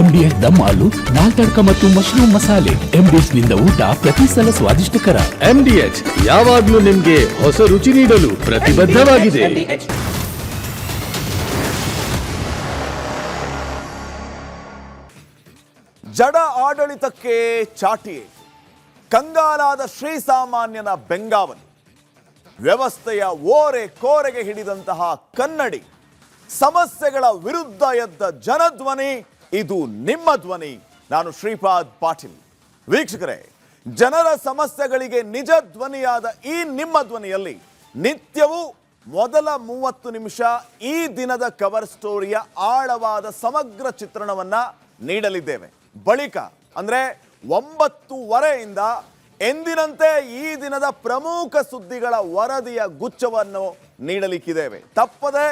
MDS ದಮ್ ಆಲು, ನಾಲ್ ತಡ್ಕ ಮತ್ತು mushroom ಮಸಾಲೆ. MDS ನಿಂದ ಊಟ ಪ್ರತಿ ಸಲ ಸ್ವಾದಿಷ್ಟಕರ. MDH ಯಾವಾಗ್ಲೂ ನಿಮ್ಗೆ ಹೊಸ ರುಚಿ ನೀಡಲು ಪ್ರತಿಬದ್ಧವಾಗಿದೆ. ಜಡ ಆಡಳಿತಕ್ಕೆ ಚಾಟಿ, ಕಂಗಾಲಾದ ಶ್ರೀಸಾಮಾನ್ಯನ ಬೆಂಗಾವಲು, ವ್ಯವಸ್ಥೆಯ ಓರೆ ಕೋರೆಗೆ ಹಿಡಿದಂತಹ ಕನ್ನಡಿ, ಸಮಸ್ಯೆಗಳ ವಿರುದ್ಧ ಎದ್ದ ಜನಧ್ವನಿ, ಇದು ನಿಮ್ಮ ಧ್ವನಿ. ನಾನು ಶ್ರೀಪಾದ್ ಪಾಟೀಲ್. ವೀಕ್ಷಕರೇ, ಜನರ ಸಮಸ್ಯೆಗಳಿಗೆ ನಿಜ ಧ್ವನಿಯಾದ ಈ ನಿಮ್ಮ ಧ್ವನಿಯಲ್ಲಿ ನಿತ್ಯವೂ ಮೊದಲ 30 ನಿಮಿಷ ಈ ದಿನದ ಕವರ್ ಸ್ಟೋರಿಯ ಆಳವಾದ ಸಮಗ್ರ ಚಿತ್ರಣವನ್ನ ನೀಡಲಿದ್ದೇವೆ. ಬಳಿಕ ಅಂದ್ರೆ 9:30ರಿಂದ ಎಂದಿನಂತೆ ಈ ದಿನದ ಪ್ರಮುಖ ಸುದ್ದಿಗಳ ವರದಿಯ ಗುಚ್ಛವನ್ನು ನೀಡಲಿಕ್ಕಿದ್ದೇವೆ. ತಪ್ಪದೆ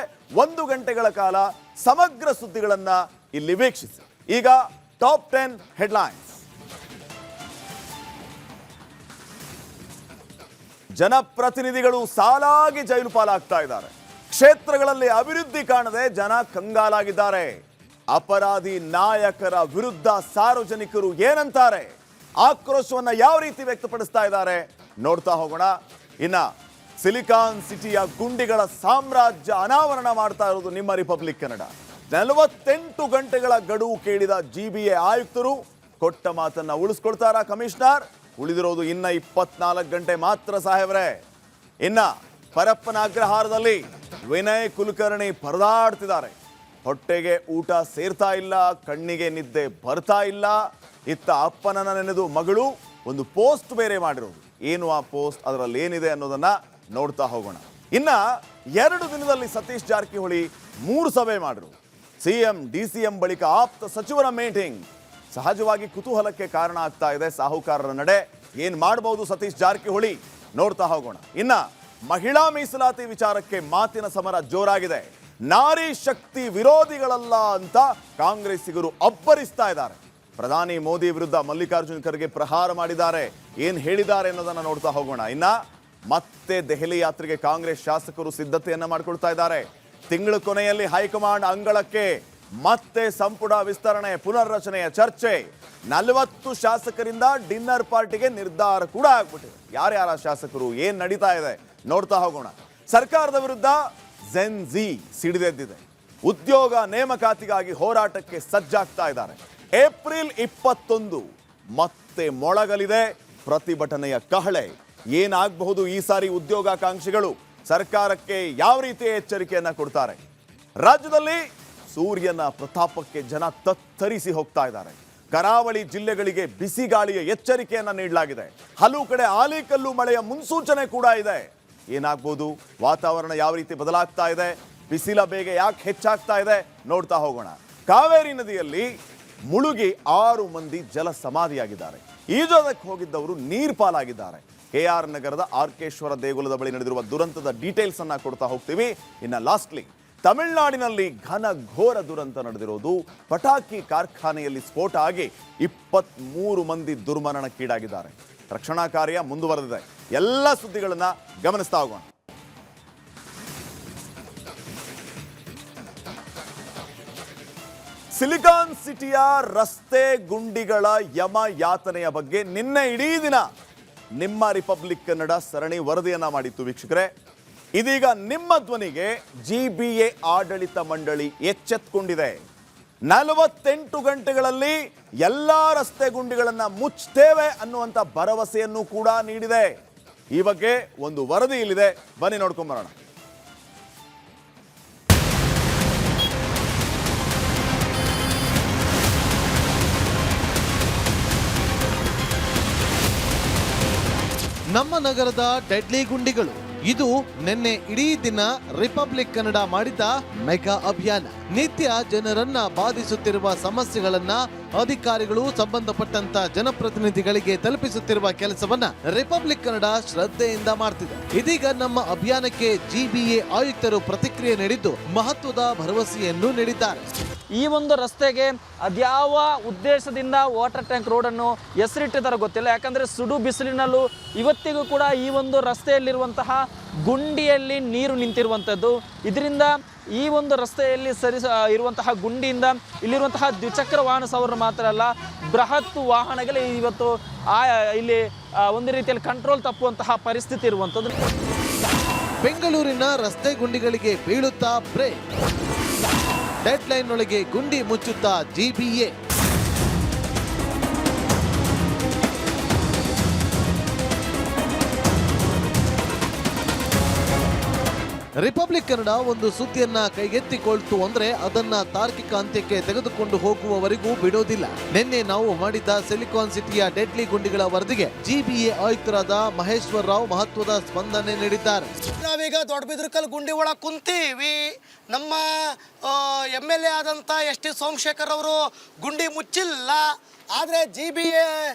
1 ಗಂಟೆಗಳ ಕಾಲ ಸಮಗ್ರ ಸುದ್ದಿಗಳನ್ನ ಇಲ್ಲಿ ವೀಕ್ಷಿಸಿ. ಈಗ ಟಾಪ್ 10 ಹೆಡ್ಲೈನ್ಸ್. ಜನಪ್ರತಿನಿಧಿಗಳು ಸಾಲಾಗಿ ಜೈಲು ಪಾಲಾಗ್ತಾ ಇದ್ದಾರೆ. ಕ್ಷೇತ್ರಗಳಲ್ಲಿ ಅಭಿವೃದ್ಧಿ ಕಾಣದೆ ಜನ ಕಂಗಾಲಾಗಿದ್ದಾರೆ. ಅಪರಾಧಿ ನಾಯಕರ ವಿರುದ್ಧ ಸಾರ್ವಜನಿಕರು ಏನಂತಾರೆ, ಆಕ್ರೋಶವನ್ನ ಯಾವ ರೀತಿ ವ್ಯಕ್ತಪಡಿಸ್ತಾ ಇದ್ದಾರೆ ನೋಡ್ತಾ ಹೋಗೋಣ. ಇನ್ನ ಸಿಲಿಕಾನ್ ಸಿಟಿಯ ಗುಂಡಿಗಳ ಸಾಮ್ರಾಜ್ಯ ಅನಾವರಣ ಮಾಡ್ತಾ ಇರೋದು ನಿಮ್ಮ ರಿಪಬ್ಲಿಕ್ ಕನ್ನಡ. 48 ಗಂಟೆಗಳ ಗಡುವು ಕೇಳಿದ GBA ಆಯುಕ್ತರು ಕೊಟ್ಟ ಮಾತನ್ನ ಉಳಿಸ್ಕೊಳ್ತಾರ ಕಮಿಷನರ್? ಉಳಿದಿರೋದು ಇನ್ನ 24 ಗಂಟೆ ಮಾತ್ರ ಸಾಹೇಬ್ರೆ. ಇನ್ನ ಪರಪ್ಪನ ಅಗ್ರಹಾರದಲ್ಲಿ ವಿನಯ್ ಕುಲಕರ್ಣಿ ಪರದಾಡ್ತಿದ್ದಾರೆ. ಹೊಟ್ಟೆಗೆ ಊಟ ಸೇರ್ತಾ ಇಲ್ಲ, ಕಣ್ಣಿಗೆ ನಿದ್ದೆ ಬರ್ತಾ ಇಲ್ಲ. ಇತ್ತ ಅಪ್ಪನನ್ನ ನೆನೆದು ಮಗಳು ಒಂದು ಪೋಸ್ಟ್ ಬೇರೆ ಮಾಡಿರೋದು. ಏನು ಆ ಪೋಸ್ಟ್, ಅದರಲ್ಲಿ ಏನಿದೆ ಅನ್ನೋದನ್ನ ನೋಡ್ತಾ ಹೋಗೋಣ. ಇನ್ನ 2 ದಿನದಲ್ಲಿ ಸತೀಶ್ ಜಾರಕಿಹೊಳಿ 3 ಸಭೆ ಮಾಡಿರು. CM DCM ಬಳಿಕ ಆಪ್ತ ಸಚಿವರ ಮೀಟಿಂಗ್ ಸಹಜವಾಗಿ ಕುತೂಹಲಕ್ಕೆ ಕಾರಣ ಆಗ್ತಾ ಇದೆ. ಸಾಹುಕಾರರ ನಡೆ ಏನ್ ಮಾಡಬಹುದು ಸತೀಶ್ ಜಾರಕಿಹೊಳಿ ನೋಡ್ತಾ ಹೋಗೋಣ. ಇನ್ನ ಮಹಿಳಾ ಮೀಸಲಾತಿ ವಿಚಾರಕ್ಕೆ ಮಾತಿನ ಸಮರ ಜೋರಾಗಿದೆ. ನಾರಿ ಶಕ್ತಿ ವಿರೋಧಿಗಳಲ್ಲ ಅಂತ ಕಾಂಗ್ರೆಸ್ಸಿಗರು ಅಬ್ಬರಿಸ್ತಾ ಇದ್ದಾರೆ. ಪ್ರಧಾನಿ ಮೋದಿ ವಿರುದ್ಧ ಮಲ್ಲಿಕಾರ್ಜುನ್ ಖರ್ಗೆ ಪ್ರಹಾರ ಮಾಡಿದ್ದಾರೆ. ಏನ್ ಹೇಳಿದ್ದಾರೆ ಅನ್ನೋದನ್ನ ನೋಡ್ತಾ ಹೋಗೋಣ. ಇನ್ನ ಮತ್ತೆ ದೆಹಲಿ ಯಾತ್ರೆಗೆ ಕಾಂಗ್ರೆಸ್ ಶಾಸಕರು ಸಿದ್ಧತೆಯನ್ನ ಮಾಡ್ಕೊಳ್ತಾ ಇದ್ದಾರೆ. ತಿಂಗಳ ಕೊನೆಯಲ್ಲಿ ಹೈಕಮಾಂಡ್ ಅಂಗಳಕ್ಕೆ ಮತ್ತೆ ಸಂಪುಟ ವಿಸ್ತರಣೆ ಪುನರ್ರಚನೆಯ ಚರ್ಚೆ. 40 ಶಾಸಕರಿಂದ ಡಿನ್ನರ್ ಪಾರ್ಟಿಗೆ ನಿರ್ಧಾರ ಕೂಡ ಆಗ್ಬಿಟ್ಟಿದೆ. ಯಾರ್ಯಾರ ಶಾಸಕರು, ಏನ್ ನಡೀತಾ ಇದೆ ನೋಡ್ತಾ ಹೋಗೋಣ. ಸರ್ಕಾರದ ವಿರುದ್ಧ ಜೆನ್ ಝಿ ಸಿಡಿದೆದ್ದಿದೆ. ಉದ್ಯೋಗ ನೇಮಕಾತಿಗಾಗಿ ಹೋರಾಟಕ್ಕೆ ಸಜ್ಜಾಗ್ತಾ ಇದ್ದಾರೆ. ಏಪ್ರಿಲ್ 21 ಮತ್ತೆ ಮೊಳಗಲಿದೆ ಪ್ರತಿಭಟನೆಯ ಕಹಳೆ. ಏನಾಗಬಹುದು ಈ ಸಾರಿ ಉದ್ಯೋಗಾಕಾಂಕ್ಷಿಗಳು? ಸರ್ಕಾರಕ್ಕೆ ಯಾವ ರೀತಿಯ ಎಚ್ಚರಿಕೆಯನ್ನ ಕೊಡ್ತಾರೆ? ರಾಜ್ಯದಲ್ಲಿ ಸೂರ್ಯನ ಪ್ರತಾಪಕ್ಕೆ ಜನ ತತ್ತರಿಸಿ ಹೋಗ್ತಾ ಇದ್ದಾರೆ. ಕರಾವಳಿ ಜಿಲ್ಲೆಗಳಿಗೆ ಬಿಸಿಗಾಳಿಯ ಎಚ್ಚರಿಕೆಯನ್ನ ನೀಡಲಾಗಿದೆ. ಹಲವು ಕಡೆ ಆಲಿಕಲ್ಲು ಮಳೆಯ ಮುನ್ಸೂಚನೆ ಕೂಡ ಇದೆ. ಏನಾಗ್ಬೋದು? ವಾತಾವರಣ ಯಾವ ರೀತಿ ಬದಲಾಗ್ತಾ ಇದೆ? ಬಿಸಿಲ ಬೇಗ ಯಾಕೆ ಹೆಚ್ಚಾಗ್ತಾ ಇದೆ ನೋಡ್ತಾ ಹೋಗೋಣ. ಕಾವೇರಿ ನದಿಯಲ್ಲಿ ಮುಳುಗಿ 6 ಮಂದಿ ಜಲ ಸಮಾಧಿಯಾಗಿದ್ದಾರೆ. ಈಜೋದಕ್ಕೆ ಹೋಗಿದ್ದವರು ನೀರ್ಪಾಲಾಗಿದ್ದಾರೆ. KR ನಗರದ ಆರ್ಕೇಶ್ವರ ದೇಗುಲದ ಬಳಿ ನಡೆದಿರುವ ದುರಂತದ ಡೀಟೇಲ್ಸ್ ಅನ್ನ ಕೊಡ್ತಾ ಹೋಗ್ತೀವಿ. ಇನ್ನ ಲಾಸ್ಟ್ಲಿ ತಮಿಳುನಾಡಿನಲ್ಲಿ ಘೋರ ದುರಂತ ನಡೆದಿರೋದು. ಪಟಾಕಿ ಕಾರ್ಖಾನೆಯಲ್ಲಿ ಸ್ಫೋಟ ಆಗಿ 23 ಮಂದಿ ದುರ್ಮರಣಕ್ಕೀಡಾಗಿದ್ದಾರೆ. ರಕ್ಷಣಾ ಕಾರ್ಯ ಮುಂದುವರೆದಿದೆ. ಎಲ್ಲ ಸುದ್ದಿಗಳನ್ನ ಗಮನಿಸ್ತಾ ಹೋಗೋಣ. ಸಿಲಿಕಾನ್ ಸಿಟಿಯ ರಸ್ತೆ ಗುಂಡಿಗಳ ಯಮ ಯಾತನೆಯ ಬಗ್ಗೆ ನಿನ್ನೆ ಇಡೀ ದಿನ ನಿಮ್ಮ ರಿಪಬ್ಲಿಕ್ ಕನ್ನಡ ಸರಣಿ ವರದಿಯನ್ನ ಮಾಡಿತ್ತು ವೀಕ್ಷಕರೇ. ಇದೀಗ ನಿಮ್ಮ ಧ್ವನಿಗೆ GBA ಆಡಳಿತ ಮಂಡಳಿ ಎಚ್ಚೆತ್ತುಕೊಂಡಿದೆ. 48 ಗಂಟೆಗಳಲ್ಲಿ ಎಲ್ಲಾ ರಸ್ತೆ ಗುಂಡಿಗಳನ್ನ ಮುಚ್ಚುತ್ತೇವೆ ಅನ್ನುವಂಥ ಭರವಸೆಯನ್ನು ಕೂಡ ನೀಡಿದೆ. ಈ ಬಗ್ಗೆ ಒಂದು ವರದಿ ಇಲ್ಲಿದೆ, ಬನ್ನಿ ನೋಡ್ಕೊಂಡ್ ಬರೋಣ. ನಮ್ಮ ನಗರದ ಡೆಡ್ಲಿ ಗುಂಡಿಗಳು. ಇದು ನಿನ್ನೆ ಇಡೀ ದಿನ ರಿಪಬ್ಲಿಕ್ ಕನ್ನಡ ಮಾಡಿದ ಮೆಗಾ ಅಭಿಯಾನ. ನಿತ್ಯ ಜನರನ್ನ ಬಾಧಿಸುತ್ತಿರುವ ಸಮಸ್ಯೆಗಳನ್ನ ಅಧಿಕಾರಿಗಳು ಸಂಬಂಧಪಟ್ಟಂತ ಜನಪ್ರತಿನಿಧಿಗಳಿಗೆ ತಲುಪಿಸುತ್ತಿರುವ ಕೆಲಸವನ್ನ ರಿಪಬ್ಲಿಕ್ ಕನ್ನಡ ಶ್ರದ್ಧೆಯಿಂದ ಮಾಡ್ತಿದೆ. ಇದೀಗ ನಮ್ಮ ಅಭಿಯಾನಕ್ಕೆ GBA ಆಯುಕ್ತರು ಪ್ರತಿಕ್ರಿಯೆ ನೀಡಿದ್ದು ಮಹತ್ವದ ಭರವಸೆಯನ್ನು ನೀಡಿದ್ದಾರೆ. ಈ ಒಂದು ರಸ್ತೆಗೆ ಅದ್ಯಾವ ಉದ್ದೇಶದಿಂದ ವಾಟರ್ ಟ್ಯಾಂಕ್ ರೋಡನ್ನು ಹೆಸರಿಟ್ಟಿದ್ದಾರೆ ಗೊತ್ತಿಲ್ಲ. ಯಾಕಂದರೆ ಸುಡು ಬಿಸಿಲಿನಲ್ಲೂ ಇವತ್ತಿಗೂ ಕೂಡ ಈ ಒಂದು ರಸ್ತೆಯಲ್ಲಿರುವಂತಹ ಗುಂಡಿಯಲ್ಲಿ ನೀರು ನಿಂತಿರುವಂಥದ್ದು. ಇದರಿಂದ ಈ ಒಂದು ರಸ್ತೆಯಲ್ಲಿ ಇರುವಂತಹ ಗುಂಡಿಯಿಂದ ಇಲ್ಲಿರುವಂತಹ ದ್ವಿಚಕ್ರ ವಾಹನ ಸವಾರರು ಮಾತ್ರ ಅಲ್ಲ, ಬೃಹತ್ ವಾಹನಗಳು ಇವತ್ತು ಇಲ್ಲಿ ಒಂದು ರೀತಿಯಲ್ಲಿ ಕಂಟ್ರೋಲ್ ತಪ್ಪುವಂತಹ ಪರಿಸ್ಥಿತಿ ಇರುವಂಥದ್ದು. ಬೆಂಗಳೂರಿನ ರಸ್ತೆ ಗುಂಡಿಗಳಿಗೆ ಬೀಳುತ್ತಾ ಬ್ರೇಕ್, ಡೆಡ್ ಲೈನ್ ಒಳಗೆ ಗುಂಡಿ ಮುಚ್ಚುತ್ತಾ GBA. ರಿಪಬ್ಲಿಕ್ ಕನ್ನಡ ಒಂದು ಸುದ್ದಿಯನ್ನ ಕೈಗೆತ್ತಿಕೊಳ್ತು ಅಂದ್ರೆ ಅದನ್ನ ತಾರ್ಕಿಕ ಅಂತ್ಯಕ್ಕೆ ತೆಗೆದುಕೊಂಡು ಹೋಗುವವರೆಗೂ ಬಿಡೋದಿಲ್ಲ. ನಿನ್ನೆ ನಾವು ಮಾಡಿದ್ದ ಸಿಲಿಕಾನ್ ಸಿಟಿಯ ಡೆಡ್ಲಿ ಗುಂಡಿಗಳ ವರದಿಗೆ GBA ಆಯುಕ್ತರಾದ ಮಹೇಶ್ವರ್ ರಾವ್ ಮಹತ್ವದ ಸ್ಪಂದನೆ ನೀಡಿದ್ದಾರೆ. ನಾವೀಗ ದೊಡ್ಡಬಿದ್ರಕಲ್ ಗುಂಡಿ ಒಳಗೆ ಕುಂತೀವಿ. ನಮ್ಮ MLA ಆದಂಥ ST ಸೋಮಶೇಖರ್ ಅವರು ಗುಂಡಿ ಮುಚ್ಚಿಲ್ಲ. ಆದರೆ GBA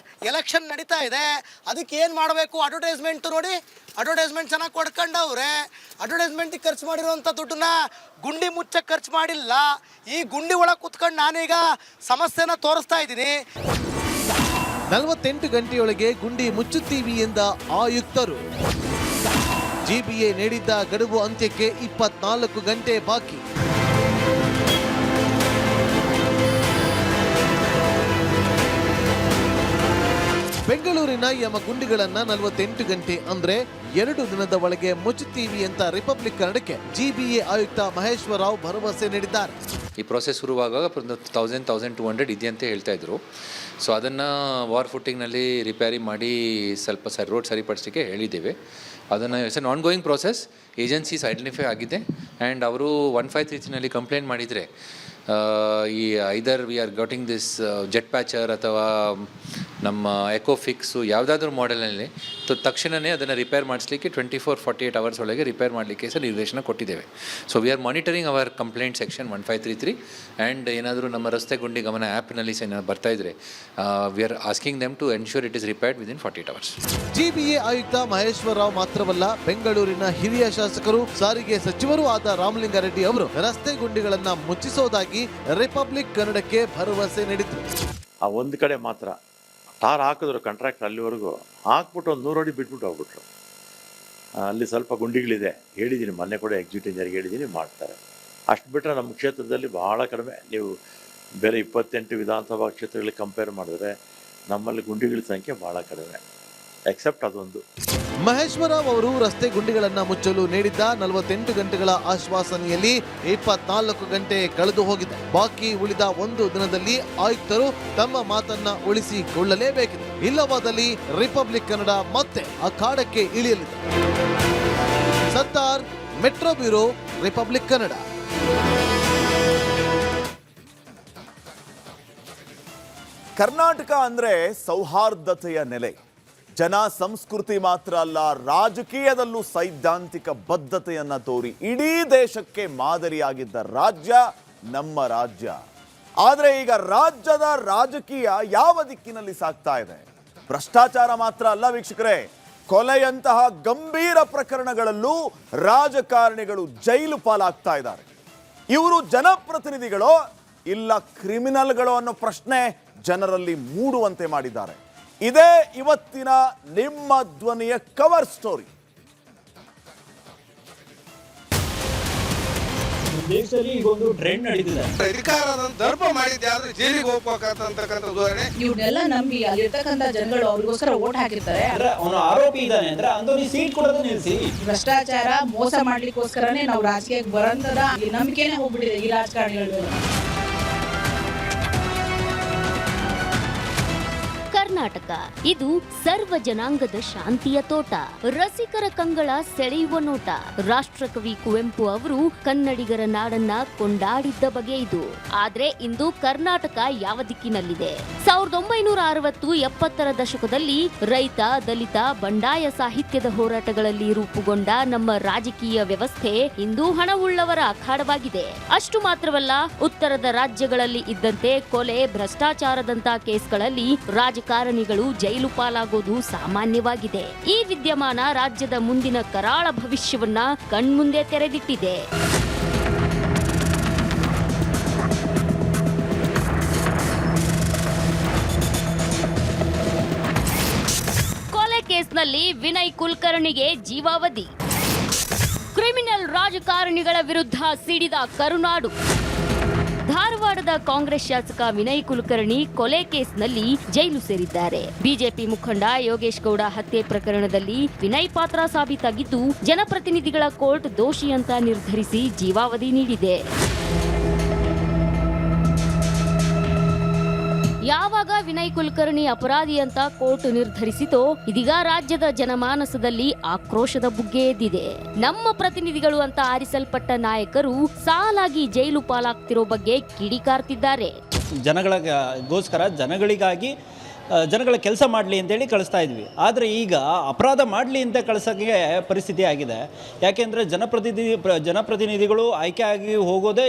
ಎಲೆಕ್ಷನ್ ನಡೀತಾ ಇದೆ, ಅದಕ್ಕೆ ಏನು ಮಾಡಬೇಕು? ಅಡ್ವರ್ಟೈಸ್ಮೆಂಟ್ ನೋಡಿ, ಅಡ್ವರ್ಟೈಸ್ಮೆಂಟ್ ಚೆನ್ನಾಗಿ ಕೊಡ್ಕೊಂಡವ್ರೆ. ಅಡ್ವರ್ಟೈಸ್ಮೆಂಟಿಗೆ ಖರ್ಚು ಮಾಡಿರುವಂಥ ದುಡ್ಡನ್ನ ಗುಂಡಿ ಮುಚ್ಚಕ್ಕೆ ಖರ್ಚು ಮಾಡಿಲ್ಲ. ಈ ಗುಂಡಿ ಒಳಗೆ ಕುತ್ಕೊಂಡು ನಾನೀಗ ಸಮಸ್ಯೆನ ತೋರಿಸ್ತಾ ಇದ್ದೀನಿ. 48 ಗಂಟೆಯೊಳಗೆ ಗುಂಡಿ ಮುಚ್ಚುತ್ತೀವಿ ಎಂದ ಆಯುಕ್ತರು. GBA ನೀಡಿದ್ದ ಗಡುವು ಅಂತ್ಯಕ್ಕೆ 24 ಗಂಟೆ ಬಾಕಿ. ಬೆಂಗಳೂರಿನ ಯಮಗುಂಡಿಗಳನ್ನ 48 ಗಂಟೆ ಅಂದ್ರೆ 2 ದಿನದ ಒಳಗೆ ಮುಚ್ಚುತ್ತೀವಿ ಅಂತ ರಿಪಬ್ಲಿಕ್ ಕನ್ನಡಕ್ಕೆ GBA ಆಯುಕ್ತ ಮಹೇಶ್ವರ ರಾವ್ ಭರವಸೆ ನೀಡಿದ್ದಾರೆ. ಈ ಪ್ರೋಸೆಸ್ ಶುರುವಾಗುವಾಗ 1200 ಇದೆ ಅಂತ ಹೇಳ್ತಾ ಇದ್ರು. ಸೊ ಅದನ್ನು ವಾರ್ ಫುಟ್ಟಿಂಗ್ನಲ್ಲಿ ರಿಪೇರಿ ಮಾಡಿ ಸ್ವಲ್ಪ ರೋಡ್ ಸರಿಪಡಿಸಲಿಕ್ಕೆ ಹೇಳಿದ್ದೇವೆ. ಅದನ್ನು it's ongoing process. Agencies identify ಆಗಿದೆ ಆ್ಯಂಡ್ ಅವರು 153ನಲ್ಲಿ ಕಂಪ್ಲೇಂಟ್ ಮಾಡಿದರೆ ಈ either we are getting this jet patcher ಅಥವಾ ನಮ್ಮ ಎಕೋಫಿಕ್ಸು ಯಾವುದಾದ್ರೂ ಮಾಡೆಲ್ನಲ್ಲಿ ತಕ್ಷಣವೇ ಅದನ್ನು ರಿಪೇರ್ ಮಾಡಿಸ್ಲಿಕ್ಕೆ 24-48 ಅವರ್ಸ್ ಒಳಗೆ ರಿಪೇರ್ ಮಾಡಲಿಕ್ಕೆ ನಿರ್ದೇಶನ ಕೊಟ್ಟಿದ್ದೇವೆ. So we are monitoring our complaint section 1533 and ಏನಾದರೂ ನಮ್ಮ ರಸ್ತೆ ಗುಂಡಿ ಗಮನ ಆ್ಯಪ್ನಲ್ಲಿ ಏನಾದ್ರು ಬರ್ತಾ ಇದ್ದರೆ we are asking them to ensure it is repaired within 48 hours. GBA ಆಯುಕ್ತ ಮಹೇಶ್ವರ ರಾವ್ ಮಾತ್ರವಲ್ಲ, ಬೆಂಗಳೂರಿನ ಹಿರಿಯ ಶಾಸಕರು, ಸಾರಿಗೆ ಸಚಿವರೂ ಆದ ರಾಮಲಿಂಗಾರೆಡ್ಡಿ ಅವರು ರಸ್ತೆ ಗುಂಡಿಗಳನ್ನ ಮುಚ್ಚಿಸೋದಾಗಿ ರಿಪಬ್ಲಿಕ್ ಕನ್ನಡಕ್ಕೆ ಭರವಸೆ ನೀಡಿದ್ರು. ಆ ಒಂದು ಕಡೆ ಮಾತ್ರ ಟಾರ್ ಹಾಕಿದ್ರು ಕಾಂಟ್ರಾಕ್ಟ್, ಅಲ್ಲಿವರೆಗೂ ಹಾಕ್ಬಿಟ್ಟು ಒಂದು 100 ಅಡಿ ಬಿಟ್ಬಿಟ್ಟು ಹೋಗ್ಬಿಟ್ರು. ಅಲ್ಲಿ ಸ್ವಲ್ಪ ಗುಂಡಿಗಳಿದೆ, ಹೇಳಿದ್ದೀನಿ ಮೊನ್ನೆ ಕೂಡ ಎಕ್ಸಿಕ್ಯೂಟಿವ್ ಇಂಜಿನಿಯರ್ಗೆ ಹೇಳಿದ್ದೀನಿ, ಮಾಡ್ತಾರೆ. ಅಷ್ಟು ಬಿಟ್ಟರೆ ನಮ್ಮ ಕ್ಷೇತ್ರದಲ್ಲಿ ಭಾಳ ಕಡಿಮೆ. ನೀವು ಬೇರೆ 28 ವಿಧಾನಸಭಾ ಕ್ಷೇತ್ರಗಳಿಗೆ ಕಂಪೇರ್ ಮಾಡಿದ್ರೆ ನಮ್ಮಲ್ಲಿ ಗುಂಡಿಗಳ ಸಂಖ್ಯೆ ಭಾಳ ಕಡಿಮೆ, ಎಕ್ಸೆಪ್ಟ್ ಅದೊಂದು. ಮಹೇಶ್ವರ ರಾವ್ ಅವರು ರಸ್ತೆ ಗುಂಡಿಗಳನ್ನ ಮುಚ್ಚಲು ನೀಡಿದ್ದ 48 ಗಂಟೆಗಳ ಆಶ್ವಾಸನೆಯಲ್ಲಿ 24 ಗಂಟೆ ಕಳೆದು ಹೋಗಿದೆ. ಬಾಕಿ ಉಳಿದ 1 ದಿನದಲ್ಲಿ ಆಯುಕ್ತರು ತಮ್ಮ ಮಾತನ್ನ ಉಳಿಸಿಕೊಳ್ಳಲೇಬೇಕಿದೆ. ಇಲ್ಲವಾದಲ್ಲಿ ರಿಪಬ್ಲಿಕ್ ಕನ್ನಡ ಮತ್ತೆ ಅಖಾಡಕ್ಕೆ ಇಳಿಯಲಿದೆ. Sattar, metro bureau, Republic Kannada. Karnataka ಅಂದ್ರೆ ಸೌಹಾರ್ದತೆಯ ನೆಲೆ. ಜನ ಸಂಸ್ಕೃತಿ ಮಾತ್ರ ಅಲ್ಲ, ರಾಜಕೀಯದಲ್ಲೂ ಸೈದ್ಧಾಂತಿಕ ಬದ್ಧತೆಯನ್ನ ತೋರಿ ಇಡೀ ದೇಶಕ್ಕೆ ಮಾದರಿಯಾಗಿದ್ದ ರಾಜ್ಯ ನಮ್ಮ ರಾಜ್ಯ. ಆದರೆ ಈಗ ರಾಜ್ಯದ ರಾಜಕೀಯ ಯಾವ ದಿಕ್ಕಿನಲ್ಲಿ ಸಾಗ್ತಾ ಇದೆ? ಭ್ರಷ್ಟಾಚಾರ ಮಾತ್ರ ಅಲ್ಲ ವೀಕ್ಷಕರೇ, ಕೊಲೆಯಂತಹ ಗಂಭೀರ ಪ್ರಕರಣಗಳಲ್ಲೂ ರಾಜಕಾರಣಿಗಳು ಜೈಲು ಪಾಲಾಗ್ತಾ ಇದ್ದಾರೆ. ಇವರು ಜನಪ್ರತಿನಿಧಿಗಳೋ ಇಲ್ಲ ಕ್ರಿಮಿನಲ್ಗಳೋ ಅನ್ನೋ ಪ್ರಶ್ನೆ ಜನರಲ್ಲಿ ಮೂಡುವಂತೆ ಮಾಡಿದ್ದಾರೆ. ಇದೇ ಇವತ್ತಿನ ನಿಮ್ಮ ಧ್ವನಿಯ ಕವರ್ ಸ್ಟೋರಿ. ದೇಶದಲ್ಲಿ ಈಗ ಒಂದು ಟ್ರೆಂಡ್ ನಡೀತಿದೆ. ಅಧಿಕಾರದ ದರ್ಪ ಮಾಡಿದ್ದೆ ಆದ್ರೆ ಜೈಲಿಗೆ ಹೋಗ್ಬೇಕಂತ ಧೋರಣೆ. ಇವ್ರನ್ನೆಲ್ಲ ನಂಬಿ ಅಲ್ಲಿರ್ತಕ್ಕಂಥ ಜನಗಳು ಅವ್ರಿಗೋಸ್ಕರ ಓಟ್ ಹಾಕಿರ್ತಾರೆ. ಅವನು ಆರೋಪಿ ಇದ್ದಾನೆ ಅಂದ್ರೆ ಅಂತವ್ನಿಗೆ ಸೀಟ್ ಕೊಡೋದು ನಿಲ್ಸಿ. ಭ್ರಷ್ಟಾಚಾರ ಮೋಸ ಮಾಡ್ಲಿಕ್ಕೋಸ್ಕರನೇ ನಾವು ರಾಜಕೀಯಕ್ಕೆ ಬರಂತದ ನಂಬಿಕೆನೇ ಹೋಗ್ಬಿಟ್ಟಿದೆ ಈ ರಾಜಕಾರಣಿಗಳು. ಕರ್ನಾಟಕ ಇದು ಸರ್ವ ಜನಾಂಗದ ಶಾಂತಿಯ ತೋಟ, ರಸಿಕರ ಕಂಗಳ ಸೆಳೆಯುವ ನೋಟ. ರಾಷ್ಟ್ರಕವಿ ಕುವೆಂಪು ಅವರು ಕನ್ನಡಿಗರ ನಾಡನ್ನ ಕೊಂಡಾಡಿದ್ದ ಬಗೆ ಇದು. ಆದ್ರೆ ಇಂದು ಕರ್ನಾಟಕ ಯಾವ ದಿಕ್ಕಿನಲ್ಲಿದೆ? 1960-70ರ ದಶಕದಲ್ಲಿ ರೈತ, ದಲಿತ, ಬಂಡಾಯ ಸಾಹಿತ್ಯದ ಹೋರಾಟಗಳಲ್ಲಿ ರೂಪುಗೊಂಡ ನಮ್ಮ ರಾಜಕೀಯ ವ್ಯವಸ್ಥೆ ಇಂದು ಹಣವುಳ್ಳವರ ಅಖಾಡವಾಗಿದೆ. ಅಷ್ಟು ಮಾತ್ರವಲ್ಲ, ಉತ್ತರದ ರಾಜ್ಯಗಳಲ್ಲಿ ಇದ್ದಂತೆ ಕೊಲೆ, ಭ್ರಷ್ಟಾಚಾರದಂತ ಕೇಸ್ಗಳಲ್ಲಿ ರಾಜಕಾರಣಿಗಳು ಜೈಲು ಪಾಲಾಗೋದು ಸಾಮಾನ್ಯವಾಗಿದೆ. ಈ ವಿದ್ಯಮಾನ ರಾಜ್ಯದ ಮುಂದಿನ ಕರಾಳ ಭವಿಷ್ಯವನ್ನ ಕಣ್ಮುಂದೆ ತೆರೆದಿಟ್ಟಿದೆ. ಕೊಲೆ ಕೇಸ್ನಲ್ಲಿ ವಿನಯ್ ಕುಲಕರ್ಣಿಗೆ ಜೀವಾವಧಿ, ಕ್ರಿಮಿನಲ್ ರಾಜಕಾರಣಿಗಳ ವಿರುದ್ಧ ಸಿಡಿದ ಕರುನಾಡು. ಧಾರವಾಡದ ಕಾಂಗ್ರೆಸ್ ಶಾಸಕ ವಿನಯ್ ಕುಲಕರ್ಣಿ ಕೊಲೆ ಕೇಸ್ನಲ್ಲಿ ಜೈಲು ಸೇರಿದ್ದಾರೆ. ಬಿಜೆಪಿ ಮುಖಂಡ ಯೋಗೇಶ್ ಗೌಡ ಹತ್ಯೆ ಪ್ರಕರಣದಲ್ಲಿ ವಿನಯ್ ಪಾತ್ರ ಸಾಬೀತಾಗಿದ್ದು, ಜನಪ್ರತಿನಿಧಿಗಳ ಕೋರ್ಟ್ ದೋಷಿ ಅಂತ ನಿರ್ಧರಿಸಿ ಜೀವಾವಧಿ ನೀಡಿದೆ. ಯಾವಾಗ ವಿನಯ್ ಕುಲಕರ್ಣಿ ಅಪರಾಧಿ ಅಂತ ಕೋರ್ಟ್ ನಿರ್ಧರಿಸಿತೋ, ಇದೀಗ ರಾಜ್ಯದ ಜನಮಾನಸದಲ್ಲಿ ಆಕ್ರೋಶದ ಬುಗ್ಗೆ ಎದ್ದಿದೆ. ನಮ್ಮ ಪ್ರತಿನಿಧಿಗಳು ಅಂತ ಆರಿಸಲ್ಪಟ್ಟ ನಾಯಕರು ಸಾಲಾಗಿ ಜೈಲು ಪಾಲಾಗ್ತಿರೋ ಬಗ್ಗೆ ಕಿಡಿಕಾರ್ತಿದ್ದಾರೆ. ಜನಗಳಿಗೋಸ್ಕರ ಜನಗಳಿಗಾಗಿ ಜನಗಳ ಕೆಲಸ ಮಾಡಲಿ ಅಂತೇಳಿ ಕಳಿಸ್ತಾ ಇದ್ವಿ. ಆದರೆ ಈಗ ಅಪರಾಧ ಮಾಡಲಿ ಅಂತ ಕಳಿಸೋಕ್ಕೆ ಪರಿಸ್ಥಿತಿ ಆಗಿದೆ. ಯಾಕೆಂದರೆ ಜನಪ್ರತಿನಿಧಿಗಳು ಆಯ್ಕೆ ಆಗಿ ಹೋಗೋದೇ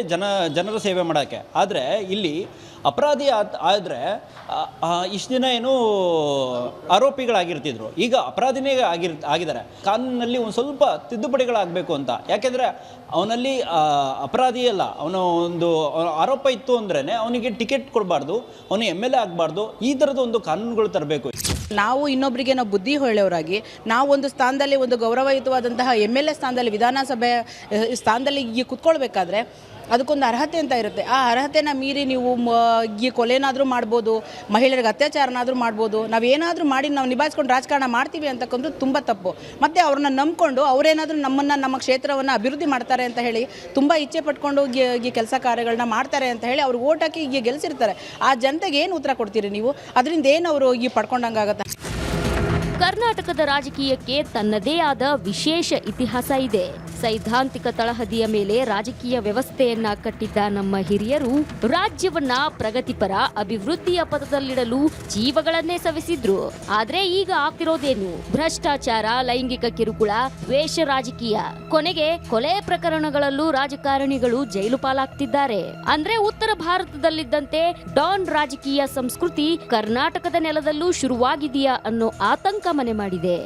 ಜನರ ಸೇವೆ ಮಾಡೋಕ್ಕೆ. ಆದರೆ ಇಲ್ಲಿ ಅಪರಾಧಿ ಆದರೆ ಇಷ್ಟು ದಿನ ಏನು ಆರೋಪಿಗಳಾಗಿರ್ತಿದ್ರು, ಈಗ ಅಪರಾಧಿನೇ ಆಗಿದ್ದಾರೆ. ಕಾನೂನಿನಲ್ಲಿ ಒಂದು ಸ್ವಲ್ಪ ತಿದ್ದುಪಡಿಗಳಾಗಬೇಕು ಅಂತ. ಯಾಕೆಂದರೆ ಅವನಲ್ಲಿ ಅಪರಾಧಿ ಅಲ್ಲ, ಅವನ ಒಂದು ಆರೋಪ ಇತ್ತು ಅಂದ್ರೇ ಅವನಿಗೆ ಟಿಕೆಟ್ ಕೊಡಬಾರ್ದು, ಅವನು MLA ಆಗಬಾರ್ದು. ಈ ಥರದ ಒಂದು ಕಾನೂನುಗಳು ತರಬೇಕು. ನಾವು ಇನ್ನೊಬ್ಬರಿಗೆ ನಾವು ಬುದ್ಧಿ ಹೇಳೋರಾಗಿ ನಾವು ಒಂದು ಸ್ಥಾನದಲ್ಲಿ, ಒಂದು ಗೌರವಯುತವಾದಂತಹ MLA ಸ್ಥಾನದಲ್ಲಿ, ವಿಧಾನಸಭೆ ಸ್ಥಾನದಲ್ಲಿ ಈ ಕುತ್ಕೊಳ್ಬೇಕಾದ್ರೆ ಅದಕ್ಕೊಂದು ಅರ್ಹತೆ ಅಂತ ಇರುತ್ತೆ. ಆ ಅರ್ಹತೆನ ಮೀರಿ ನೀವು ಈ ಕೊಲೆನಾದರೂ ಮಾಡ್ಬೋದು, ಮಹಿಳೆಯರಿಗೆ ಅತ್ಯಾಚಾರನಾದರೂ ಮಾಡ್ಬೋದು, ನಾವೇನಾದರೂ ಮಾಡಿ ನಾವು ನಿಭಾಯಿಸ್ಕೊಂಡು ರಾಜಕಾರಣ ಮಾಡ್ತೀವಿ ಅಂತಕ್ಕಂಥದ್ದು ತುಂಬ ತಪ್ಪು. ಮತ್ತು ಅವ್ರನ್ನ ನಂಬ್ಕೊಂಡು ಅವರೇನಾದರೂ ನಮ್ಮ ಕ್ಷೇತ್ರವನ್ನು ಅಭಿವೃದ್ಧಿ ಮಾಡ್ತಾರೆ ಅಂತ ಹೇಳಿ ತುಂಬ ಇಚ್ಛೆ ಪಟ್ಕೊಂಡು ಈ ಕೆಲಸ ಕಾರ್ಯಗಳನ್ನ ಮಾಡ್ತಾರೆ ಅಂತ ಹೇಳಿ ಅವ್ರು ಓಟ್ ಹಾಕಿ ಈಗ ಗೆಲ್ಸಿರ್ತಾರೆ. ಆ ಜನತೆಗೆ ಏನು ಉತ್ತರ ಕೊಡ್ತೀರಿ ನೀವು? ಅದರಿಂದ ಏನು ಅವರು ಈ ಪಡ್ಕೊಂಡಂಗಾಗತ್ತೆ? ಕರ್ನಾಟಕದ ರಾಜಕೀಯಕ್ಕೆ ತನ್ನದೇ ಆದ ವಿಶೇಷ ಇತಿಹಾಸ ಇದೆ. ಸೈದ್ಧಾಂತಿಕ ತಳಹದಿಯ ಮೇಲೆ ರಾಜಕೀಯ ವ್ಯವಸ್ಥೆಯನ್ನ ಕಟ್ಟಿದ್ದ ನಮ್ಮ ಹಿರಿಯರು ರಾಜ್ಯವನ್ನ ಪ್ರಗತಿಪರ ಅಭಿವೃದ್ಧಿಯ ಪಥದಲ್ಲಿಡಲು ಜೀವಗಳನ್ನೇ ಸವೆಸಿದ್ರು. ಆದ್ರೆ ಈಗ ಆಗ್ತಿರೋದೇನು? ಭ್ರಷ್ಟಾಚಾರ, ಲೈಂಗಿಕ ಕಿರುಕುಳ, ದ್ವೇಷ ರಾಜಕೀಯ, ಕೊನೆಗೆ ಕೊಲೆ ಪ್ರಕರಣಗಳಲ್ಲೂ ರಾಜಕಾರಣಿಗಳು ಜೈಲು ಪಾಲಾಗ್ತಿದ್ದಾರೆ. ಅಂದ್ರೆ ಉತ್ತರ ಭಾರತದಲ್ಲಿದ್ದಂತೆ ಡಾನ್ ರಾಜಕೀಯ ಸಂಸ್ಕೃತಿ ಕರ್ನಾಟಕದ ನೆಲದಲ್ಲೂ ಶುರುವಾಗಿದೆಯಾ ಅನ್ನೋ ಆತಂಕ ಮನೆ ಮಾಡಿದೆ.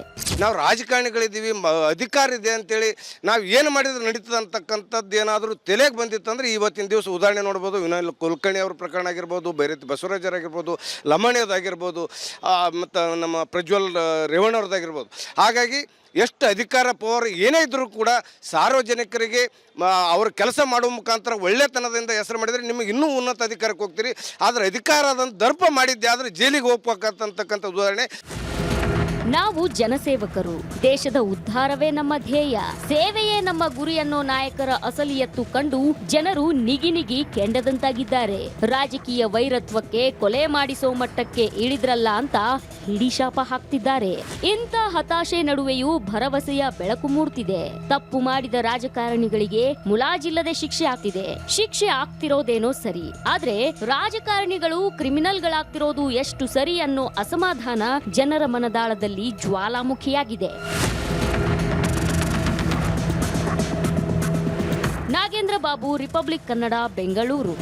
ನಾವು ರಾಜಕಾರಣಿಗಳಿದ್ದೀವಿ, ಅಧಿಕಾರ ಇದೆ ಅಂತೇಳಿ ನಾವು ಏನು ಮಾಡಿದ್ರೆ ನಡೀತದೆ ಅಂತಕ್ಕಂಥದ್ದು ಏನಾದರೂ ತಲೆಗೆ ಬಂದಿತ್ತಂದ್ರೆ ಇವತ್ತಿನ ದಿವಸ ಉದಾಹರಣೆ ನೋಡ್ಬೋದು. ವಿನಯ್ ಕುಲಕರ್ಣಿ ಅವ್ರ ಪ್ರಕರಣ ಆಗಿರ್ಬೋದು, ಬೈರತಿ ಬಸವರಾಜರಾಗಿರ್ಬೋದು, ಲಮಣಿಯದಾಗಿರ್ಬೋದು, ಮತ್ತು ನಮ್ಮ ಪ್ರಜ್ವಲ್ ರೇವಣ್ಣವ್ರದ್ದಾಗಿರ್ಬೋದು. ಹಾಗಾಗಿ ಎಷ್ಟು ಅಧಿಕಾರ ಪವರ್ ಏನೇ ಇದ್ದರೂ ಕೂಡ ಸಾರ್ವಜನಿಕರಿಗೆ ಅವ್ರ ಕೆಲಸ ಮಾಡುವ ಮುಖಾಂತರ ಒಳ್ಳೆತನದಿಂದ ಹೆಸರು ಮಾಡಿದರೆ ನಿಮಗೆ ಇನ್ನೂ ಉನ್ನತ ಅಧಿಕಾರಕ್ಕೆ ಹೋಗ್ತೀರಿ. ಆದರೆ ಅಧಿಕಾರದಂತ ದರ್ಪ ಮಾಡಿದ್ದೆ ಆದರೆ ಜೈಲಿಗೆ ಹೋಗ್ಬೇಕಂತಕ್ಕಂಥ ಉದಾಹರಣೆ. ನಾವು ಜನಸೇವಕರು, ದೇಶದ ಉದ್ಧಾರವೇ ನಮ್ಮ ಧ್ಯೇಯ, ಸೇವೆಯೇ ನಮ್ಮ ಗುರಿ ಅನ್ನೋ ನಾಯಕರ ಅಸಲಿಯತ್ತು ಕಂಡು ಜನರು ನಿಗಿ ಕೆಂಡದಂತಾಗಿದ್ದಾರೆ. ರಾಜಕೀಯ ವೈರತ್ವಕ್ಕೆ ಕೊಲೆ ಮಾಡಿಸೋ ಮಟ್ಟಕ್ಕೆ ಇಳಿದ್ರಲ್ಲ ಅಂತ ಹಿಡಿಶಾಪ ಹಾಕ್ತಿದ್ದಾರೆ. ಇಂಥ ಹತಾಶೆ ನಡುವೆಯೂ ಭರವಸೆಯ ಬೆಳಕು ಮೂಡ್ತಿದೆ. ತಪ್ಪು ಮಾಡಿದ ರಾಜಕಾರಣಿಗಳಿಗೆ ಮುಲಾಜಿಲ್ಲದೆ ಶಿಕ್ಷೆ ಆಗ್ತಿದೆ. ಶಿಕ್ಷೆ ಆಗ್ತಿರೋದೇನೋ ಸರಿ, ಆದ್ರೆ ರಾಜಕಾರಣಿಗಳು ಕ್ರಿಮಿನಲ್ಗಳಾಗ್ತಿರೋದು ಎಷ್ಟು ಸರಿ ಅನ್ನೋ ಅಸಮಾಧಾನ ಜನರ ಮನದಾಳದಲ್ಲಿ ಜ್ವಾಲಾಮುಖಿಯಾಗಿದೆ. ನಾಗೇಂದ್ರ ಬಾಬು, ರಿಪಬ್ಲಿಕ್ ಕನ್ನಡ, ಬೆಂಗಳೂರು.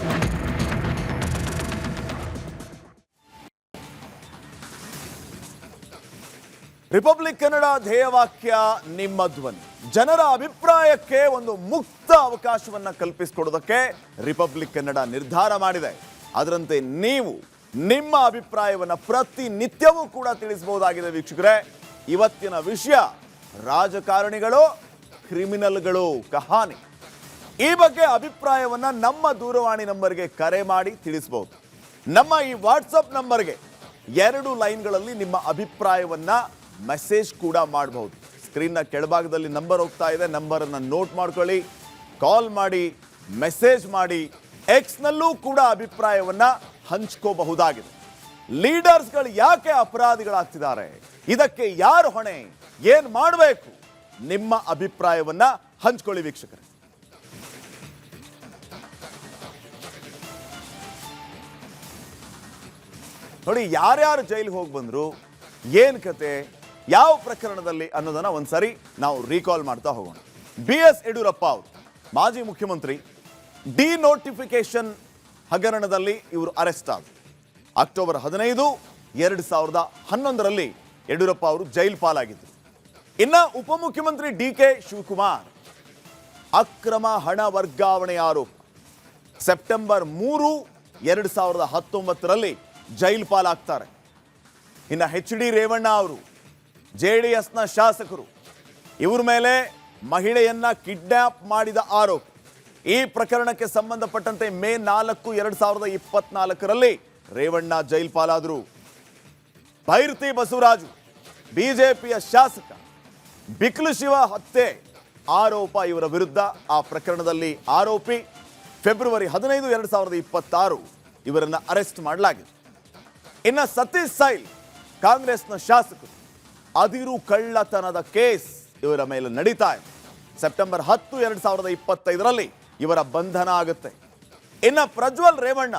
ರಿಪಬ್ಲಿಕ್ ಕನ್ನಡ ಧ್ಯೇಯವಾಕ್ಯ ನಿಮ್ಮ ಧ್ವನಿ. ಜನರ ಅಭಿಪ್ರಾಯಕ್ಕೆ ಒಂದು ಮುಕ್ತ ಅವಕಾಶವನ್ನ ಕಲ್ಪಿಸಿಕೊಡೋದಕ್ಕೆ ರಿಪಬ್ಲಿಕ್ ಕನ್ನಡ ನಿರ್ಧಾರ ಮಾಡಿದೆ. ಅದರಂತೆ ನೀವು ನಿಮ್ಮ ಅಭಿಪ್ರಾಯವನ್ನು ಪ್ರತಿನಿತ್ಯವೂ ಕೂಡ ತಿಳಿಸಬಹುದಾಗಿದೆ. ವೀಕ್ಷಕರೇ, ಇವತ್ತಿನ ವಿಷಯ ರಾಜಕಾರಣಿಗಳು ಕ್ರಿಮಿನಲ್ಗಳು ಕಹಾನಿ. ಈ ಬಗ್ಗೆ ಅಭಿಪ್ರಾಯವನ್ನ ನಮ್ಮ ದೂರವಾಣಿ ನಂಬರ್ಗೆ ಕರೆ ಮಾಡಿ ತಿಳಿಸಬಹುದು. ನಮ್ಮ ಈ ವಾಟ್ಸಪ್ ನಂಬರ್ಗೆ 2 ಲೈನ್ಗಳಲ್ಲಿ ನಿಮ್ಮ ಅಭಿಪ್ರಾಯವನ್ನ ಮೆಸೇಜ್ ಕೂಡ ಮಾಡಬಹುದು. ಸ್ಕ್ರೀನ್ನ ಕೆಳಭಾಗದಲ್ಲಿ ನಂಬರ್ ಹೋಗ್ತಾ ಇದೆ, ನಂಬರನ್ನು ನೋಟ್ ಮಾಡ್ಕೊಳ್ಳಿ, ಕಾಲ್ ಮಾಡಿ, ಮೆಸೇಜ್ ಮಾಡಿ. ಎಕ್ಸ್ನಲ್ಲೂ ಕೂಡ ಅಭಿಪ್ರಾಯವನ್ನ ಹಂಚ್ಕೋಬಹುದಾಗಿದೆ. ಲೀಡರ್ಸ್ಗಳು ಯಾಕೆ ಅಪರಾಧಿಗಳಾಗ್ತಿದ್ದಾರೆ, ಇದಕ್ಕೆ ಯಾರು ಹೊಣೆ, ಏನ್ ಮಾಡಬೇಕು, ನಿಮ್ಮ ಅಭಿಪ್ರಾಯವನ್ನ ಹಂಚ್ಕೊಳ್ಳಿ ವೀಕ್ಷಕರೇ. ನೋಡಿ, ಯಾರ್ಯಾರು ಜೈಲಿಗೆ ಹೋಗಿ ಬಂದ್ರು, ಏನ್ ಕತೆ, ಯಾವ ಪ್ರಕರಣದಲ್ಲಿ ಅನ್ನೋದನ್ನ ಒಂದ್ಸರಿ ನಾವು ರೀಕಾಲ್ ಮಾಡ್ತಾ ಹೋಗೋಣ. BS ಯಡಿಯೂರಪ್ಪ ಅವರು ಮಾಜಿ ಮುಖ್ಯಮಂತ್ರಿ, ಡಿನೋಟಿಫಿಕೇಶನ್ ಹಗರಣದಲ್ಲಿ ಇವರು ಅರೆಸ್ಟ್ ಆದರು. ಅಕ್ಟೋಬರ್ 15, 2011ರಲ್ಲಿ ಯಡಿಯೂರಪ್ಪ ಅವರು ಜೈಲು ಪಾಲಾಗಿದ್ದರು. ಇನ್ನು ಉಪಮುಖ್ಯಮಂತ್ರಿ DK ಶಿವಕುಮಾರ್ ಅಕ್ರಮ ಹಣ ವರ್ಗಾವಣೆ ಆರೋಪ ಸೆಪ್ಟೆಂಬರ್ 3, 2019ರಲ್ಲಿ ಜೈಲು ಪಾಲಾಗ್ತಾರೆ. ಇನ್ನು HD ರೇವಣ್ಣ ಅವರು JDSನ ಶಾಸಕರು, ಇವ್ರ ಮೇಲೆ ಮಹಿಳೆಯನ್ನ ಕಿಡ್ನಾಪ್ ಮಾಡಿದ ಆರೋಪ. ಈ ಪ್ರಕರಣಕ್ಕೆ ಸಂಬಂಧಪಟ್ಟಂತೆ ಮೇ 4, 2024ರಲ್ಲಿ ರೇವಣ್ಣ ಜೈಲ್ ಪಾಲಾದರು. ಬೈರ್ತಿ ಬಸವರಾಜು ಬಿಜೆಪಿಯ ಶಾಸಕ ಬಿಕ್ಲು ಶಿವ ಹತ್ಯೆ ಆರೋಪ ಇವರ ವಿರುದ್ಧ. ಆ ಪ್ರಕರಣದಲ್ಲಿ ಆರೋಪಿ ಫೆಬ್ರವರಿ 15, 2026 ಇವರನ್ನು ಅರೆಸ್ಟ್ ಮಾಡಲಾಗಿದೆ. ಇನ್ನು ಸತೀಶ್ ಸೈಲ್ ಕಾಂಗ್ರೆಸ್ನ ಶಾಸಕರು, ಅದಿರು ಕಳ್ಳತನದ ಕೇಸ್ ಇವರ ಮೇಲೆ ನಡೀತಾ ಇದೆ. ಸೆಪ್ಟೆಂಬರ್ 10, 2025ರಲ್ಲಿ ಇವರ ಬಂಧನ ಆಗುತ್ತೆ. ಇನ್ನು ಪ್ರಜ್ವಲ್ ರೇವಣ್ಣ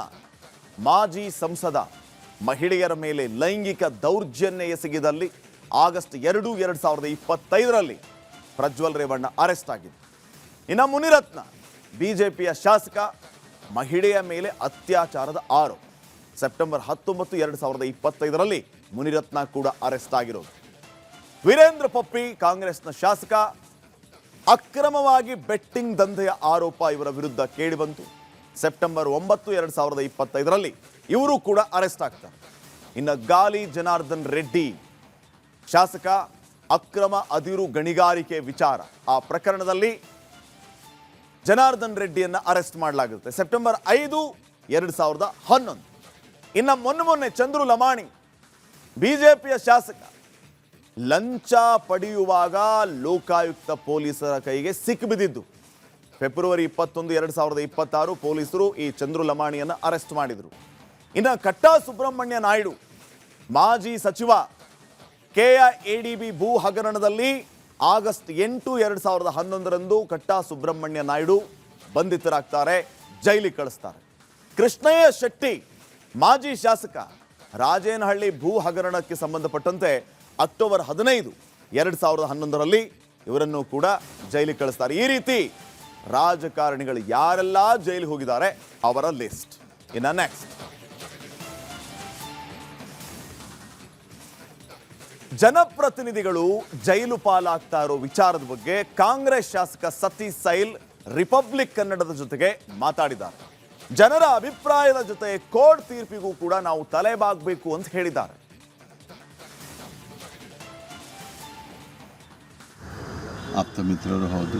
ಮಾಜಿ ಸಂಸದ, ಮಹಿಳೆಯರ ಮೇಲೆ ಲೈಂಗಿಕ ದೌರ್ಜನ್ಯ ಎಸಗಿದಲ್ಲಿ ಆಗಸ್ಟ್ 2, 2025ರಲ್ಲಿ ಪ್ರಜ್ವಲ್ ರೇವಣ್ಣ ಅರೆಸ್ಟ್ ಆಗಿದ್ದು. ಇನ್ನು ಮುನಿರತ್ನ ಬಿಜೆಪಿಯ ಶಾಸಕ, ಮಹಿಳೆಯ ಮೇಲೆ ಅತ್ಯಾಚಾರದ ಆರೋಪ. ಸೆಪ್ಟೆಂಬರ್ 19, 2025ರಲ್ಲಿ ಮುನಿರತ್ನ ಕೂಡ ಅರೆಸ್ಟ್ ಆಗಿರೋದು. ವೀರೇಂದ್ರ ಪಪ್ಪಿ ಕಾಂಗ್ರೆಸ್ನ ಶಾಸಕ, ಅಕ್ರಮವಾಗಿ ಬೆಟ್ಟಿಂಗ್ ದಂಧೆಯ ಆರೋಪ ಇವರ ವಿರುದ್ಧ ಕೇಳಿಬಂತು. ಸೆಪ್ಟೆಂಬರ್ 9, 2025ರಲ್ಲಿ ಇವರು ಕೂಡ ಅರೆಸ್ಟ್ ಆಗ್ತಾರೆ. ಇನ್ನು ಗಾಲಿ ಜನಾರ್ದನ್ ರೆಡ್ಡಿ ಶಾಸಕ, ಅಕ್ರಮ ಅದಿರು ಗಣಿಗಾರಿಕೆ ವಿಚಾರ, ಆ ಪ್ರಕರಣದಲ್ಲಿ ಜನಾರ್ದನ್ ರೆಡ್ಡಿಯನ್ನು ಅರೆಸ್ಟ್ ಮಾಡಲಾಗುತ್ತೆ ಸೆಪ್ಟೆಂಬರ್ 5, 2011. ಇನ್ನು ಮೊನ್ನೆ ಚಂದ್ರು ಲಮಾಣಿ ಬಿಜೆಪಿಯ ಶಾಸಕ, ಲಂಚ ಪಡೆಯುವಾಗ ಲೋಕಾಯುಕ್ತ ಪೊಲೀಸರ ಕೈಗೆ ಸಿಕ್ಕಿಬಿದ್ದಿದ್ದು. ಫೆಬ್ರವರಿ 21, 2026 ಪೊಲೀಸರು ಈ ಚಂದ್ರು ಲಮಾಣಿಯನ್ನು ಅರೆಸ್ಟ್ ಮಾಡಿದರು. ಇನ್ನು ಕಟ್ಟಾ ಸುಬ್ರಹ್ಮಣ್ಯ ನಾಯ್ಡು ಮಾಜಿ ಸಚಿವ, KIADB ಭೂ ಹಗರಣದಲ್ಲಿ ಆಗಸ್ಟ್ 8, 2011ರಂದು ಕಟ್ಟಾ ಸುಬ್ರಹ್ಮಣ್ಯ ನಾಯ್ಡು ಬಂಧಿತರಾಗ್ತಾರೆ, ಜೈಲಿಗೆ ಕಳಿಸ್ತಾರೆ. ಕೃಷ್ಣಯ್ಯ ಶೆಟ್ಟಿ ಮಾಜಿ ಶಾಸಕ, ರಾಜೇನಹಳ್ಳಿ ಭೂ ಹಗರಣಕ್ಕೆ ಸಂಬಂಧಪಟ್ಟಂತೆ ಅಕ್ಟೋಬರ್ 15, 2011ರಲ್ಲಿ ಇವರನ್ನು ಕೂಡ ಜೈಲಿಗೆ ಕಳಿಸ್ತಾರೆ. ಈ ರೀತಿ ರಾಜಕಾರಣಿಗಳು ಯಾರೆಲ್ಲ ಜೈಲಿಗೆ ಹೋಗಿದ್ದಾರೆ ಅವರ ಲಿಸ್ಟ್. ಇನ್ನು ನೆಕ್ಸ್ಟ್, ಜನಪ್ರತಿನಿಧಿಗಳು ಜೈಲು ಪಾಲಾಗ್ತಾ ಇರೋ ವಿಚಾರದ ಬಗ್ಗೆ ಕಾಂಗ್ರೆಸ್ ಶಾಸಕ ಸತೀಶ್ ಸೈಲ್ ರಿಪಬ್ಲಿಕ್ ಕನ್ನಡದ ಜೊತೆಗೆ ಮಾತಾಡಿದ್ದಾರೆ. ಜನರ ಅಭಿಪ್ರಾಯದ ಜೊತೆ ಕೋರ್ಟ್ ತೀರ್ಪಿಗೂ ಕೂಡ ನಾವು ತಲೆಬಾಗಬೇಕು ಅಂತ ಹೇಳಿದ್ದಾರೆ. ಆಪ್ತ ಮಿತ್ರರು ಹೌದು,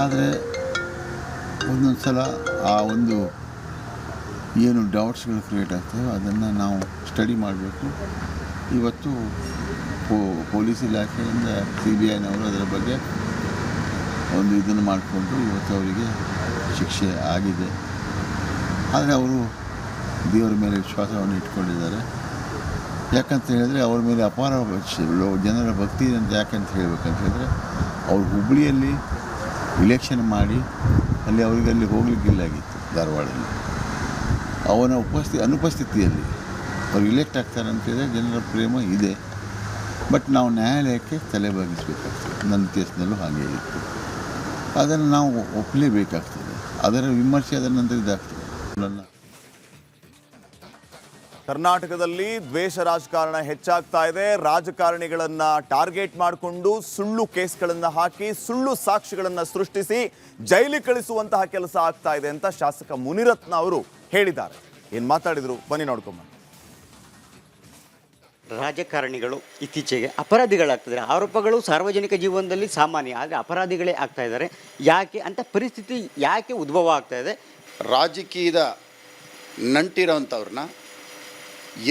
ಆದರೆ ಒಂದೊಂದು ಸಲ ಆ ಒಂದು ಏನು ಡೌಟ್ಸ್ಗಳು ಕ್ರಿಯೇಟ್ ಆಗ್ತವೆ ಅದನ್ನು ನಾವು ಸ್ಟಡಿ ಮಾಡಬೇಕು. ಇವತ್ತು ಪೊಲೀಸ್ ಇಲಾಖೆಯಿಂದ CBIನವರು ಅದರ ಬಗ್ಗೆ ಒಂದು ಇದನ್ನು ಮಾಡಿಕೊಂಡು ಇವತ್ತು ಅವರಿಗೆ ಶಿಕ್ಷೆ ಆಗಿದೆ. ಆದರೆ ಅವರು ದೇವರ ಮೇಲೆ ವಿಶ್ವಾಸವನ್ನು ಇಟ್ಕೊಂಡಿದ್ದಾರೆ. ಯಾಕಂತ ಹೇಳಿದ್ರೆ ಅವ್ರ ಮೇಲೆ ಅಪಾರ ಜನರ ಭಕ್ತಿ ಅಂತ ಯಾಕಂತ ಹೇಳ್ಬೇಕಂತ ಹೇಳಿದ್ರೆ, ಅವ್ರು ಹುಬ್ಬಳ್ಳಿಯಲ್ಲಿ ಇಲೆಕ್ಷನ್ ಮಾಡಿ ಅಲ್ಲಿ ಅವರಿಗೆ ಹೋಗ್ಲಿಕ್ಕಿಲ್ಲಾಗಿತ್ತು. ಧಾರವಾಡದಲ್ಲಿ ಅವನ ಅನುಪಸ್ಥಿತಿಯಲ್ಲಿ ಅವ್ರು ಇಲೆಕ್ಟ್ ಆಗ್ತಾರೆ ಅಂತ ಹೇಳಿದ್ರೆ ಜನರ ಪ್ರೇಮ ಇದೆ. ಬಟ್ ನಾವು ನ್ಯಾಯಾಲಯಕ್ಕೆ ತಲೆ ಬಾಗಿಸಬೇಕಾಗ್ತದೆ. ನನ್ನ ಕೇಸ್ನಲ್ಲೂ ಹಾಗೆ ಇತ್ತು. ಅದನ್ನು ನಾವು ಒಪ್ಪಲೇಬೇಕಾಗ್ತದೆ. ಅದರ ವಿಮರ್ಶೆ ಅದರ ನಂತರ ಇದಾಗ್ತದೆ. ಕರ್ನಾಟಕದಲ್ಲಿ ದ್ವೇಷ ರಾಜಕಾರಣ ಹೆಚ್ಚಾಗ್ತಾ ಇದೆ. ರಾಜಕಾರಣಿಗಳನ್ನ ಟಾರ್ಗೆಟ್ ಮಾಡಿಕೊಂಡು ಸುಳ್ಳು ಕೇಸ್ಗಳನ್ನು ಹಾಕಿ ಸುಳ್ಳು ಸಾಕ್ಷಿಗಳನ್ನು ಸೃಷ್ಟಿಸಿ ಜೈಲಿಗೆ ಕಳಿಸುವಂತಹ ಕೆಲಸ ಆಗ್ತಾ ಇದೆ ಅಂತ ಶಾಸಕ ಮುನಿರತ್ನ ಅವರು ಹೇಳಿದ್ದಾರೆ. ಏನು ಮಾತಾಡಿದ್ರು ಬನ್ನಿ ನೋಡ್ಕೊಂಬ. ರಾಜಕಾರಣಿಗಳು ಇತ್ತೀಚೆಗೆ ಅಪರಾಧಿಗಳಾಗ್ತಿದ್ದಾರೆ. ಆರೋಪಗಳು ಸಾರ್ವಜನಿಕ ಜೀವನದಲ್ಲಿ ಸಾಮಾನ್ಯ, ಆದರೆ ಅಪರಾಧಿಗಳೇ ಆಗ್ತಾ ಇದ್ದಾರೆ. ಯಾಕೆ ಅಂತ ಪರಿಸ್ಥಿತಿ ಯಾಕೆ ಉದ್ಭವ ಆಗ್ತಾ ಇದೆ? ರಾಜಕೀಯದ ನಂಟಿರೋವಂಥವ್ರನ್ನ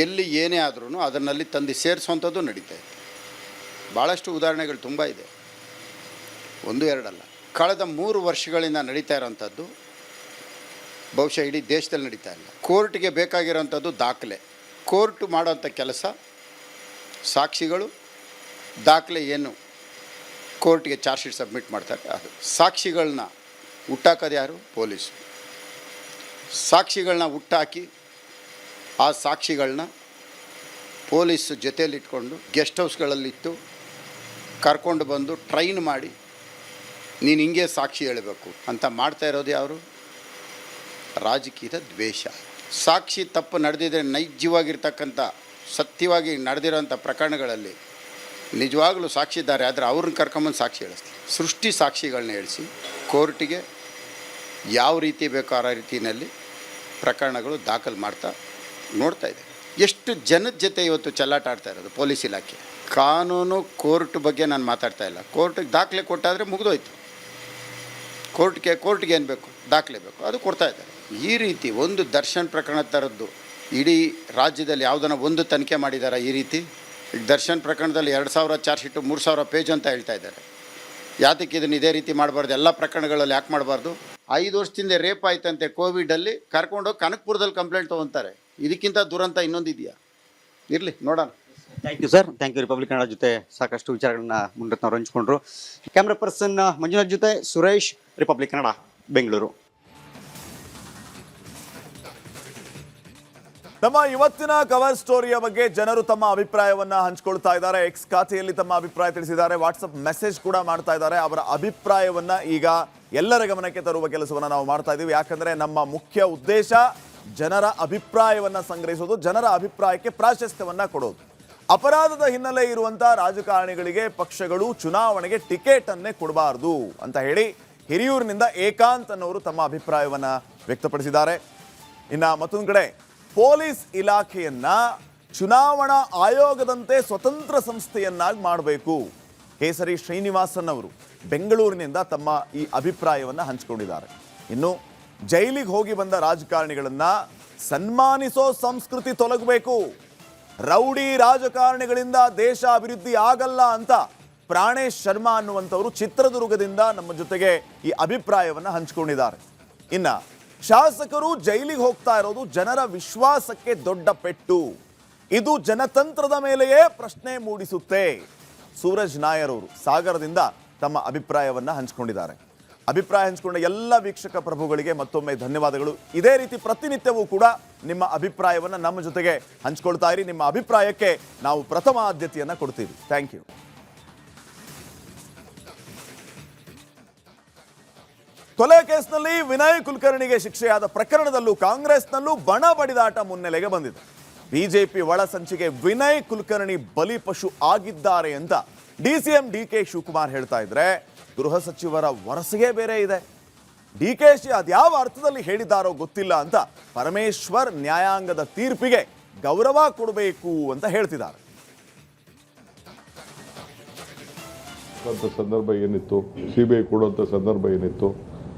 ಎಲ್ಲಿ ಏನೇ ಆದ್ರೂ ಅದನ್ನಲ್ಲಿ ತಂದು ಸೇರಿಸುವಂಥದ್ದು ನಡೀತಾ ಇದೆ. ಭಾಳಷ್ಟು ಉದಾಹರಣೆಗಳು ತುಂಬ ಇದೆ, 1, 2 ಅಲ್ಲ. ಕಳೆದ 3 ವರ್ಷಗಳಿಂದ ನಡೀತಾ ಇರೋವಂಥದ್ದು ಬಹುಶಃ ಇಡೀ ದೇಶದಲ್ಲಿ ನಡೀತಾ ಇಲ್ಲ. ಕೋರ್ಟ್ಗೆ ಬೇಕಾಗಿರೋವಂಥದ್ದು ದಾಖಲೆ. ಕೋರ್ಟ್ ಮಾಡೋಂಥ ಕೆಲಸ ಸಾಕ್ಷಿಗಳು, ದಾಖಲೆ ಏನು ಕೋರ್ಟ್ಗೆ ಚಾರ್ಜ್ ಶೀಟ್ ಸಬ್ಮಿಟ್ ಮಾಡ್ತಾರೆ ಅದು. ಸಾಕ್ಷಿಗಳನ್ನ ಹುಟ್ಟಾಕೋದು ಯಾರು? ಪೊಲೀಸು. ಸಾಕ್ಷಿಗಳನ್ನ ಹುಟ್ಟಾಕಿ ಆ ಸಾಕ್ಷಿಗಳನ್ನ ಪೊಲೀಸು ಜೊತೆಯಲ್ಲಿಟ್ಕೊಂಡು ಗೆಸ್ಟ್ ಹೌಸ್ಗಳಲ್ಲಿಟ್ಟು ಕರ್ಕೊಂಡು ಬಂದು ಟ್ರೈನ್ ಮಾಡಿ ನೀನು ಹಿಂಗೆ ಸಾಕ್ಷಿ ಹೇಳಬೇಕು ಅಂತ ಮಾಡ್ತಾ ಇರೋದು ಯಾರು? ರಾಜಕೀಯದ ದ್ವೇಷ. ಸಾಕ್ಷಿ ತಪ್ಪು ನಡೆದಿದ್ರೆ ನೈಜವಾಗಿರ್ತಕ್ಕಂಥ ಸತ್ಯವಾಗಿ ನಡೆದಿರೋಂಥ ಪ್ರಕರಣಗಳಲ್ಲಿ ನಿಜವಾಗಲೂ ಸಾಕ್ಷಿದಾರೆ ಆದರೆ ಅವ್ರನ್ನ ಕರ್ಕೊಂಬಂದು ಸಾಕ್ಷಿ ಹೇಳಿಸ್ತಾರೆ. ಸೃಷ್ಟಿ ಸಾಕ್ಷಿಗಳನ್ನ ಹೇಳಿಸಿ ಕೋರ್ಟಿಗೆ ಯಾವ ರೀತಿ ಬೇಕೋ ಆ ರೀತಿಯಲ್ಲಿ ಪ್ರಕರಣಗಳು ದಾಖಲು ಮಾಡ್ತಾ ನೋಡ್ತಾ ಇದೆ. ಎಷ್ಟು ಜನದ ಜೊತೆ ಇವತ್ತು ಚೆಲ್ಲಾಟ ಆಡ್ತಾ ಇರೋದು ಪೊಲೀಸ್ ಇಲಾಖೆ. ಕಾನೂನು ಕೋರ್ಟ್ ಬಗ್ಗೆ ನಾನು ಮಾತಾಡ್ತಾ ಇಲ್ಲ. ಕೋರ್ಟಿಗೆ ದಾಖಲೆ ಕೊಟ್ಟಾದರೆ ಮುಗಿದೋಯ್ತು. ಕೋರ್ಟ್ಗೆ ಏನು ಬೇಕು, ದಾಖಲೆ ಬೇಕು, ಅದು ಕೊಡ್ತಾ ಇದ್ದಾರೆ. ಈ ರೀತಿ ಒಂದು ದರ್ಶನ್ ಪ್ರಕರಣ ಥರದ್ದು ಇಡೀ ರಾಜ್ಯದಲ್ಲಿ ಯಾವುದನ್ನ ಒಂದು ತನಿಖೆ ಮಾಡಿದ್ದಾರೆ ಈ ರೀತಿ? ಈಗ ದರ್ಶನ್ ಪ್ರಕರಣದಲ್ಲಿ 2000 ಚಾರ್ಜ್ ಶೀಟು 3000 ಪೇಜ್ ಅಂತ ಹೇಳ್ತಾ ಇದ್ದಾರೆ. ಯಾತಕ್ಕೆ ಇದನ್ನು ಇದೇ ರೀತಿ ಮಾಡಬಾರ್ದು? ಎಲ್ಲ ಪ್ರಕರಣಗಳಲ್ಲಿ ಯಾಕೆ ಮಾಡಬಾರ್ದು? 5 ವರ್ಷದಿಂದ ರೇಪ್ ಆಯ್ತಂತೆ ಕೋವಿಡಲ್ಲಿ, ಕರ್ಕೊಂಡೋಗಿ ಕನಕಪುರದಲ್ಲಿ ಕಂಪ್ಲೇಂಟ್ ತೊಗೊತಾರೆ. ಇದಕ್ಕಿಂತ ದುರಂತ ಇನ್ನೊಂದಿದೆಯಾ? ಇರಲಿ, ನೋಡೋಣ. Thank you sir, thank you. Republic Kannada ಜೊತೆ ಸಾಕಷ್ಟು ವಿಚಾರಗಳನ್ನ ಮುನ್ನಡೆತನವರು ಹಂಚಿಕೊಂಡ್ರು. ಕ್ಯಾಮ್ರಾ ಪರ್ಸನ್ ಮಂಜುನಾಥ್ ಜೊತೆ ಸುರೇಶ್, ರಿಪಬ್ಲಿಕ್ ಕನ್ನಡ, ಬೆಂಗಳೂರು. ನಮ್ಮ ಇವತ್ತಿನ ಕವರ್ ಸ್ಟೋರಿಯ ಬಗ್ಗೆ ಜನರು ತಮ್ಮ ಅಭಿಪ್ರಾಯವನ್ನ ಹಂಚಿಕೊಳ್ತಾ ಇದ್ದಾರೆ. ಎಕ್ಸ್ ಖಾತೆಯಲ್ಲಿ ತಮ್ಮ ಅಭಿಪ್ರಾಯ ತಿಳಿಸಿದ್ದಾರೆ, ವಾಟ್ಸಪ್ ಮೆಸೇಜ್ ಕೂಡ ಮಾಡ್ತಾ ಇದ್ದಾರೆ. ಅವರ ಅಭಿಪ್ರಾಯವನ್ನ ಈಗ ಎಲ್ಲರ ಗಮನಕ್ಕೆ ತರುವ ಕೆಲಸವನ್ನ ನಾವು ಮಾಡ್ತಾ ಇದ್ದೀವಿ. ಯಾಕಂದ್ರೆ ನಮ್ಮ ಮುಖ್ಯ ಉದ್ದೇಶ ಜನರ ಅಭಿಪ್ರಾಯವನ್ನ ಸಂಗ್ರಹಿಸೋದು, ಜನರ ಅಭಿಪ್ರಾಯಕ್ಕೆ ಪ್ರಾಶಸ್ತ್ಯವನ್ನ ಕೊಡೋದು. ಅಪರಾಧದ ಹಿನ್ನೆಲೆ ಇರುವಂತಹ ರಾಜಕಾರಣಿಗಳಿಗೆ ಪಕ್ಷಗಳು ಚುನಾವಣೆಗೆ ಟಿಕೆಟ್ ಅನ್ನೇ ಕೊಡಬಾರದು ಅಂತ ಹೇಳಿ ಹಿರಿಯೂರಿನಿಂದ ಏಕಾಂತ್ ಅನ್ನೋರು ತಮ್ಮ ಅಭಿಪ್ರಾಯವನ್ನ ವ್ಯಕ್ತಪಡಿಸಿದ್ದಾರೆ. ಇನ್ನ ಮತ್ತೊಂದು ಕಡೆ ಪೊಲೀಸ್ ಇಲಾಖೆಯನ್ನ ಚುನಾವಣಾ ಆಯೋಗದಂತೆ ಸ್ವತಂತ್ರ ಸಂಸ್ಥೆಯನ್ನಾಗಿ ಮಾಡಬೇಕು. ಕೇಸರಿ ಶ್ರೀನಿವಾಸನ್ ಅವರು ಬೆಂಗಳೂರಿನಿಂದ ತಮ್ಮ ಈ ಅಭಿಪ್ರಾಯವನ್ನ ಹಂಚಿಕೊಂಡಿದ್ದಾರೆ. ಇನ್ನು ಜೈಲಿಗೆ ಹೋಗಿ ಬಂದ ರಾಜಕಾರಣಿಗಳನ್ನ ಸನ್ಮಾನಿಸೋ ಸಂಸ್ಕೃತಿ ತೊಲಗಬೇಕು. ರೌಡಿ ರಾಜಕಾರಣಿಗಳಿಂದ ದೇಶ ಅಭಿವೃದ್ಧಿ ಆಗಲ್ಲ ಅಂತ ಪ್ರಾಣೇಶ್ ಶರ್ಮಾ ಅನ್ನುವಂಥವರು ಚಿತ್ರದುರ್ಗದಿಂದ ನಮ್ಮ ಜೊತೆಗೆ ಈ ಅಭಿಪ್ರಾಯವನ್ನ ಹಂಚಿಕೊಂಡಿದ್ದಾರೆ. ಇನ್ನ ಶಾಸಕರು ಜೈಲಿಗೆ ಹೋಗ್ತಾ ಇರೋದು ಜನರ ವಿಶ್ವಾಸಕ್ಕೆ ದೊಡ್ಡ ಪೆಟ್ಟು. ಇದು ಜನತಂತ್ರದ ಮೇಲೆಯೇ ಪ್ರಶ್ನೆ ಮೂಡಿಸುತ್ತೆ. ಸೂರಜ್ ನಾಯರ್ ಅವರು ಸಾಗರದಿಂದ ತಮ್ಮ ಅಭಿಪ್ರಾಯವನ್ನ ಹಂಚಿಕೊಂಡಿದ್ದಾರೆ. ಅಭಿಪ್ರಾಯ ಹಂಚಿಕೊಂಡ ಎಲ್ಲ ವೀಕ್ಷಕ ಪ್ರಭುಗಳಿಗೆ ಮತ್ತೊಮ್ಮೆ ಧನ್ಯವಾದಗಳು. ಇದೇ ರೀತಿ ಪ್ರತಿನಿತ್ಯವೂ ಕೂಡ ನಿಮ್ಮ ಅಭಿಪ್ರಾಯವನ್ನ ನಮ್ಮ ಜೊತೆಗೆ ಹಂಚಿಕೊಳ್ತಾ ಇರಿ. ನಿಮ್ಮ ಅಭಿಪ್ರಾಯಕ್ಕೆ ನಾವು ಪ್ರಥಮ ಆದ್ಯತೆಯನ್ನ ಕೊಡ್ತೀವಿ. Thank you. ಕೊಲೆ ಕೇಸ್ನಲ್ಲಿ ವಿನಯ್ ಕುಲಕರ್ಣಿಗೆ ಶಿಕ್ಷೆಯಾದ ಪ್ರಕರಣದಲ್ಲೂ ಕಾಂಗ್ರೆಸ್ನಲ್ಲೂ ಬಣ ಬಡಿದಾಟ ಮುನ್ನೆಲೆಗೆ ಬಂದಿದೆ. ಬಿಜೆಪಿ ಒಳಸಂಚಿಗೆ ವಿನಯ್ ಕುಲಕರ್ಣಿ ಬಲಿಪಶು ಆಗಿದ್ದಾರೆ ಅಂತ ಡಿಸಿಎಂ ಡಿಕೆ ಶಿವಕುಮಾರ್ ಹೇಳ್ತಾ ಇದ್ರೆ, ಗೃಹ ಸಚಿವರ ವರಸೆಯೇ ಬೇರೆ ಇದೆ. ಡಿಕೆಶಿ ಅದ್ಯಾವ ಅರ್ಥದಲ್ಲಿ ಹೇಳಿದ್ದಾರೋ ಗೊತ್ತಿಲ್ಲ ಅಂತ ಪರಮೇಶ್ವರ್ ನ್ಯಾಯಾಂಗದ ತೀರ್ಪಿಗೆ ಗೌರವ ಕೊಡಬೇಕು ಅಂತ ಹೇಳ್ತಿದ್ದಾರೆ. ಸಂದರ್ಭ ಏನಿತ್ತು, ಸಿಬಿಐ ಕೊಡುವಂಥ ಸಂದರ್ಭ ಏನಿತ್ತು,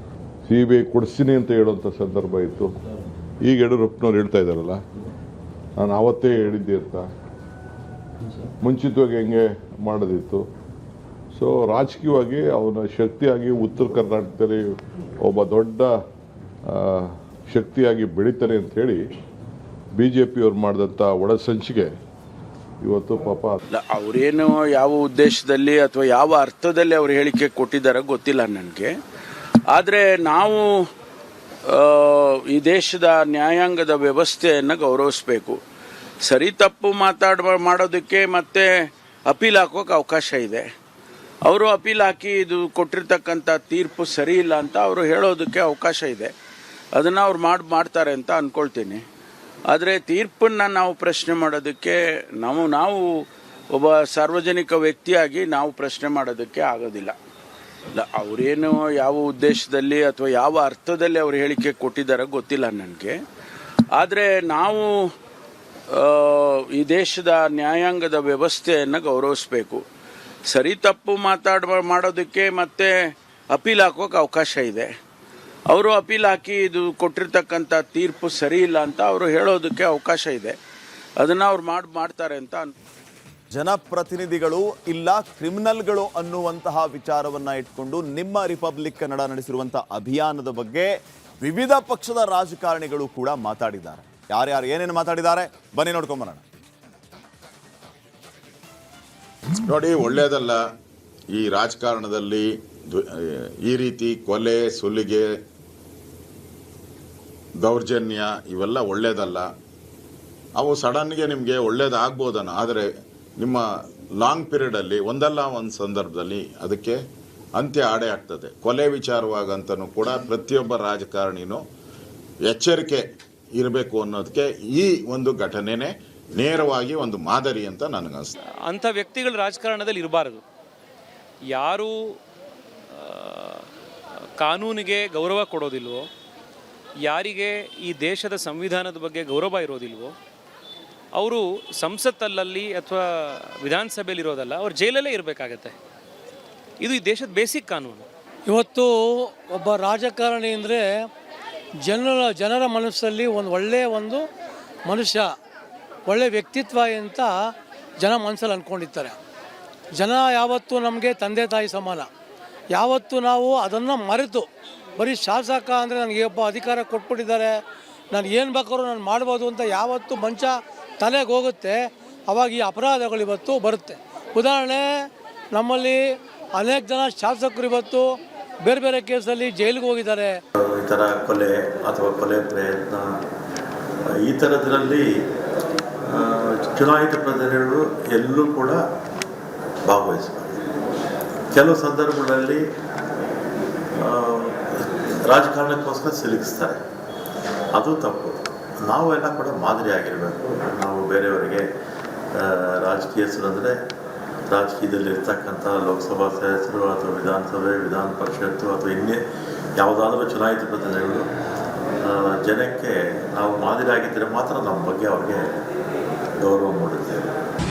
ಸಿಬಿಐ ಕೊಡಿಸ್ತೀನಿ ಅಂತ ಹೇಳುವಂಥ ಸಂದರ್ಭ ಇತ್ತು. ಈಗ ಯಡಿಯೂರಪ್ಪನವ್ರು ಹೇಳ್ತಾ ಇದ್ದಾರಲ್ಲ, ನಾನು ಆವತ್ತೇ ಹೇಳಿದ್ದೆ ಅಂತ, ಮುಂಚಿತವಾಗಿ ಹೆಂಗೆ ಮಾಡೋದಿತ್ತು. ಸೊ ರಾಜಕೀಯವಾಗಿ ಅವನ ಶಕ್ತಿಯಾಗಿ ಉತ್ತರ ಕರ್ನಾಟಕದಲ್ಲಿ ಒಬ್ಬ ದೊಡ್ಡ ಶಕ್ತಿಯಾಗಿ ಬೆಳೀತಾನೆ ಅಂಥೇಳಿ ಬಿ ಜೆ ಪಿಯವ್ರು ಮಾಡಿದಂಥ ಒಳಸಂಚಿಗೆ ಇವತ್ತು ಪಾಪ ಅವರೇನು ಯಾವ ಉದ್ದೇಶದಲ್ಲಿ ಅಥವಾ ಯಾವ ಅರ್ಥದಲ್ಲಿ ಅವ್ರು ಹೇಳಿಕೆ ಕೊಟ್ಟಿದ್ದಾರೆ ಗೊತ್ತಿಲ್ಲ ನನಗೆ. ಆದರೆ ನಾವು ಈ ದೇಶದ ನ್ಯಾಯಾಂಗದ ವ್ಯವಸ್ಥೆಯನ್ನು ಗೌರವಿಸಬೇಕು. ಸರಿ ತಪ್ಪು ಮಾಡೋದಕ್ಕೆ ಮತ್ತೆ ಅಪೀಲ್ ಹಾಕೋಕೆ ಅವಕಾಶ ಇದೆ. ಅವರು ಅಪೀಲ್ ಹಾಕಿ ಇದು ಕೊಟ್ಟಿರ್ತಕ್ಕಂಥ ತೀರ್ಪು ಸರಿ ಇಲ್ಲ ಅಂತ ಅವರು ಹೇಳೋದಕ್ಕೆ ಅವಕಾಶ ಇದೆ. ಅದನ್ನು ಅವ್ರು ಮಾಡ್ತಾರೆ ಅಂತ ಅಂದ್ಕೊಳ್ತೀನಿ. ಆದರೆ ತೀರ್ಪನ್ನು ನಾವು ಪ್ರಶ್ನೆ ಮಾಡೋದಕ್ಕೆ ನಾವು ಒಬ್ಬ ಸಾರ್ವಜನಿಕ ವ್ಯಕ್ತಿಯಾಗಿ ನಾವು ಪ್ರಶ್ನೆ ಮಾಡೋದಕ್ಕೆ ಆಗೋದಿಲ್ಲ. ಅವರೇನು ಯಾವ ಉದ್ದೇಶದಲ್ಲಿ ಅಥವಾ ಯಾವ ಅರ್ಥದಲ್ಲಿ ಅವ್ರು ಹೇಳಿಕೆ ಕೊಟ್ಟಿದ್ದಾರೆ ಗೊತ್ತಿಲ್ಲ ನನಗೆ. ಆದರೆ ನಾವು ಈ ದೇಶದ ನ್ಯಾಯಾಂಗದ ವ್ಯವಸ್ಥೆಯನ್ನು ಗೌರವಿಸಬೇಕು. ಸರಿ ತಪ್ಪು ಮಾಡೋದಕ್ಕೆ ಮತ್ತೆ ಅಪೀಲ್ ಹಾಕೋಕೆ ಅವಕಾಶ ಇದೆ. ಅವರು ಅಪೀಲ್ ಹಾಕಿ ಇದು ಕೊಟ್ಟಿರ್ತಕ್ಕಂಥ ತೀರ್ಪು ಸರಿ ಇಲ್ಲ ಅಂತ ಅವರು ಹೇಳೋದಕ್ಕೆ ಅವಕಾಶ ಇದೆ. ಅದನ್ನು ಅವ್ರು ಮಾಡ್ತಾರೆ ಅಂತ ಜನಪ್ರತಿನಿಧಿಗಳು ಇಲ್ಲ ಕ್ರಿಮಿನಲ್ಗಳು ಅನ್ನುವಂತಹ ವಿಚಾರವನ್ನ ಇಟ್ಕೊಂಡು ನಿಮ್ಮ ರಿಪಬ್ಲಿಕ್ ಕನ್ನಡ ನಡೆಸಿರುವಂತಹ ಅಭಿಯಾನದ ಬಗ್ಗೆ ವಿವಿಧ ಪಕ್ಷದ ರಾಜಕಾರಣಿಗಳು ಕೂಡ ಮಾತಾಡಿದ್ದಾರೆ. ಯಾರ್ಯಾರು ಏನೇನು ಮಾತಾಡಿದ್ದಾರೆ ಬನ್ನಿ ನೋಡ್ಕೊಂಬರೋಣ. ನೋಡಿ, ಒಳ್ಳೆಯದಲ್ಲ ಈ ರಾಜಕಾರಣದಲ್ಲಿ ಈ ರೀತಿ ಕೊಲೆ, ಸುಲಿಗೆ, ದೌರ್ಜನ್ಯ ಇವೆಲ್ಲ ಒಳ್ಳೆಯದಲ್ಲ. ಅವು ಸಡನ್ಗೆ ನಿಮಗೆ ಒಳ್ಳೇದಾಗ್ಬೋದನ್ನ, ಆದರೆ ನಿಮ್ಮ ಲಾಂಗ್ ಪೀರಿಯಡಲ್ಲಿ ಒಂದಲ್ಲ ಒಂದು ಸಂದರ್ಭದಲ್ಲಿ ಅದಕ್ಕೆ ಅಂತ್ಯ ಆಡೇ ಆಗ್ತದೆ. ಕೊಲೆ ವಿಚಾರವಾಗಂತನೂ ಕೂಡ ಪ್ರತಿಯೊಬ್ಬ ರಾಜಕಾರಣಿನೂ ಎಚ್ಚರಿಕೆ ಇರಬೇಕು ಅನ್ನೋದಕ್ಕೆ ಈ ಒಂದು ಘಟನೆನೇ ನೇರವಾಗಿ ಒಂದು ಮಾದರಿ ಅಂತ ನನಗನ್ನಿಸ್ತದೆ. ಅಂಥ ವ್ಯಕ್ತಿಗಳು ರಾಜಕಾರಣದಲ್ಲಿ ಇರಬಾರದು. ಯಾರು ಕಾನೂನಿಗೆ ಗೌರವ ಕೊಡೋದಿಲ್ವೋ, ಯಾರಿಗೆ ಈ ದೇಶದ ಸಂವಿಧಾನದ ಬಗ್ಗೆ ಗೌರವ ಇರೋದಿಲ್ವೋ ಅವರು ಸಂಸತ್ತಲ್ಲಿ ಅಥವಾ ವಿಧಾನಸಭೆಯಲ್ಲಿ ಇರೋದಲ್ಲ, ಅವ್ರು ಜೈಲಲ್ಲೇ ಇರಬೇಕಾಗತ್ತೆ. ಇದು ಈ ದೇಶದ ಬೇಸಿಕ್ ಕಾನೂನು. ಇವತ್ತು ಒಬ್ಬ ರಾಜಕಾರಣಿ ಅಂದರೆ ಜನರ ಮನಸ್ಸಲ್ಲಿ ಒಂದು ಮನುಷ್ಯ ಒಳ್ಳೆ ವ್ಯಕ್ತಿತ್ವ ಅಂತ ಜನ ಮನಸ್ಸಲ್ಲಿ ಅಂದ್ಕೊಂಡಿರ್ತಾರೆ. ಜನ ಯಾವತ್ತೂ ನಮಗೆ ತಂದೆ ತಾಯಿ ಸಮಾನ. ಯಾವತ್ತೂ ನಾವು ಅದನ್ನು ಮರೆತು ಬರೀ ಶಾಸಕ ಅಂದರೆ ನನಗೆ ಒಬ್ಬ ಅಧಿಕಾರ ಕೊಟ್ಬಿಟ್ಟಿದ್ದಾರೆ, ನಾನು ಏನು ಬೇಕಾದ್ರೂ ನಾನು ಮಾಡ್ಬೋದು ಅಂತ ಯಾವತ್ತು ಮನುಷ್ಯ ತಲೆಗೆ ಹೋಗುತ್ತೆ, ಅವಾಗ ಈ ಅಪರಾಧಗಳು ಇವತ್ತು ಬರುತ್ತೆ. ಉದಾಹರಣೆ, ನಮ್ಮಲ್ಲಿ ಅನೇಕ ಜನ ಶಾಸಕರು ಇವತ್ತು ಬೇರೆ ಬೇರೆ ಕೇಸಲ್ಲಿ ಜೈಲಿಗೆ ಹೋಗಿದ್ದಾರೆ. ಈ ಥರ ಕೊಲೆ ಅಥವಾ ಕೊಲೆ ಪ್ರಯತ್ನ ಈ ಥರದ್ರಲ್ಲಿ ಚುನಾಯಿತ ಪ್ರತಿನಿಧಿಗಳು ಎಲ್ಲೂ ಕೂಡ ಭಾಗವಹಿಸಬಾರ್ದು. ಕೆಲವು ಸಂದರ್ಭಗಳಲ್ಲಿ ರಾಜಕಾರಣಕ್ಕೋಸ್ಕರ ಸಿಲುಕಿಸ್ತಾರೆ, ಅದು ತಪ್ಪು. ನಾವೆಲ್ಲ ಕೂಡ ಮಾದರಿ ಆಗಿರಬೇಕು. ನಾವು ಬೇರೆಯವರಿಗೆ ರಾಜಕೀಯಸ್ಥರು ರಾಜಕೀಯದಲ್ಲಿ ಇರ್ತಕ್ಕಂಥ ಲೋಕಸಭಾ ಸದಸ್ಯರು ಅಥವಾ ವಿಧಾನಸಭೆ, ವಿಧಾನ ಪರಿಷತ್ತು ಅಥವಾ ಇನ್ನೇ ಯಾವುದಾದ್ರೂ ಚುನಾಯಿತ ಪ್ರತಿನಿಧಿಗಳು ಜನಕ್ಕೆ ನಾವು ಮಾದರಿ ಆಗಿದ್ದರೆ ಮಾತ್ರ ನಮ್ಮ ಬಗ್ಗೆ ಅವ್ರಿಗೆ ಗೌರವ ಮೂಡುತ್ತೆ.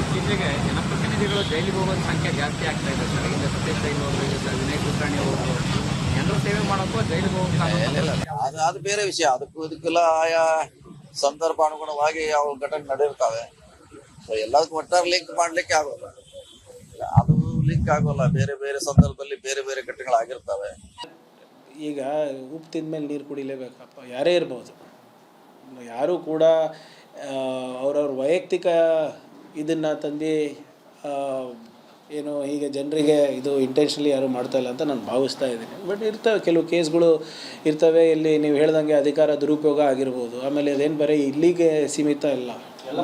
ಇತ್ತೀಚೆಗೆ ಜನಪ್ರತಿನಿಧಿಗಳು ಜೈಲಿಗೆ ಹೋಗೋದು ಸಂಖ್ಯೆ ಜಾಸ್ತಿ ಆಗ್ತಾ ಇದೆ ಸರ್. ಈಗ ಸತೀಶ್ ಜೈಲು ಅವರು, ವಿನಯ್ ಕುಲಕರ್ಣಿ ಅವರು ಜನರ ಸೇವೆ ಮಾಡೋಕ್ಕೂ ಜೈಲಿಗೆ ಹೋಗೋದು ಅದು ಬೇರೆ ವಿಷಯ. ಇದಕ್ಕೆಲ್ಲ ಆಯಾ ಸಂದರ್ಭ ಅನುಗುಣವಾಗಿ ಯಾವ ಘಟನೆ ನಡೆಯುತ್ತವೆ. ಎಲ್ಲದಕ್ಕೂ ಒಟ್ಟಾರೆ ಲಿಂಕ್ ಮಾಡ್ಲಿಕ್ಕೆ ಆಗೋಲ್ಲ, ಅದು ಲಿಂಕ್ ಆಗೋಲ್ಲ. ಬೇರೆ ಬೇರೆ ಸಂದರ್ಭದಲ್ಲಿ ಬೇರೆ ಬೇರೆ ಘಟನೆಗಳಾಗಿರ್ತವೆ. ಈಗ ಉಪ್ಪು ತಿಂದ್ಮೇಲೆ ನೀರು ಕುಡಿಲೇಬೇಕಪ್ಪ, ಯಾರೇ ಇರ್ಬೋದು. ಯಾರೂ ಕೂಡ ಅವ್ರವ್ರ ವೈಯಕ್ತಿಕ ಇದನ್ನು ತಂದು ಏನು ಈಗ ಜನರಿಗೆ ಇದು ಇಂಟೆನ್ಷನಲಿ ಯಾರು ಮಾಡ್ತಾಯಿಲ್ಲ ಅಂತ ನಾನು ಭಾವಿಸ್ತಾ ಇದ್ದೀನಿ. ಬಟ್ ಇರ್ತವೆ ಕೆಲವು ಕೇಸ್ಗಳು ಇರ್ತವೆ, ಇಲ್ಲಿ ನೀವು ಹೇಳ್ದಂಗೆ ಅಧಿಕಾರ ದುರುಪಯೋಗ ಆಗಿರ್ಬೋದು. ಆಮೇಲೆ ಅದೇನು ಬರೀ ಇಲ್ಲಿಗೆ ಸೀಮಿತ ಇಲ್ಲ, ಎಲ್ಲ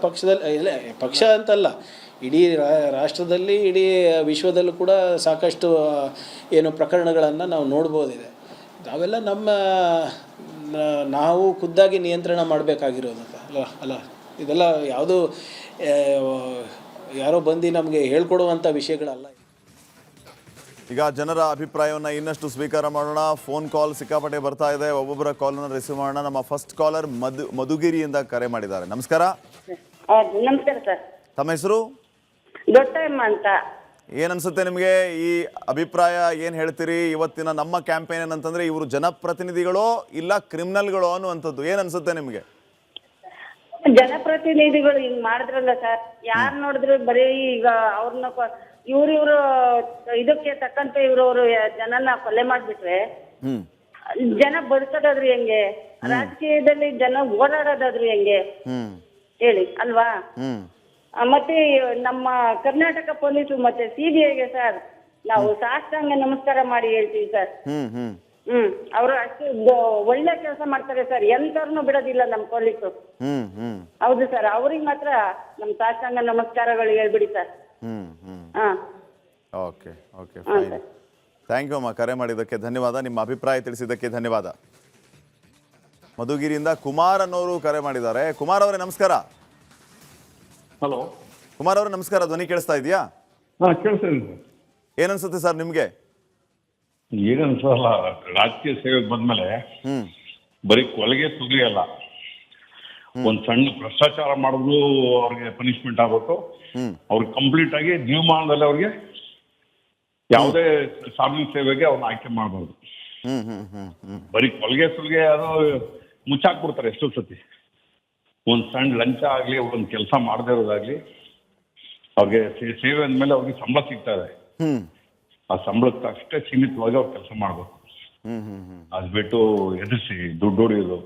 ಪಕ್ಷದಲ್ಲಿ, ಎಲ್ಲ ಪಕ್ಷ ಅಂತಲ್ಲ, ಇಡೀ ರಾಷ್ಟ್ರದಲ್ಲಿ, ಇಡೀ ವಿಶ್ವದಲ್ಲೂ ಕೂಡ ಸಾಕಷ್ಟು ಏನು ಪ್ರಕರಣಗಳನ್ನು ನಾವು ನೋಡ್ಬೋದಿದೆ. ನಾವೆಲ್ಲ ನಾವು ಖುದ್ದಾಗಿ ನಿಯಂತ್ರಣ ಮಾಡಬೇಕಾಗಿರೋದು ಅಲ್ಲ. ಇದೆಲ್ಲ ಯಾವುದು ಯಾರೋ ಬಂದು ನಮಗೆ ಹೇಳ್ಕೊಡುವಂಥ ವಿಷಯಗಳಲ್ಲ. ಈಗ ಜನರ ಅಭಿಪ್ರಾಯವನ್ನು ಇನ್ನಷ್ಟು ಸ್ವೀಕಾರ ಮಾಡೋಣ. ಫೋನ್ ಕಾಲ್ ಸಿಕ್ಕಾಪಟ್ಟೆ ಬರ್ತಾ ಇದೆ, ಒಬ್ಬೊಬ್ಬರ ಕಾಲನ್ನು ರಿಸೀವ್ ಮಾಡೋಣ. ನಮ್ಮ ಫಸ್ಟ್ ಕಾಲರ್ ಮಧುಗಿರಿಯಿಂದ ಕರೆ ಮಾಡಿದ್ದಾರೆ. ನಮಸ್ಕಾರ. ನಮಸ್ಕಾರ ಸರ್. ತಮ್ಮ ಹೆಸರು? ದೊಡ್ಡಮ್ಮ ಅಂತ. ಏನನ್ಸುತ್ತೆ ನಿಮಗೆ ಈ ಅಭಿಪ್ರಾಯ, ಏನು ಹೇಳ್ತೀರಿ? ಇವತ್ತಿನ ನಮ್ಮ ಕ್ಯಾಂಪೇನ್ ಏನಂತಂದ್ರೆ ಇವರು ಜನಪ್ರತಿನಿಧಿಗಳೋ ಇಲ್ಲ ಕ್ರಿಮಿನಲ್ಗಳೋ ಅನ್ನುವಂಥದ್ದು. ಏನನ್ಸುತ್ತೆ ನಿಮಗೆ? ಜನಪ್ರತಿನಿಧಿಗಳು ಹಿಂಗ್ ಮಾಡಿದ್ರಲ್ಲ ಸರ್, ಯಾರು ನೋಡಿದ್ರು ಬರೀ ಈಗ ಅವ್ರನ್ನ ಇವ್ರು ಇದಕ್ಕೆ ತಕ್ಕಂತೆ ಇವ್ರವ್ರು ಜನನ ಕೊಲೆ ಮಾಡ್ಬಿಟ್ರೆ ಜನ ಬದುಕೋದಾದ್ರು ಹೆಂಗೆ? ರಾಜಕೀಯದಲ್ಲಿ ಜನ ಓಡಾಡೋದಾದ್ರು ಹೆಂಗೆ ಹೇಳಿ ಅಲ್ವಾ? ಮತ್ತೆ ನಮ್ಮ ಕರ್ನಾಟಕ ಪೊಲೀಸು ಮತ್ತೆ CBIಗೆ ಸರ್ ನಾವು ಸಾಷ್ಟಾಂಗ ನಮಸ್ಕಾರ ಮಾಡಿ ಹೇಳ್ತೀವಿ ಸರ್. ಅವರು ಅಷ್ಟು ಒಳ್ಳೆ ಕೆಲಸ ಮಾಡ್ತಾರೆ ಸರ್, ಎಂತವ್ರನ್ನು ಬಿಡೋದಿಲ್ಲ ನಮ್ಮ ಪೊಲೀಸು. ಹೌದು ಸರ್, ಅವ್ರಿಗೆ ಮಾತ್ರ ನಮ್ಮ ಸಾಷ್ಟಾಂಗ ನಮಸ್ಕಾರಗಳು ಹೇಳ್ಬಿಡಿ sir. Okay okay fine. Thank you ಅಮ್ಮ, ಕರೆ ಮಾಡಿದ್ದಕ್ಕೆ ಧನ್ಯವಾದ. ನಿಮ್ಮ ಅಭಿಪ್ರಾಯ ತಿಳಿಸಿದ್ದಕ್ಕೆ ಧನ್ಯವಾದ. ಮಧುಗಿರಿಯಿಂದ ಕುಮಾರ್ ಅನ್ನೋರು ಕರೆ ಮಾಡಿದ್ದಾರೆ. ಕುಮಾರ್ ಅವರೇ ನಮಸ್ಕಾರ. ಹಲೋ ಕುಮಾರ್ ಅವರೇ ನಮಸ್ಕಾರ. ಧ್ವನಿ ಕೇಳಿಸ್ತಾ ಇದೆಯಾ? ಏನನ್ಸುತ್ತೆ ಸರ್ ನಿಮ್ಗೆ? ಏನನ್ಸಲ್ಲ, ರಾಜಕೀಯ ಸೇವೆಗೆ ಬಂದ್ಮೇಲೆ ಬರೀ ಕೊಲೆಗೆ ಸುಲಿಯಲ್ಲ, ಒಂದ್ ಸಣ್ಣ ಭ್ರಷ್ಟಾಚಾರ ಮಾಡಿದ್ರು ಅವ್ರಿಗೆ ಪನಿಷ್ಮೆಂಟ್ ಆಗ್ಬೇಕು. ಅವ್ರಿಗೆ ಕಂಪ್ಲೀಟ್ ಆಗಿ ಜೀವಮಾನದಲ್ಲಿ ಅವ್ರಿಗೆ ಯಾವುದೇ ಸಾರ್ವಜನಿಕ ಸೇವೆಗೆ ಅವ್ರನ್ನ ಆಯ್ಕೆ ಮಾಡಬಾರ್ದು. ಬರೀ ಕೊಲೆಗೆ ಸುಲಿಗೆ ಅದು ಮುಚ್ಚಾಕ್ಬಿಡ್ತಾರೆ ಎಷ್ಟೋ ಸತಿ. ಒಂದ್ ಸಣ್ಣ ಲಂಚ ಆಗ್ಲಿ, ಒಂದ್ ಕೆಲಸ ಮಾಡದೇ ಇರೋದಾಗ್ಲಿ, ಅವ್ರಿಗೆ ಸೇವೆ ಅಂದ್ಮೇಲೆ ಅವ್ರಿಗೆ ಸಂಬಳ ಸಿಗ್ತಾ ಇದೆ, ಆ ಸಂಬಳಕ್ಕೆ ಅಷ್ಟೇ ಸೀಮಿತವಾಗಿ ಅವ್ರು ಕೆಲಸ ಮಾಡ್ಬೇಕು. ಅದ್ ಬಿಟ್ಟು ಎದುರಿಸಿ ದುಡ್ಡು ಹೊಡಿಯೋದು,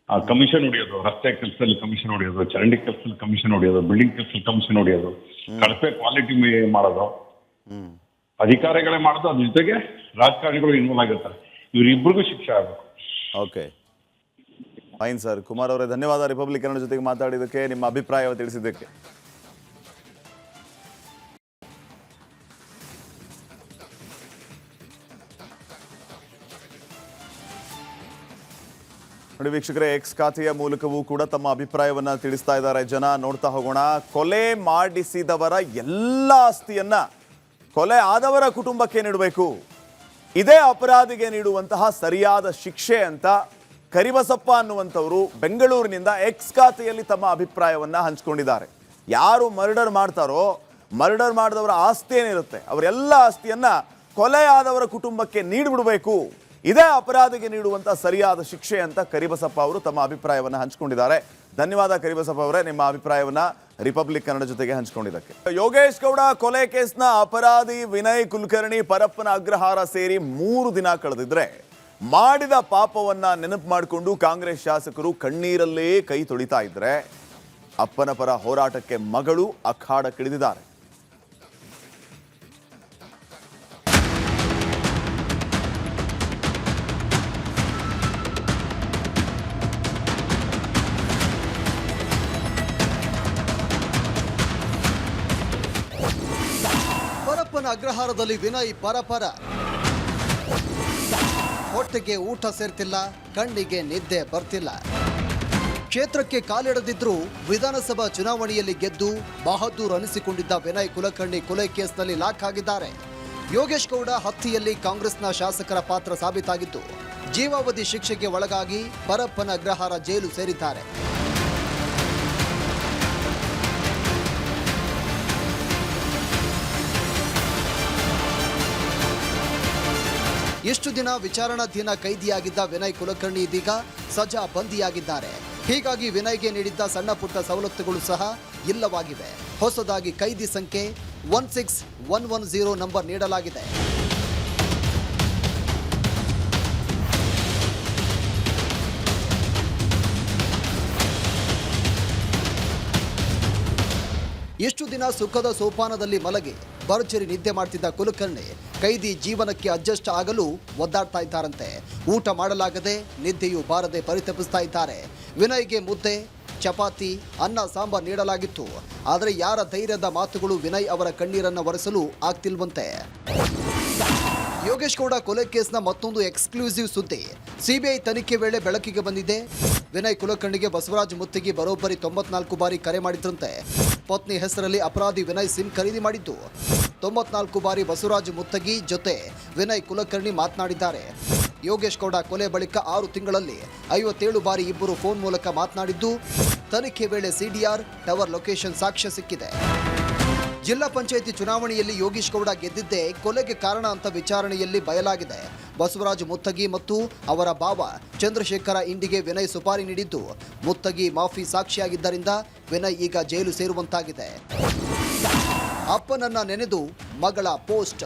ಆ ಕಮಿಷನ್ ಹೊಡಿಯೋದು, ರಸ್ತೆ ಕೆಲಸದಲ್ಲಿ ಕಮಿಷನ್ ಹೊಡಿಯೋದು, ಚರಂಡಿ ಕೆಲಸದಲ್ಲಿ ಕಮಿಷನ್ ಹೊಡಿಯೋದು, ಬಿಲ್ಡಿಂಗ್ ಕೆಲಸದಲ್ಲಿ ಕಮಿಷನ್ ಹೊಡಿಯೋದು, ಕಳಪೆ ಕ್ವಾಲಿಟಿ ಮಾಡೋದು, ಅಧಿಕಾರಿಗಳೇ ಮಾಡೋದು. ಅದ್ರ ಜೊತೆಗೆ ರಾಜಕಾರಣಿಗಳು ಇನ್ವಾಲ್ವ್ ಆಗಿರ್ತಾರೆ. ಇವರಿಬ್ಬರಿಗೂ ಶಿಕ್ಷೆ ಆಗಬೇಕು. Okay fine sir. ಕುಮಾರ್ ಅವರೇ ಧನ್ಯವಾದ ರಿಪಬ್ಲಿಕ್ ಜೊತೆಗೆ ಮಾತಾಡಿದ್ದಕ್ಕೆ, ನಿಮ್ಮ ಅಭಿಪ್ರಾಯ ತಿಳಿಸಿದ್ದಕ್ಕೆ. ನೋಡಿ ವೀಕ್ಷಕರೇ, ಎಕ್ಸ್ ಖಾತೆಯ ಮೂಲಕವೂ ಕೂಡ ತಮ್ಮ ಅಭಿಪ್ರಾಯವನ್ನ ತಿಳಿಸ್ತಾ ಇದ್ದಾರೆ ಜನ. ನೋಡ್ತಾ ಹೋಗೋಣ. ಕೊಲೆ ಮಾಡಿಸಿದವರ ಎಲ್ಲ ಆಸ್ತಿಯನ್ನ ಕೊಲೆ ಆದವರ ಕುಟುಂಬಕ್ಕೆ ನೀಡಬೇಕು, ಇದೇ ಅಪರಾಧಿಗೆ ನೀಡುವಂತಹ ಸರಿಯಾದ ಶಿಕ್ಷೆ ಅಂತ ಕರಿಬಸಪ್ಪ ಅನ್ನುವಂಥವರು ಬೆಂಗಳೂರಿನಿಂದ ಎಕ್ಸ್ ಖಾತೆಯಲ್ಲಿ ತಮ್ಮ ಅಭಿಪ್ರಾಯವನ್ನ ಹಂಚಿಕೊಂಡಿದ್ದಾರೆ. ಯಾರು ಮರ್ಡರ್ ಮಾಡ್ತಾರೋ, ಮರ್ಡರ್ ಮಾಡಿದವರ ಆಸ್ತಿ ಏನಿರುತ್ತೆ ಅವರೆಲ್ಲ ಆಸ್ತಿಯನ್ನ ಕೊಲೆಯಾದವರ ಕುಟುಂಬಕ್ಕೆ ನೀಡಿಬಿಡಬೇಕು, ಇದೇ ಅಪರಾಧಿಗೆ ನೀಡುವಂತ ಸರಿಯಾದ ಶಿಕ್ಷೆ ಅಂತ ಕರಿಬಸಪ್ಪ ಅವರು ತಮ್ಮ ಅಭಿಪ್ರಾಯವನ್ನು ಹಂಚಿಕೊಂಡಿದ್ದಾರೆ. ಧನ್ಯವಾದ ಕರಿಬಸಪ್ಪ ಅವರೇ, ನಿಮ್ಮ ಅಭಿಪ್ರಾಯವನ್ನ ರಿಪಬ್ಲಿಕ್ ಕನ್ನಡ ಜೊತೆಗೆ ಹಂಚಿಕೊಂಡಿದ್ದಕ್ಕೆ. ಯೋಗೇಶ್ ಗೌಡ ಕೊಲೆ ಕೇಸ್ನ ಅಪರಾಧಿ ವಿನಯ್ ಕುಲಕರ್ಣಿ ಪರಪ್ಪನ ಅಗ್ರಹಾರ ಸೇರಿ 3 ದಿನ ಕಳೆದಿದ್ರೆ ಮಾಡಿದ ಪಾಪವನ್ನ ನೆನಪು ಮಾಡಿಕೊಂಡು ಕಾಂಗ್ರೆಸ್ ಶಾಸಕರು ಕಣ್ಣೀರಲ್ಲೇ ಕೈ ತೊಳಿತಾ ಇದ್ರೆ ಅಪ್ಪನ ಪರ ಹೋರಾಟಕ್ಕೆ ಮಗಳು ಅಖಾಡಕ್ಕಿಳಿದಿದ್ದಾರೆ. ಪರಪ್ಪನ ಅಗ್ರಹಾರದಲ್ಲಿ ವಿನಯ್ ಪರಪರ, ಹೊಟ್ಟೆಗೆ ಊಟ ಸೇರ್ತಿಲ್ಲ, ಕಣ್ಣಿಗೆ ನಿದ್ದೆ ಬರ್ತಿಲ್ಲ. ಕ್ಷೇತ್ರಕ್ಕೆ ಕಾಲಿಡದಿದ್ರೂ ವಿಧಾನಸಭಾ ಚುನಾವಣೆಯಲ್ಲಿ ಗೆದ್ದು ಬಹದ್ದೂರ್ ಅನಿಸಿಕೊಂಡಿದ್ದ ವಿನಯ್ ಕುಲಕರ್ಣಿ ಕೊಲೆ ಕೇಸ್ನಲ್ಲಿ ಲಾಕ್ ಆಗಿದ್ದಾರೆ. ಯೋಗೇಶ್ ಗೌಡ ಹತ್ಯೆಯಲ್ಲಿ ಕಾಂಗ್ರೆಸ್ನ ಶಾಸಕರ ಪಾತ್ರ ಸಾಬೀತಾಗಿದ್ದು ಜೀವಾವಧಿ ಶಿಕ್ಷೆಗೆ ಒಳಗಾಗಿ ಪರಪ್ಪನ ಅಗ್ರಹಾರ ಜೈಲು ಸೇರಿದ್ದಾರೆ. ಇಷ್ಟು ದಿನ ವಿಚಾರಣಾಧೀನ ಕೈದಿಯಾಗಿದ್ದ ವಿನಯ್ ಕುಲಕರ್ಣಿ ಇದೀಗ ಸಜಾ ಬಂದಿಯಾಗಿದ್ದಾರೆ. ಹೀಗಾಗಿ ವಿನಯ್ಗೆ ನೀಡಿದ್ದ ಸಣ್ಣ ಪುಟ್ಟ ಸವಲತ್ತುಗಳು ಸಹ ಇಲ್ಲವಾಗಿವೆ. ಹೊಸದಾಗಿ ಕೈದಿ ಸಂಖ್ಯೆ 16110 ನಂಬರ್ ನೀಡಲಾಗಿದೆ. ಇಷ್ಟು ದಿನ ಸುಖದ ಸೋಪಾನದಲ್ಲಿ ಮಲಗಿ ಭರ್ಜರಿ ನಿದ್ದೆ ಮಾಡ್ತಿದ್ದ ಕುಲಕರ್ಣಿ ಕೈದಿ ಜೀವನಕ್ಕೆ ಅಡ್ಜಸ್ಟ್ ಆಗಲು ಒದ್ದಾಡ್ತಾ ಇದ್ದಾರಂತೆ. ಊಟ ಮಾಡಲಾಗದೆ ನಿದ್ದೆಯೂ ಬಾರದೆ ಪರಿತಪಿಸ್ತಾ ಇದ್ದಾರೆ. ವಿನಯ್ಗೆ ಮುದ್ದೆ, ಚಪಾತಿ, ಅನ್ನ ಸಾಂಬಾರ್ ನೀಡಲಾಗಿತ್ತು. ಆದರೆ ಯಾರ ಧೈರ್ಯದ ಮಾತುಗಳು ವಿನಯ್ ಅವರ ಕಣ್ಣೀರನ್ನು ಒರೆಸಲು ಆಗ್ತಿಲ್ವಂತೆ. ಯೋಗೇಶ್ ಗೌಡ ಕೊಲೆ ಕೇಸ್ನ ಮತ್ತೊಂದು ಎಕ್ಸ್ಕ್ಲೂಸಿವ್ ಸುದ್ದಿ ಸಿಬಿಐ ತನಿಖೆ ವೇಳೆ ಬೆಳಕಿಗೆ ಬಂದಿದೆ. ವಿನಯ್ ಕುಲಕರ್ಣಿಗೆ ಬಸವರಾಜ್ ಮುತ್ತಿಗೆ ಬರೋಬ್ಬರಿ 94 ಬಾರಿ ಕರೆ ಮಾಡಿದ್ರಂತೆ. ಪತ್ನಿ ಹೆಸರಲ್ಲಿ ಅಪರಾಧಿ ವಿನಯ್ ಸಿಮ್ ಖರೀದಿ ಮಾಡಿದ್ದು 94 ಬಾರಿ ಬಸವರಾಜ್ ಮುತ್ತಗಿ ಜೊತೆ ವಿನಯ್ ಕುಲಕರ್ಣಿ ಮಾತನಾಡಿದ್ದಾರೆ. ಯೋಗೇಶ್ ಗೌಡ ಕೊಲೆ ಬಳಿಕ 6 ತಿಂಗಳಲ್ಲಿ 57 ಬಾರಿ ಇಬ್ಬರು ಫೋನ್ ಮೂಲಕ ಮಾತನಾಡಿದ್ದು ತನಿಖೆ ವೇಳೆ ಸಿಡಿಆರ್ ಟವರ್ ಲೊಕೇಶನ್ ಸಾಕ್ಷ್ಯ ಸಿಕ್ಕಿದೆ. ಜಿಲ್ಲಾ ಪಂಚಾಯಿತಿ ಚುನಾವಣೆಯಲ್ಲಿ ಯೋಗೇಶ್ ಗೌಡ ಗೆದ್ದಿದ್ದೇ ಕೊಲೆಗೆ ಕಾರಣ ಅಂತ ವಿಚಾರಣೆಯಲ್ಲಿ ಬಯಲಾಗಿದೆ. ಬಸವರಾಜ್ ಮುತ್ತಗಿ ಮತ್ತು ಅವರ ಭಾವ ಚಂದ್ರಶೇಖರ ಇಂಡಿಗೆ ವಿನಯ್ ಸುಪಾರಿ ನೀಡಿದ್ದು ಮುತ್ತಗಿ ಮಾಫಿ ಸಾಕ್ಷಿಯಾಗಿದ್ದರಿಂದ ವಿನಯ್ ಈಗ ಜೈಲು ಸೇರುವಂತಾಗಿದೆ. ಅಪ್ಪನನ್ನ ನೆನೆದು ಮಗಳ ಪೋಸ್ಟ್.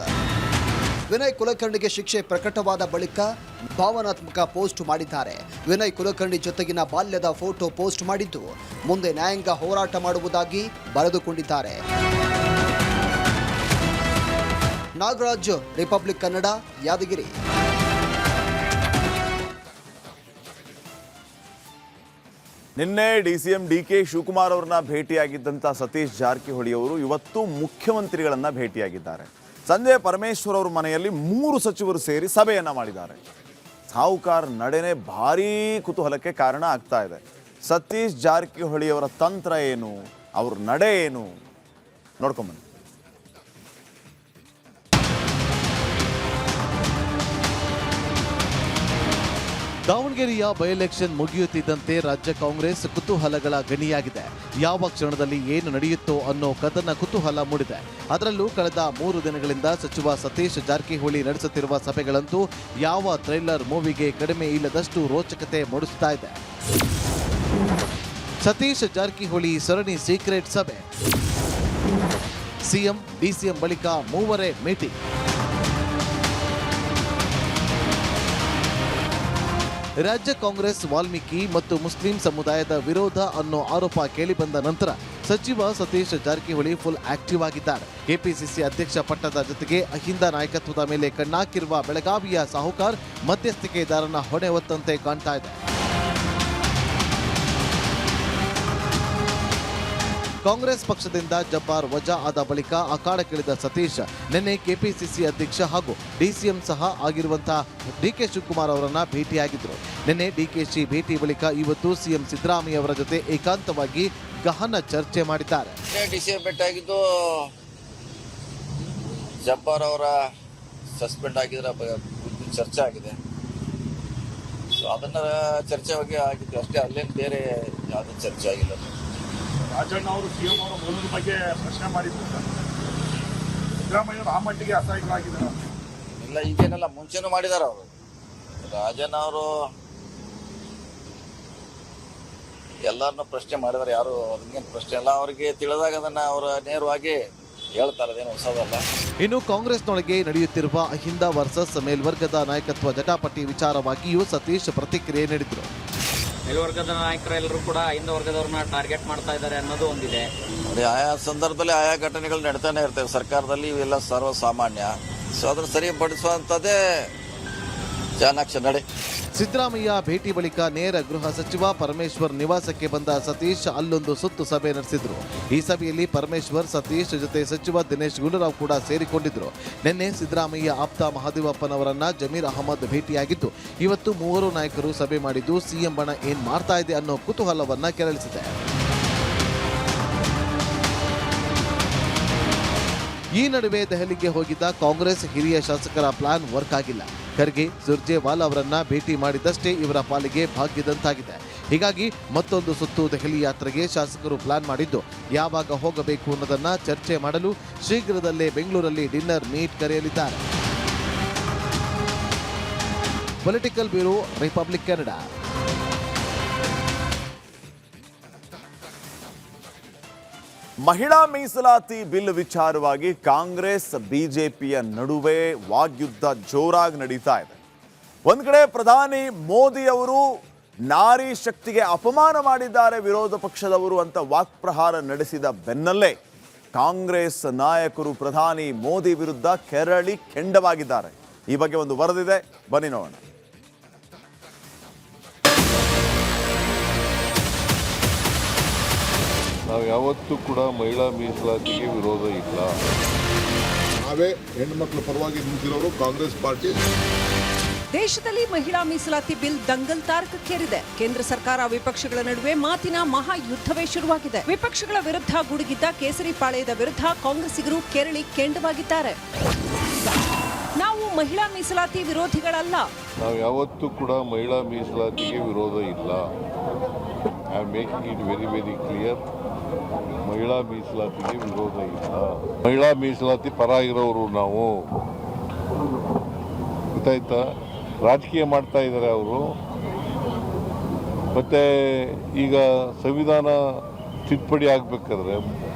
ವಿನಯ್ ಕುಲಕರ್ಣಿಗೆ ಶಿಕ್ಷೆ ಪ್ರಕಟವಾದ ಬಳಿಕ ಭಾವನಾತ್ಮಕ ಪೋಸ್ಟ್ ಮಾಡಿದ್ದಾರೆ. ವಿನಯ್ ಕುಲಕರ್ಣಿ ಜೊತೆಗಿನ ಬಾಲ್ಯದ ಫೋಟೋ ಪೋಸ್ಟ್ ಮಾಡಿದ್ದು ಮುಂದೆ ನ್ಯಾಯಾಂಗ ಹೋರಾಟ ಮಾಡುವುದಾಗಿ ಬರೆದುಕೊಂಡಿದ್ದಾರೆ. ನಾಗರಾಜ್, ರಿಪಬ್ಲಿಕ್ ಕನ್ನಡ, ಯಾದಗಿರಿ. ನಿನ್ನೆ ಡಿಸಿಎಂ ಡಿಕೆ ಶಿವಕುಮಾರ್ ಅವರನ್ನ ಭೇಟಿಯಾಗಿದ್ದಂಥ ಸತೀಶ್ ಜಾರಕಿಹೊಳಿ ಅವರು ಇವತ್ತು ಮುಖ್ಯಮಂತ್ರಿಗಳನ್ನ ಭೇಟಿಯಾಗಿದ್ದಾರೆ. ಸಂಜೆ ಪರಮೇಶ್ವರ್ ಅವರ ಮನೆಯಲ್ಲಿ 3 ಸಚಿವರು ಸೇರಿ ಸಭೆಯನ್ನ ಮಾಡಿದ್ದಾರೆ. ಸಾಹುಕಾರ್ ನಡೆನೆ ಭಾರೀ ಕುತೂಹಲಕ್ಕೆ ಕಾರಣ ಆಗ್ತಾ ಇದೆ. ಸತೀಶ್ ಜಾರಕಿಹೊಳಿ ಅವರ ತಂತ್ರ ಏನು, ಅವ್ರ ನಡೆ ಏನು ನೋಡ್ಕೊಂಬನ್ನಿ. ದಾವಣಗೆರೆಯ ಬೈ ಎಲೆಕ್ಷನ್ ಮುಗಿಯುತ್ತಿದ್ದಂತೆ ರಾಜ್ಯ ಕಾಂಗ್ರೆಸ್ ಕುತೂಹಲಗಳ ಗಣಿಯಾಗಿದೆ. ಯಾವ ಕ್ಷಣದಲ್ಲಿ ಏನು ನಡೆಯುತ್ತೋ ಅನ್ನೋ ಕದನ ಕುತೂಹಲ ಮೂಡಿದೆ. ಅದರಲ್ಲೂ ಕಳೆದ 3 ದಿನಗಳಿಂದ ಸಚಿವ ಸತೀಶ್ ಜಾರಕಿಹೊಳಿ ನಡೆಸುತ್ತಿರುವ ಸಭೆಗಳಂತೂ ಯಾವ ಟ್ರೈಲರ್ ಮೂವಿಗೆ ಕಡಿಮೆ ಇಲ್ಲದಷ್ಟು ರೋಚಕತೆ ಮೂಡಿಸ್ತಾ ಇದೆ. ಸತೀಶ್ ಜಾರಕಿಹೊಳಿ ಸರಣಿ ಸೀಕ್ರೆಟ್ ಸಭೆ, ಸಿಎಂ ಡಿಸಿಎಂ ಬಳಿಕ ಮೂವರೇ ಮೀಟಿಂಗ್. ರಾಜ್ಯ ಕಾಂಗ್ರೆಸ್ ವಾಲ್ಮೀಕಿ ಮತ್ತು ಮುಸ್ಲಿಂ ಸಮುದಾಯದ ವಿರೋಧ ಅನ್ನೋ ಆರೋಪ ಕೇಳಿಬಂದ ನಂತರ ಸಚಿವ ಸತೀಶ್ ಜಾರಕಿಹೊಳಿ ಫುಲ್ ಆಕ್ಟಿವ್ ಆಗಿದ್ದಾರೆ. ಕೆಪಿಸಿಸಿ ಅಧ್ಯಕ್ಷ ಪಟ್ಟದ ಜೊತೆಗೆ ಅಹಿಂದ ನಾಯಕತ್ವದ ಮೇಲೆ ಕಣ್ಣಾಕಿರುವ ಬೆಳಗಾವಿಯ ಸಾಹುಕಾರ್ ಮಧ್ಯಸ್ಥಿಕೆದಾರನ ಹೊಣೆ ಹೊತ್ತಂತೆ ಕಾಣ್ತಾ ಇದೆ. ಕಾಂಗ್ರೆಸ್ ಪಕ್ಷದಿಂದ ಜಬ್ಬಾರ್ ವಜಾ ಆದ ಬಳಿಕ ಅಖಾಡಕ್ಕಿಳಿದ ಸತೀಶ್ ನಿನ್ನೆ ಕೆಪಿಸಿಸಿ ಅಧ್ಯಕ್ಷ ಹಾಗೂ ಡಿಸಿಎಂ ಸಹ ಆಗಿರುವಂತಹ ಡಿಕೆ ಶಿವಕುಮಾರ್ ಅವರನ್ನ ಭೇಟಿಯಾಗಿದ್ದರು. ನಿನ್ನೆ ಡಿಕೆಶಿ ಭೇಟಿ ಬಳಿಕ ಇವತ್ತು ಸಿಎಂ ಸಿದ್ದರಾಮಯ್ಯ ಅವರ ಜೊತೆ ಏಕಾಂತವಾಗಿ ಗಹನ ಚರ್ಚೆ ಮಾಡಿದ್ದಾರೆ. ಡಿಸಿಎಂ ಭೇಟಿಯಾಗಿದ್ದು ಜಬ್ಬಾರ್ ಅವರ ಸಸ್ಪೆಂಡ್ ಆಗಿದ್ರ ಚರ್ಚೆ ಆಗಿದೆ. ಸೊ ಅದನ್ನ ಚರ್ಚೆ ಬಗ್ಗೆ ಆಗಿತ್ತು ಅಷ್ಟೇ, ಅಲ್ಲೇನು ಬೇರೆ ಯಾವುದೂ ಚರ್ಚೆ ಆಗಿಲ್ಲ. ರಾಜಣ್ಣ ಅವರು ಸಿಎಂ ಅವರ ಮೂಲದ ಬಗ್ಗೆ ಪ್ರಶ್ನೆ ಮಾಡಿದ್ರು ಸರ್. ಸಿದ್ದರಾಮಯ್ಯ ಆ ಮಟ್ಟಿಗೆ ಅಸಹಾಯಕರಾಗಿದ್ದಾರೆ ಇಲ್ಲ, ಈಗೇನೆಲ್ಲ ಮುಂಚೆನೂ ಮಾಡಿದಾರೆ ಅವರು. ರಾಜಣ್ಣ ಅವರು ಎಲ್ಲರನ್ನೂ ಪ್ರಶ್ನೆ ಮಾಡಿದಾರೆ, ಯಾರು ಅದನ್ನೇನು ಪ್ರಶ್ನೆ ಇಲ್ಲ. ಅವರಿಗೆ ತಿಳಿದಾಗ ಅದನ್ನ ಅವರು ನೇರವಾಗಿ ಹೇಳ್ತಾರೆ, ಅದೇನು ಹೊಸದಲ್ಲ. ಇನ್ನು ಕಾಂಗ್ರೆಸ್ನೊಳಗೆ ನಡೆಯುತ್ತಿರುವ ಅಹಿಂದ ವರ್ಸಸ್ ಮೇಲ್ವರ್ಗದ ನಾಯಕತ್ವ ಜಟಾಪಟಿ ವಿಚಾರವಾಗಿಯೂ ಸತೀಶ್ ಪ್ರತಿಕ್ರಿಯೆ ನೀಡಿದರು. ಮೇಲ್ವರ್ಗದ ನಾಯಕರೆಲ್ಲರೂ ಕೂಡ ಅಹಿಂದ ವರ್ಗದವ್ರನ್ನ ಟಾರ್ಗೆಟ್ ಮಾಡ್ತಾ ಇದ್ದಾರೆ ಅನ್ನೋದು ಒಂದಿದೆ. ಅದೇ ಆಯಾ ಸಂದರ್ಭದಲ್ಲಿ ಆಯಾ ಘಟನೆಗಳು ನಡೀತಾನೆ ಇರ್ತವೆ ಸರ್ಕಾರದಲ್ಲಿ, ಇವೆಲ್ಲ ಸರ್ವಸಾಮಾನ್ಯ. ಸೊ ಅದನ್ನು ಸರಿಪಡಿಸುವಂಥದ್ದೇ ಚಾಣಾಕ್ಷ ನಡೆ. ಸಿದ್ದರಾಮಯ್ಯ ಭೇಟಿ ಬಳಿಕ ನೇರ ಗೃಹ ಸಚಿವ ಪರಮೇಶ್ವರ್ ನಿವಾಸಕ್ಕೆ ಬಂದ ಸತೀಶ್ ಅಲ್ಲೊಂದು ಸುತ್ತು ಸಭೆ ನಡೆಸಿದ್ರು. ಈ ಸಭೆಯಲ್ಲಿ ಪರಮೇಶ್ವರ್, ಸತೀಶ್ ಜೊತೆ ಸಚಿವ ದಿನೇಶ್ ಗುಂಡೂರಾವ್ ಕೂಡ ಸೇರಿಕೊಂಡಿದ್ರು. ನಿನ್ನೆ ಸಿದ್ದರಾಮಯ್ಯ ಆಪ್ತ ಮಹದೇವಪ್ಪನವರನ್ನ ಜಮೀರ್ ಅಹಮದ್ ಭೇಟಿಯಾಗಿದ್ದು, ಇವತ್ತು ಮೂವರು ನಾಯಕರು ಸಭೆ ಮಾಡಿದ್ದು ಸಿಎಂ ಬಣ ಏನ್ ಮಾಡ್ತಾ ಇದೆ ಅನ್ನೋ ಕುತೂಹಲವನ್ನ ಕೆರಳಿಸಿದೆ. ಈ ನಡುವೆ ದೆಹಲಿಗೆ ಹೋಗಿದ್ದ ಕಾಂಗ್ರೆಸ್ ಹಿರಿಯ ಶಾಸಕರ ಪ್ಲಾನ್ ವರ್ಕ್ ಆಗಿಲ್ಲ. ಖರ್ಗೆ, ಸುರ್ಜೇವಾಲಾ ಅವರನ್ನ ಭೇಟಿ ಮಾಡಿದಷ್ಟೇ ಇವರ ಪಾಲಿಗೆ ಭಾಗ್ಯದಂತಾಗಿದೆ. ಹೀಗಾಗಿ ಮತ್ತೊಂದು ಸುತ್ತು ದೆಹಲಿ ಯಾತ್ರೆಗೆ ಶಾಸಕರು ಪ್ಲಾನ್ ಮಾಡಿದ್ದು, ಯಾವಾಗ ಹೋಗಬೇಕು ಅನ್ನೋದನ್ನ ಚರ್ಚೆ ಮಾಡಲು ಶೀಘ್ರದಲ್ಲೇ ಬೆಂಗಳೂರಲ್ಲಿ ಡಿನ್ನರ್ ಮೀಟ್ ಕರೆಯಲಿದ್ದಾರೆ. Political bureau, Republic Kannada. ಮಹಿಳಾ ಮೀಸಲಾತಿ ಬಿಲ್ ವಿಚಾರವಾಗಿ ಕಾಂಗ್ರೆಸ್ ಬಿಜೆಪಿಯ ನಡುವೆ ವಾಗ್ಯುದ್ಧ ಜೋರಾಗಿ ನಡೀತಾ ಇದೆ. ಒಂದ್ ಕಡೆ ಪ್ರಧಾನಿ ಮೋದಿ ಅವರು ನಾರಿ ಶಕ್ತಿಗೆ ಅಪಮಾನ ಮಾಡಿದ್ದಾರೆ ವಿರೋಧ ಪಕ್ಷದವರು ಅಂತ ವಾಕ್ಪ್ರಹಾರ ನಡೆಸಿದ ಬೆನ್ನಲ್ಲೇ ಕಾಂಗ್ರೆಸ್ ನಾಯಕರು ಪ್ರಧಾನಿ ಮೋದಿ ವಿರುದ್ಧ ಕೆರಳಿ ಕೆಂಡವಾಗಿದ್ದಾರೆ. ಈ ಬಗ್ಗೆ ಒಂದು ವರದಿದೆ, ಬನ್ನಿ ನೋಡೋಣ. ನಾವು ಯಾವತ್ತೂ ಕೂಡ ಮಹಿಳಾ ಮೀಸಲಾತಿಗೆ ವಿರೋಧ ಇಲ್ಲ. ನಾವೇ ಹೆಣ್ಣುಮಕ್ಕಳ ಪರವಾಗಿ ನಿಂತಿರೋರು ಕಾಂಗ್ರೆಸ್ ಪಾರ್ಟಿ. ದೇಶದಲ್ಲಿ ಮಹಿಳಾ ಮೀಸಲಾತಿ ಬಿಲ್ ದಂಗಲ್ ತಾರಕಕ್ಕೇರಿದೆ. ಕೇಂದ್ರ ಸರ್ಕಾರ ವಿಪಕ್ಷಗಳ ನಡುವೆ ಮಾತಿನ ಮಹಾಯುದ್ಧವೇ ಶುರುವಾಗಿದೆ. ವಿಪಕ್ಷಗಳ ವಿರುದ್ಧ ಗುಡುಗಿದ್ದ ಕೇಸರಿ ಪಾಳೆಯದ ವಿರುದ್ಧ ಕಾಂಗ್ರೆಸ್ಸಿಗರು ಕೆರಳಿ ಕೆಂಡವಾಗಿದ್ದಾರೆ. ನಾವು ಮಹಿಳಾ ಮೀಸಲಾತಿ ವಿರೋಧಿಗಳಲ್ಲ. ನಾವು ಯಾವತ್ತೂ ಕೂಡ ಮಹಿಳಾ ಮೀಸಲಾತಿಗೆ ವಿರೋಧ ಇಲ್ಲ. I am making it very very clear. ಮಹಿಳಾ ಮೀಸಲಾತಿಗೆ ವಿರೋಧ ಇಲ್ಲ. ಮಹಿಳಾ ಮೀಸಲಾತಿ ಪರ ಇರೋರು ನಾವು. ಗೊತ್ತಾಯ್ತಾ? ರಾಜಕೀಯ ಮಾಡ್ತಾ ಇದ್ದಾರೆ ಅವರು. ಮತ್ತೆ ಈಗ ಸಂವಿಧಾನ ತಿದ್ದುಪಡಿ ಆಗಬೇಕಾದ್ರೆ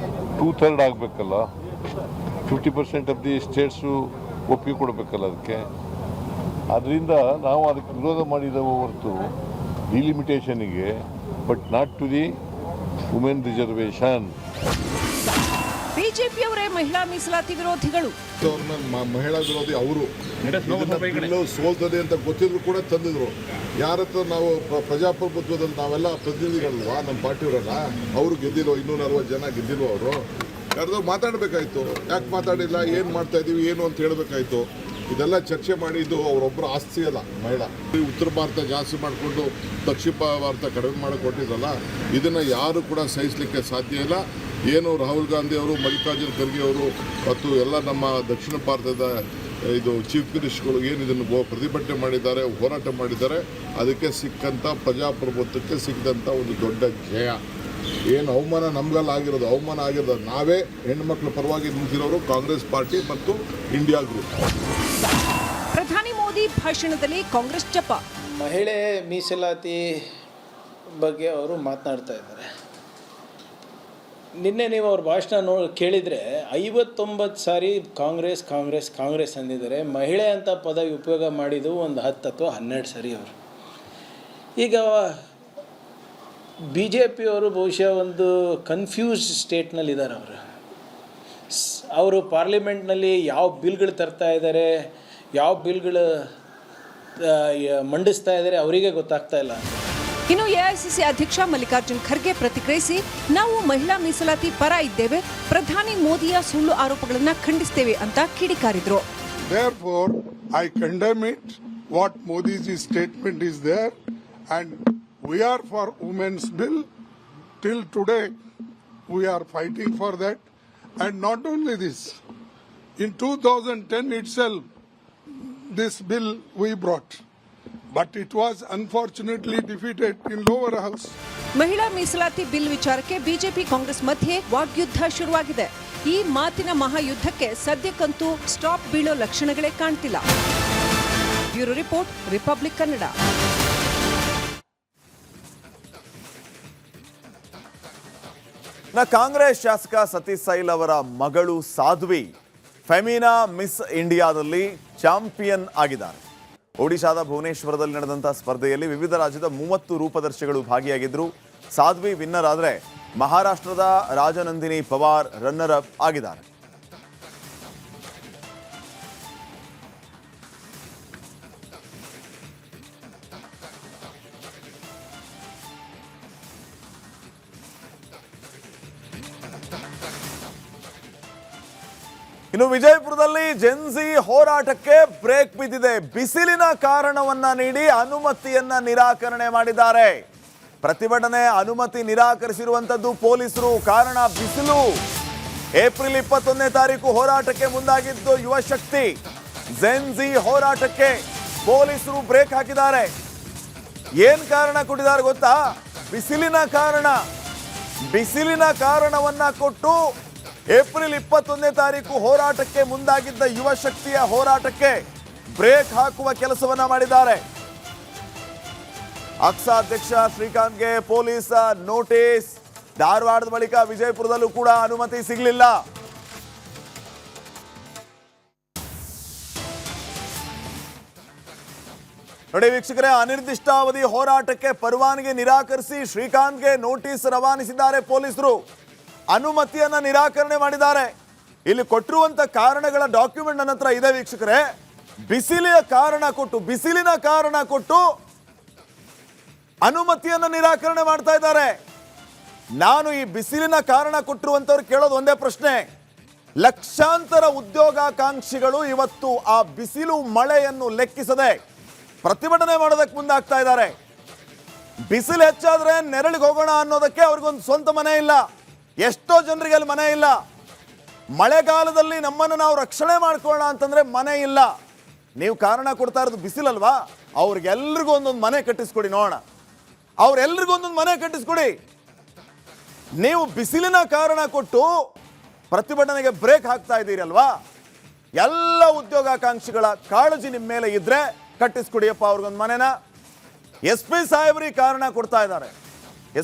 2/3 ಆಗಬೇಕಲ್ಲ, 50% ಆಫ್ ದಿ ಸ್ಟೇಟ್ಸು ಒಪ್ಪಿಗೆ ಕೊಡಬೇಕಲ್ಲ ಅದಕ್ಕೆ. ಅದರಿಂದ ನಾವು ಅದಕ್ಕೆ ವಿರೋಧ ಮಾಡಿದ್ದೇವೆ ಹೊರತು ಡಿಲಿಮಿಟೇಷನ್ಗೆ, but not to the women reservation. ಬಿಜೆಪಿಯವರೇ ಮಹಿಳಾ ಮೀಸಲಾತಿ ವಿರೋಧಿಗಳು. ಮಹಿಳಾ ವಿರೋಧಿ ಅವರು ಸೋಲ್ತದೆ ಅಂತ ಗೊತ್ತಿದ್ರು ಕೂಡ ತಂದಿದ್ರು. ಯಾರತ್ರ ನಾವು ಪ್ರಜಾಪ್ರಭುತ್ವದಲ್ಲಿ ನಾವೆಲ್ಲ ಪ್ರತಿನಿಧಿಗಳಲ್ವಾ, ನಮ್ಮ ಪಾರ್ಟಿಯವರಲ್ಲ. ಅವರು ಗೆದ್ದಿಲ್ವ, 240 ಜನ ಗೆದ್ದಿಲ್ವ ಅವರು. ಯಾರ್ದೋ ಮಾತಾಡಬೇಕಾಯ್ತು, ಯಾಕೆ ಮಾತಾಡಿಲ್ಲ, ಏನು ಮಾಡ್ತಾ ಇದೀವಿ ಏನು ಅಂತ ಹೇಳಬೇಕಾಯ್ತು. ಇದೆಲ್ಲ ಚರ್ಚೆ ಮಾಡಿದ್ದು ಅವರೊಬ್ಬರ ಆಸ್ತಿ ಅಲ್ಲ ಮಹಿಳಾ. ಉತ್ತರ ಭಾರತ ಜಾಸ್ತಿ ಮಾಡಿಕೊಂಡು ದಕ್ಷಿಣ ಭಾರತ ಕಡಿಮೆ ಮಾಡಿ ಕೊಟ್ಟಿದ್ರಲ್ಲ, ಇದನ್ನು ಯಾರು ಕೂಡ ಸಹಿಸಲಿಕ್ಕೆ ಸಾಧ್ಯ ಇಲ್ಲ. ಏನು ರಾಹುಲ್ ಗಾಂಧಿ ಅವರು, ಮಲ್ಲಿಕಾರ್ಜುನ್ ಖರ್ಗೆ ಅವರು ಮತ್ತು ಎಲ್ಲ ನಮ್ಮ ದಕ್ಷಿಣ ಭಾರತದ ಇದು ಚೀಫ್ ಮಿನಿಸ್ಟರ್ಗಳು ಏನು ಇದನ್ನು ಪ್ರತಿಭಟನೆ ಮಾಡಿದ್ದಾರೆ, ಹೋರಾಟ ಮಾಡಿದ್ದಾರೆ, ಅದಕ್ಕೆ ಸಿಕ್ಕಂಥ ಪ್ರಜಾಪ್ರಭುತ್ವಕ್ಕೆ ಸಿಕ್ಕಂಥ ಒಂದು ದೊಡ್ಡ ಜಯ. ಏನು ಅವಮಾನ ನಮಗೆಲ್ಲ ಆಗಿರೋದು, ಅವಮಾನ ಆಗಿರೋದು ನಾವೇ ಹೆಣ್ಣುಮಕ್ಕಳ ಪರವಾಗಿ ನಿಂತಿರೋರು ಕಾಂಗ್ರೆಸ್ ಪಾರ್ಟಿ ಮತ್ತು ಇಂಡಿಯಾ ಗ್ರೂಪ್. ಪ್ರಧಾನಿ ಮೋದಿ ಭಾಷಣದಲ್ಲಿ ಕಾಂಗ್ರೆಸ್ ಜಪ. ಮಹಿಳೆ ಮೀಸಲಾತಿ ಬಗ್ಗೆ ಅವರು ಮಾತನಾಡ್ತಾ ಇದ್ದಾರೆ. ನಿನ್ನೆ ನೀವು ಅವ್ರ ಭಾಷಣ ಕೇಳಿದರೆ 59 ಸಾರಿ ಕಾಂಗ್ರೆಸ್ ಕಾಂಗ್ರೆಸ್ ಕಾಂಗ್ರೆಸ್ ಅಂದಿದ್ದಾರೆ. ಮಹಿಳೆ ಅಂತ ಪದ ಉಪಯೋಗ ಮಾಡಿದ್ದು ಒಂದು 10 ಅಥವಾ 12 ಸಾರಿ ಅವರು. ಈಗ ಬಿ ಜೆ ಪಿಯವರು ಬಹುಶಃ ಒಂದು ಕನ್ಫ್ಯೂಸ್ಡ್ ಸ್ಟೇಟ್ನಲ್ಲಿದ್ದಾರೆ. ಅವರು ಪಾರ್ಲಿಮೆಂಟ್ನಲ್ಲಿ ಯಾವ ಬಿಲ್ಗಳು ತರ್ತಾ ಇದ್ದಾರೆ, ಯಾವ ಬಿಲ್ಗಳು ಮಂಡಿಸ್ತಾ ಇದ್ದಾರೆ ಅವರಿಗೆ ಗೊತ್ತಾಗ್ತಾ ಇಲ್ಲ. ಇನ್ನು ಎಐಸಿಸಿ ಅಧ್ಯಕ್ಷ ಮಲ್ಲಿಕಾರ್ಜುನ್ ಖರ್ಗೆ ಪ್ರತಿಕ್ರಿಯಿಸಿ, ನಾವು ಮಹಿಳಾ ಮೀಸಲಾತಿ ಪರ ಇದ್ದೇವೆ, ಪ್ರಧಾನಿ ಮೋದಿಯ ಸುಳ್ಳು ಆರೋಪಗಳನ್ನು ಖಂಡಿಸ್ತೇವೆ ಅಂತ ಕಿಡಿಕಾರಿದ್ರು. Therefore, I condemn it. What Modi's statement is there, and we are for women's bill. Till today, we are fighting for that. And not only this, in 2010 itself, this bill we brought. but it was unfortunately defeated in lower house. ಮಹಿಳಾ ಮೀಸಲಾತಿ bill ವಿಚಾರಕ್ಕೆ BJP Congress ಮಧ್ಯೆ ವಾಗ್ಯುದ್ಧ ಶುರುವಾಗಿದೆ. ಈ ಮಾತಿನ ಮಹಾಯುದ್ಧಕ್ಕೆ ಸದ್ಯಕ್ಕಂತೂ stop ಬೀಳೋ ಲಕ್ಷಣಗಳೇ ಕಾಣ್ತಿಲ್ಲ. Bureau report, Republic Kannada. Congress ಶಾಸಕ ಸತೀಶ್ ಸೈಲ್ ಅವರ ಮಗಳು ಸಾಧ್ವಿ ಫೆಮಿನಾ ಮಿಸ್ ಇಂಡಿಯಾದಲ್ಲಿ ಚಾಂಪಿಯನ್ ಆಗಿದ್ದಾರೆ. ಒಡಿಶಾದ ಭುವನೇಶ್ವರದಲ್ಲಿ ನಡೆದಂತಹ ಸ್ಪರ್ಧೆಯಲ್ಲಿ ವಿವಿಧ ರಾಜ್ಯದ 30 ರೂಪದರ್ಶಿಗಳು ಭಾಗಿಯಾಗಿದ್ದರು. ಸಾಧ್ವಿ ವಿನ್ನರ್ ಆದರೆ ಮಹಾರಾಷ್ಟ್ರದ ರಾಜನಂದಿನಿ ಪವಾರ್ ರನ್ನರ್ ಅಪ್ ಆಗಿದ್ದಾರೆ. ಇನ್ನು ವಿಜಯಪುರದಲ್ಲಿ ಜೆನ್ಸಿ ಹೋರಾಟಕ್ಕೆ ಬ್ರೇಕ್ ಬಿದ್ದಿದೆ. ಬಿಸಿಲಿನ ಕಾರಣವನ್ನ ನೀಡಿ ಅನುಮತಿಯನ್ನ ನಿರಾಕರಣೆ ಮಾಡಿದ್ದಾರೆ. ಪ್ರತಿಭಟನೆ ಅನುಮತಿ ನಿರಾಕರಿಸಿರುವಂತದ್ದು ಪೊಲೀಸರು. ಕಾರಣ ಬಿಸಿಲು. ಏಪ್ರಿಲ್ 21ನೇ ತಾರೀಕು ಹೋರಾಟಕ್ಕೆ ಮುಂದಾಗಿದ್ದು ಯುವ ಶಕ್ತಿ. ಜೆನ್ಸಿ ಹೋರಾಟಕ್ಕೆ ಪೊಲೀಸರು ಬ್ರೇಕ್ ಹಾಕಿದ್ದಾರೆ. ಏನ್ ಕಾರಣ ಕೊಟ್ಟಿದ್ದಾರೆ ಗೊತ್ತಾ? ಬಿಸಿಲಿನ ಕಾರಣ. ಬಿಸಿಲಿನ ಕಾರಣವನ್ನ ಕೊಟ್ಟು ಏಪ್ರಿಲ್ 21ನೇ ತಾರೀಕು ಹೋರಾಟಕ್ಕೆ ಮುಂದಾಗಿದ್ದ ಯುವ ಶಕ್ತಿಯ ಹೋರಾಟಕ್ಕೆ ಬ್ರೇಕ್ ಹಾಕುವ ಕೆಲಸವನ್ನ ಮಾಡಿದ್ದಾರೆ. ಅಕ್ಸಾ ಅಧ್ಯಕ್ಷ ಶ್ರೀಕಾಂತ್ಗೆ ಪೊಲೀಸ್ ನೋಟಿಸ್. ಧಾರವಾಡದ ಬಳಿಕ ವಿಜಯಪುರದಲ್ಲೂ ಕೂಡ ಅನುಮತಿ ಸಿಗಲಿಲ್ಲ. ನೋಡಿ ವೀಕ್ಷಕರೇ, ಅನಿರ್ದಿಷ್ಟಾವಧಿ ಹೋರಾಟಕ್ಕೆ ಪರವಾನಗಿ ನಿರಾಕರಿಸಿ ಶ್ರೀಕಾಂತ್ಗೆ ನೋಟಿಸ್ ರವಾನಿಸಿದ್ದಾರೆ ಪೊಲೀಸರು. ಅನುಮತಿಯನ್ನ ನಿರಾಕರಣೆ ಮಾಡಿದ್ದಾರೆ. ಇಲ್ಲಿ ಕೊಟ್ಟಿರುವಂತ ಕಾರಣಗಳ ಡಾಕ್ಯುಮೆಂಟ್ ನನ್ನ ಹತ್ರ ಇದೆ ವೀಕ್ಷಕರೇ. ಬಿಸಿಲಿನ ಕಾರಣ ಕೊಟ್ಟು ಅನುಮತಿಯನ್ನ ನಿರಾಕರಣೆ ಮಾಡ್ತಾ ಇದ್ದಾರೆ. ನಾನು ಈ ಬಿಸಿಲಿನ ಕಾರಣ ಕೊಟ್ಟಿರುವಂತವ್ರು ಕೇಳೋದು ಒಂದೇ ಪ್ರಶ್ನೆ. ಲಕ್ಷಾಂತರ ಉದ್ಯೋಗಾಕಾಂಕ್ಷಿಗಳು ಇವತ್ತು ಆ ಬಿಸಿಲು ಮಳೆಯನ್ನು ಲೆಕ್ಕಿಸದೆ ಪ್ರತಿಭಟನೆ ಮಾಡೋದಕ್ಕೆ ಮುಂದಾಗ್ತಾ ಇದ್ದಾರೆ. ಬಿಸಿಲು ಹೆಚ್ಚಾದ್ರೆ ನೆರಳಿಗೆ ಹೋಗೋಣ ಅನ್ನೋದಕ್ಕೆ ಅವ್ರಿಗೊಂದು ಸ್ವಂತ ಮನೆ ಇಲ್ಲ. ಎಷ್ಟೋ ಜನರಿಗೆ ಅಲ್ಲಿ ಮನೆ ಇಲ್ಲ. ಮಳೆಗಾಲದಲ್ಲಿ ನಮ್ಮನ್ನು ನಾವು ರಕ್ಷಣೆ ಮಾಡ್ಕೊಳ್ಳೋಣ ಅಂತಂದ್ರೆ ಮನೆ ಇಲ್ಲ. ನೀವು ಕಾರಣ ಕೊಡ್ತಾ ಇರೋದು ಬಿಸಿಲಲ್ವಾ? ಅವ್ರಿಗೆಲ್ರಿಗೂ ಒಂದೊಂದು ಮನೆ ಕಟ್ಟಿಸ್ಕೊಡಿ ನೋಡೋಣ. ಅವ್ರೆಲ್ರಿಗೂ ಒಂದೊಂದು ಮನೆ ಕಟ್ಟಿಸ್ಕೊಡಿ. ನೀವು ಬಿಸಿಲಿನ ಕಾರಣ ಕೊಟ್ಟು ಪ್ರತಿಭಟನೆಗೆ ಬ್ರೇಕ್ ಹಾಕ್ತಾ ಇದ್ದೀರಿ ಅಲ್ವಾ? ಎಲ್ಲ ಉದ್ಯೋಗಾಕಾಂಕ್ಷಿಗಳ ಕಾಳಜಿ ನಿಮ್ಮ ಮೇಲೆ ಇದ್ರೆ ಕಟ್ಟಿಸ್ಕೊಡಿಯಪ್ಪ ಅವ್ರಿಗೊಂದು ಮನೆನ. SP ಸಾಹೇಬ್ರಿಗೆ ಕಾರಣ ಕೊಡ್ತಾ ಇದ್ದಾರೆ.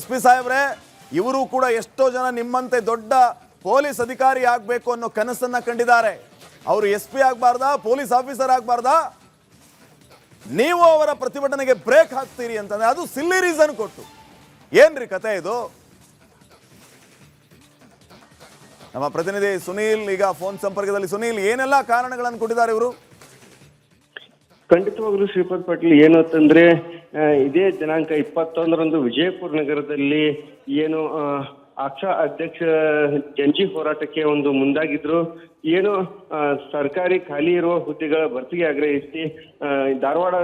SP ಸಾಹೇಬ್ರೆ, ಇವರು ಕೂಡ ಎಷ್ಟೋ ಜನ ನಿಮ್ಮಂತೆ ದೊಡ್ಡ ಪೊಲೀಸ್ ಅಧಿಕಾರಿ ಆಗಬೇಕು ಅನ್ನೋ ಕನಸನ್ನ ಕಂಡಿದ್ದಾರೆ. ಅವರು SP ಆಗಬಾರ್ದಾ, ಪೊಲೀಸ್ ಆಫೀಸರ್ ಆಗಬಾರ್ದಾ? ನೀವು ಅವರ ಪ್ರತಿಭಟನೆಗೆ ಬ್ರೇಕ್ ಹಾಕ್ತೀರಿ ಅಂತಂದ್ರೆ ಅದು ಸಿಲ್ಲಿ ರೀಸನ್ ಕೊಟ್ಟು. ಏನ್ರಿ ಕತೆ ಇದು? ನಮ್ಮ ಪ್ರತಿನಿಧಿ ಸುನೀಲ್ ಈಗ ಫೋನ್ ಸಂಪರ್ಕದಲ್ಲಿ. ಸುನೀಲ್, ಏನೆಲ್ಲ ಕಾರಣಗಳನ್ನು ಕೊಟ್ಟಿದ್ದಾರೆ ಇವರು? ಖಂಡಿತವಾಗ್ಲೂ ಶ್ರೀಪಾದ್ ಪಾಟೀಲ್, ಏನು ಅಂತಂದ್ರೆ ಇದೇ ದಿನಾಂಕ 21ರಂದು ವಿಜಯಪುರ ನಗರದಲ್ಲಿ ಏನು ಅಕ್ಷಾ ಅಧ್ಯಕ್ಷ ಜಂಜಿ ಹೋರಾಟಕ್ಕೆ ಒಂದು ಮುಂದಾಗಿದ್ರು. ಏನು ಸರ್ಕಾರಿ ಖಾಲಿ ಇರುವ ಹುದ್ದೆಗಳ ಭರ್ತಿಗೆ ಆಗ್ರಹಿಸಿ ಧಾರವಾಡ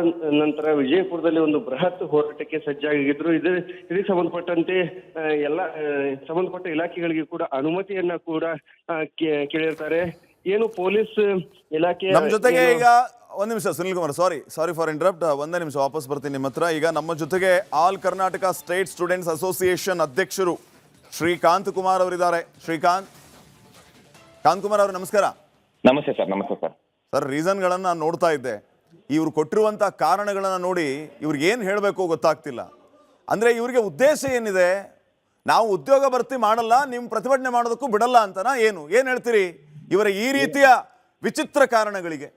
ನಂತರ ವಿಜಯಪುರದಲ್ಲಿ ಒಂದು ಬೃಹತ್ ಹೋರಾಟಕ್ಕೆ ಸಜ್ಜಾಗಿದ್ರು. ಇದಕ್ಕೆ ಸಂಬಂಧಪಟ್ಟಂತೆ ಎಲ್ಲ ಸಂಬಂಧಪಟ್ಟ ಇಲಾಖೆಗಳಿಗೆ ಕೂಡ ಅನುಮತಿಯನ್ನ ಕೂಡ ಕೇಳಿರ್ತಾರೆ. ಏನು ಪೊಲೀಸ್ ಇಲಾಖೆ ನಮ್ಮ ಜೊತೆಗೆ ಈಗ ಒಂದ್ ನಿಮಿಷ Sunil Kumar, sorry for interrupt. ಒಂದೇ ನಿಮಿಷ ವಾಪಸ್ ಬರ್ತೀನಿ ನಿಮ್ಮ ಹತ್ರ. ಈಗ ನಮ್ಮ ಜೊತೆಗೆ all Karnataka state students association ಅಧ್ಯಕ್ಷರು ಶ್ರೀಕಾಂತ್ ಕುಮಾರ್ ಅವರಿದ್ದಾರೆ. ಕಾಂತ್ ಕುಮಾರ್ ಅವರು ನಮಸ್ಕಾರ. ನಮಸ್ತೆ ಸರ್. ನಮಸ್ತೆ ಸರ್. ಸರ್, ರೀಸನ್ಗಳನ್ನ ನಾನು ನೋಡ್ತಾ ಇದ್ದೆ. ಇವ್ರು ಕೊಟ್ಟಿರುವಂತ ಕಾರಣಗಳನ್ನ ನೋಡಿ ಇವ್ರಿಗೆ ಏನ್ ಹೇಳಬೇಕು ಗೊತ್ತಾಗ್ತಿಲ್ಲ. ಅಂದ್ರೆ ಇವ್ರಿಗೆ ಉದ್ದೇಶ ಏನಿದೆ? ನಾವು ಉದ್ಯೋಗ ಭರ್ತಿ ಮಾಡಲ್ಲ, ನಿಮ್ ಪ್ರತಿಭಟನೆ ಮಾಡೋದಕ್ಕೂ ಬಿಡಲ್ಲ ಅಂತನಾ? ಏನ್ ಹೇಳ್ತೀರಿ ಇವರ ಈ ರೀತಿಯ ವಿಚಿತ್ರ ಕಾರಣಗಳಿಗೆ?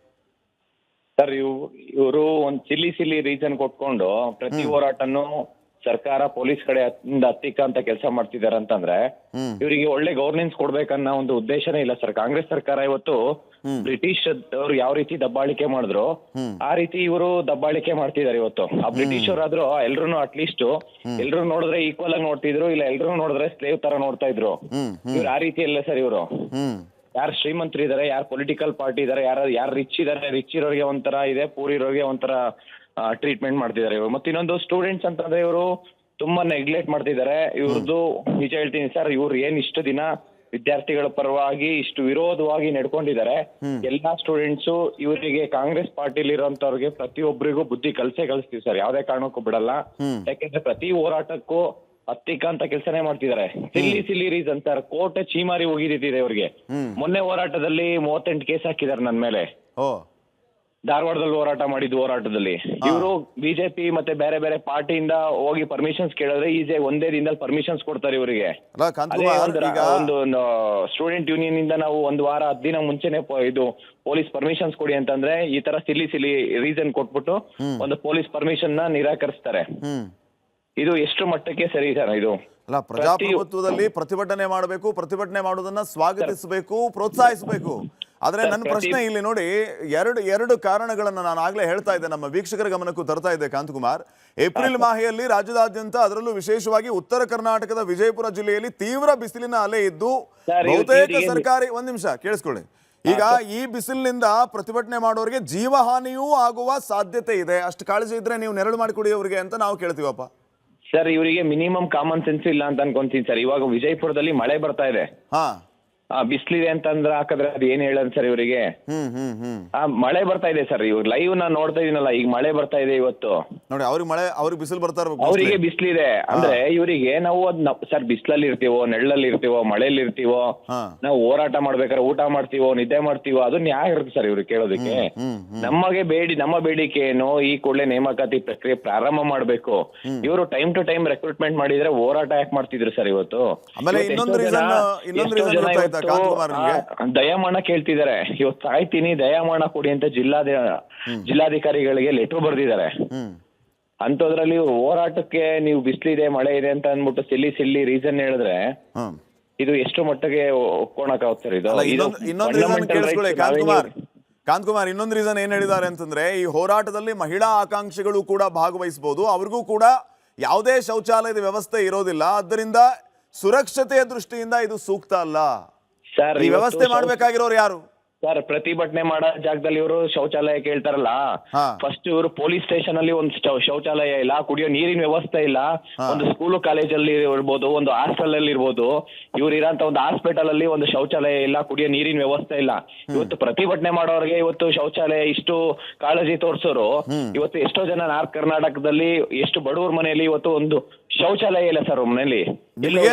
ಸರ್, ಇವರು ಒಂದು ಸಿಲ್ಲಿ ರೀಸನ್ ಕೊಟ್ಕೊಂಡು ಪ್ರತಿ ಹೋರಾಟನು ಸರ್ಕಾರ ಪೊಲೀಸ್ ಕಡೆ ಹತ್ತಿಕ್ಕ ಅಂತ ಕೆಲಸ ಮಾಡ್ತಿದ್ದಾರೆ ಅಂತಂದ್ರೆ ಇವರಿಗೆ ಒಳ್ಳೆ ಗವರ್ನೆನ್ಸ್ ಕೊಡ್ಬೇಕನ್ನೋ ಒಂದು ಉದ್ದೇಶನೇ ಇಲ್ಲ ಸರ್. ಕಾಂಗ್ರೆಸ್ ಸರ್ಕಾರ ಇವತ್ತು ಬ್ರಿಟಿಷ್ ಅವರು ಯಾವ ರೀತಿ ದಬ್ಬಾಳಿಕೆ ಮಾಡಿದ್ರು ಆ ರೀತಿ ಇವರು ದಬ್ಬಾಳಿಕೆ ಮಾಡ್ತಿದ್ದಾರೆ ಇವತ್ತು. ಆ ಬ್ರಿಟಿಷ್ ಅವರಾದ್ರೂ ಎಲ್ರು ಅಟ್ಲೀಸ್ಟ್ ಎಲ್ರು ನೋಡಿದ್ರೆ ಈಕ್ವಲ್ ಆಗಿ ನೋಡ್ತಿದ್ರು, ಇಲ್ಲ ಎಲ್ರು ನೋಡಿದ್ರೆ ಸ್ಲೇವ್ ತರ ನೋಡ್ತಾ ಇದ್ರು. ಇವ್ರು ಆ ರೀತಿ ಇಲ್ಲ ಸರ್. ಇವರು ಯಾರು ಶ್ರೀಮಂತರು ಇದಾರೆ, ಯಾರು ಪೊಲಿಟಿಕಲ್ ಪಾರ್ಟಿ ಇದಾರೆ, ಯಾರು ರಿಚ್ ಇದಾರೆ, ರಿಚ್ ಇರೋರಿಗೆ ಒಂಥರ ಇದೆ, ಪೂರ್ ಇರೋರಿಗೆ ಒಂಥರ ಟ್ರೀಟ್ಮೆಂಟ್ ಮಾಡ್ತಿದ್ದಾರೆ ಇವರು. ಮತ್ತೆ ಇನ್ನೊಂದು ಸ್ಟೂಡೆಂಟ್ಸ್ ಅಂತಂದ್ರೆ ಇವರು ತುಂಬಾ ನೆಗ್ಲೆಕ್ಟ್ ಮಾಡ್ತಿದ್ದಾರೆ. ಇವ್ರದ್ದು ನಿಜ ಹೇಳ್ತೀನಿ ಸರ್, ಇವ್ರು ಏನ್ ಇಷ್ಟು ದಿನ ವಿದ್ಯಾರ್ಥಿಗಳ ಪರವಾಗಿ ಇಷ್ಟು ವಿರೋಧವಾಗಿ ನಡ್ಕೊಂಡಿದ್ದಾರೆ. ಎಲ್ಲಾ ಸ್ಟೂಡೆಂಟ್ಸು ಇವರಿಗೆ ಕಾಂಗ್ರೆಸ್ ಪಾರ್ಟಿಲಿ ಇರೋಂತವ್ರಿಗೆ ಪ್ರತಿಯೊಬ್ಬರಿಗೂ ಬುದ್ಧಿ ಕಲಿಸ್ತೀವಿ ಸರ್, ಯಾವ್ದೇ ಕಾರಣಕ್ಕೂ ಬಿಡಲ್ಲ. ಯಾಕೆಂದ್ರೆ ಪ್ರತಿ ಹೋರಾಟಕ್ಕೂ ಹತ್ತಿಕ್ಕಂತ ಕೆಲಸನೇ ಮಾಡ್ತಿದ್ದಾರೆ. ಸಿಲ್ಲಿ ರೀಸನ್ ಸರ್, ಕೋರ್ಟ್ ಚೀಮಾರಿ ಹೋಗಿದ್ದಿದೆ ಇವ್ರಿಗೆ. ಮೊನ್ನೆ ಹೋರಾಟದಲ್ಲಿ 38 ಕೇಸ್ ಹಾಕಿದ್ದಾರೆ ನನ್ನ ಮೇಲೆ. ಧಾರವಾಡದಲ್ಲಿ ಹೋರಾಟ ಮಾಡಿದ್ದು ಹೋರಾಟದಲ್ಲಿ ಇವರು ಬಿಜೆಪಿ ಮತ್ತೆ ಬೇರೆ ಬೇರೆ ಪಾರ್ಟಿಯಿಂದ ಹೋಗಿ ಪರ್ಮಿಷನ್ಸ್ ಕೇಳಿದ್ರೆ ಈಜೆ ಒಂದೇ ದಿನದಲ್ಲಿ ಪರ್ಮಿಷನ್ಸ್ ಕೊಡ್ತಾರೆ ಇವರಿಗೆ. ಒಂದು ಸ್ಟೂಡೆಂಟ್ ಯೂನಿಯನ್ ಇಂದ ನಾವು 1 ವಾರ 10 ದಿನ ಮುಂಚೆನೆ ಇದು ಪೊಲೀಸ್ ಪರ್ಮಿಷನ್ಸ್ ಕೊಡಿ ಅಂತಂದ್ರೆ ಈ ತರ ಸಿಲ್ಲಿ ರೀಸನ್ ಕೊಟ್ಬಿಟ್ಟು ಒಂದು ಪೊಲೀಸ್ ಪರ್ಮಿಷನ್ ನ ನಿರಾಕರಿಸ್ತಾರೆ. ಇದು ಎಷ್ಟು ಮಟ್ಟಕ್ಕೆ ಸರಿ ಸರ್? ಇದು ಅಲ್ಲ, ಪ್ರಜಾಪ್ರಭುತ್ವದಲ್ಲಿ ಪ್ರತಿಭಟನೆ ಮಾಡಬೇಕು, ಪ್ರತಿಭಟನೆ ಮಾಡೋದನ್ನ ಸ್ವಾಗತಿಸಬೇಕು, ಪ್ರೋತ್ಸಾಹಿಸಬೇಕು. ಆದ್ರೆ ನನ್ನ ಪ್ರಶ್ನೆ ಇಲ್ಲಿ ನೋಡಿ, ಎರಡು ಕಾರಣಗಳನ್ನ ನಾನು ಆಗ್ಲೇ ಹೇಳ್ತಾ ಇದ್ದೆ, ನಮ್ಮ ವೀಕ್ಷಕರ ಗಮನಕ್ಕೂ ತರ್ತಾ ಇದ್ದೆ ಕಾಂತಕುಮಾರ್. ಏಪ್ರಿಲ್ ಮಾಹೆಯಲ್ಲಿ ರಾಜ್ಯದಾದ್ಯಂತ, ಅದರಲ್ಲೂ ವಿಶೇಷವಾಗಿ ಉತ್ತರ ಕರ್ನಾಟಕದ ವಿಜಯಪುರ ಜಿಲ್ಲೆಯಲ್ಲಿ ತೀವ್ರ ಬಿಸಿಲಿನ ಅಲೆ ಇದ್ದು ಬಹುತೇಕ ಸರ್ಕಾರಿ, ಒಂದ್ ನಿಮಿಷ ಕೇಳಿಸ್ಕೊಳ್ಳಿ, ಈಗ ಈ ಬಿಸಿಲಿನಿಂದ ಪ್ರತಿಭಟನೆ ಮಾಡೋರಿಗೆ ಜೀವಹಾನಿಯೂ ಆಗುವ ಸಾಧ್ಯತೆ ಇದೆ. ಅಷ್ಟು ಕಾಳಜಿ ಇದ್ರೆ ನೀವು ನೆರಳು ಮಾಡಿಕೊಡಿ ಅವ್ರಿಗೆ ಅಂತ ನಾವು ಕೇಳ್ತೀವಪ್ಪ. ಸರ್ ಇವರಿಗೆ ಮಿನಿಮಮ್ ಕಾಮನ್ ಸೆನ್ಸ್ ಇಲ್ಲ ಅಂತ ಅನ್ಕೊಂತೀನಿ ಸರ್. ಇವಾಗ ವಿಜಯಪುರದಲ್ಲಿ ಮಳೆ ಬರ್ತಾ ಇದೆ, ಬಿಸಿಲಿದೆ ಅಂತಂದ್ರೆ ಹಾಕಿದ್ರೆ ಅದು ಏನ್ ಹೇಳೋದು ಸರ್ ಇವರಿಗೆ? ಮಳೆ ಬರ್ತಾ ಇದೆ ಸರ್, ಇವಾಗ ಲೈವ್ ನಾನು ನೋಡ್ತಾ ಇದೀನಲ್ಲ, ಈಗ ಮಳೆ ಬರ್ತಾ ಇದೆ ಇವತ್ತು ನೋಡಿ. ಅವ್ರಿಗೆ ಬಿಸಿಲು ಬರ್ತಾ ಇರ್ಬೇಕು, ಅವರಿಗೆ ಬಿಸಿಲಿದೆ ಅಂದ್ರೆ ಇವರಿಗೆ ನಾವು ಸರ್ ಬಿಸಿಲಲ್ಲಿ ಇರ್ತೀವೋ, ನೆಳ್ಳಲ್ಲಿ ಇರ್ತೀವೋ, ಮಳೆಯಲ್ಲಿ ಇರ್ತೀವೋ, ನಾವು ಹೋರಾಟ ಮಾಡ್ಬೇಕಾದ್ರೆ ಊಟ ಮಾಡ್ತೀವೋ, ನಿದ್ದೆ ಮಾಡ್ತೀವೋ, ಅದನ್ನ ಯಾಕೆ ಇರುತ್ತೆ ಸರ್ ಇವ್ರಿಗೆ ಕೇಳೋದಕ್ಕೆ? ನಮ್ಮ ಬೇಡಿಕೆ ಏನು, ಈ ಕೂಡಲೇ ನೇಮಕಾತಿ ಪ್ರಕ್ರಿಯೆ ಪ್ರಾರಂಭ ಮಾಡ್ಬೇಕು. ಇವರು ಟೈಮ್ ಟು ಟೈಮ್ ರೆಕ್ರೂಟ್ಮೆಂಟ್ ಮಾಡಿದ್ರೆ ಹೋರಾಟ ಯಾಕೆ ಮಾಡ್ತಿದ್ರು ಸರ್ ಇವತ್ತು? ದಯಾಮರಣ ಕೇಳ್ತಿದ್ದಾರೆ. ಇವತ್ತು ಸಾಯ್ತೀನಿ ದಯಾಮರಣ ಕೊಡಿ ಅಂತ ಜಿಲ್ಲಾಧಿಕಾರಿಗಳಿಗೆ ಲೆಟರ್ ಬರ್ದಿದ್ದಾರೆ. ಅಂತದ್ರಲ್ಲಿ ಹೋರಾಟಕ್ಕೆ ನೀವು ಬಿಸಿಲಿದೆ ಮಳೆ ಇದೆ ಅಂತ ಅಂದ್ಬಿಟ್ಟು ಸಿಲ್ಲಿ ರೀಸನ್ ಹೇಳಿದ್ರೆ ಇದು ಎಷ್ಟು ಮಟ್ಟಿಗೆ ಒಪ್ಕೊಳಕಾಗುತ್ತೆ ಸರ್? ಕಾಂತಕುಮಾರ್, ಇನ್ನೊಂದು ರೀಸನ್ ಏನ್ ಹೇಳಿದ್ದಾರೆ ಅಂತಂದ್ರೆ, ಈ ಹೋರಾಟದಲ್ಲಿ ಮಹಿಳಾ ಆಕಾಂಕ್ಷಿಗಳು ಕೂಡ ಭಾಗವಹಿಸಬಹುದು, ಅವ್ರಿಗೂ ಕೂಡ ಯಾವುದೇ ಶೌಚಾಲಯದ ವ್ಯವಸ್ಥೆ ಇರೋದಿಲ್ಲ, ಆದ್ದರಿಂದ ಸುರಕ್ಷತೆಯ ದೃಷ್ಟಿಯಿಂದ ಇದು ಸೂಕ್ತ ಅಲ್ಲ. ಸರ್ ಈ ವ್ಯವಸ್ಥೆ ಮಾಡ್ಬೇಕಾಗಿರೋರು ಯಾರು ಸರ್? ಪ್ರತಿಭಟನೆ ಮಾಡೋ ಜಾಗದಲ್ಲಿ ಇವರು ಶೌಚಾಲಯ ಕೇಳ್ತಾರಲ್ಲ, ಫಸ್ಟ್ ಇವರು ಪೊಲೀಸ್ ಸ್ಟೇಷನ್ ಅಲ್ಲಿ ಒಂದು ಶೌಚಾಲಯ ಇಲ್ಲ, ಕುಡಿಯೋ ನೀರಿನ ವ್ಯವಸ್ಥೆ ಇಲ್ಲ, ಒಂದು ಸ್ಕೂಲು ಕಾಲೇಜಲ್ಲಿ ಇರ್ಬೋದು, ಒಂದು ಹಾಸ್ಟೆಲ್ ಅಲ್ಲಿ ಇರ್ಬೋದು, ಇವ್ರು ಇರೋಂತ ಒಂದು ಹಾಸ್ಪಿಟಲ್ ಅಲ್ಲಿ ಒಂದು ಶೌಚಾಲಯ ಇಲ್ಲ, ಕುಡಿಯೋ ನೀರಿನ ವ್ಯವಸ್ಥೆ ಇಲ್ಲ. ಇವತ್ತು ಪ್ರತಿಭಟನೆ ಮಾಡೋರಿಗೆ ಇವತ್ತು ಶೌಚಾಲಯ ಇಷ್ಟು ಕಾಳಜಿ ತೋರ್ಸೋರು ಇವತ್ತು ಎಷ್ಟೋ ಜನ ನಾರ್ತ್ ಕರ್ನಾಟಕದಲ್ಲಿ ಎಷ್ಟು ಬಡವ್ರ ಮನೆಯಲ್ಲಿ ಇವತ್ತು ಒಂದು ಶೌಚಾಲಯ ಇಲ್ಲ ಸರ್ ಮನೇಲಿ.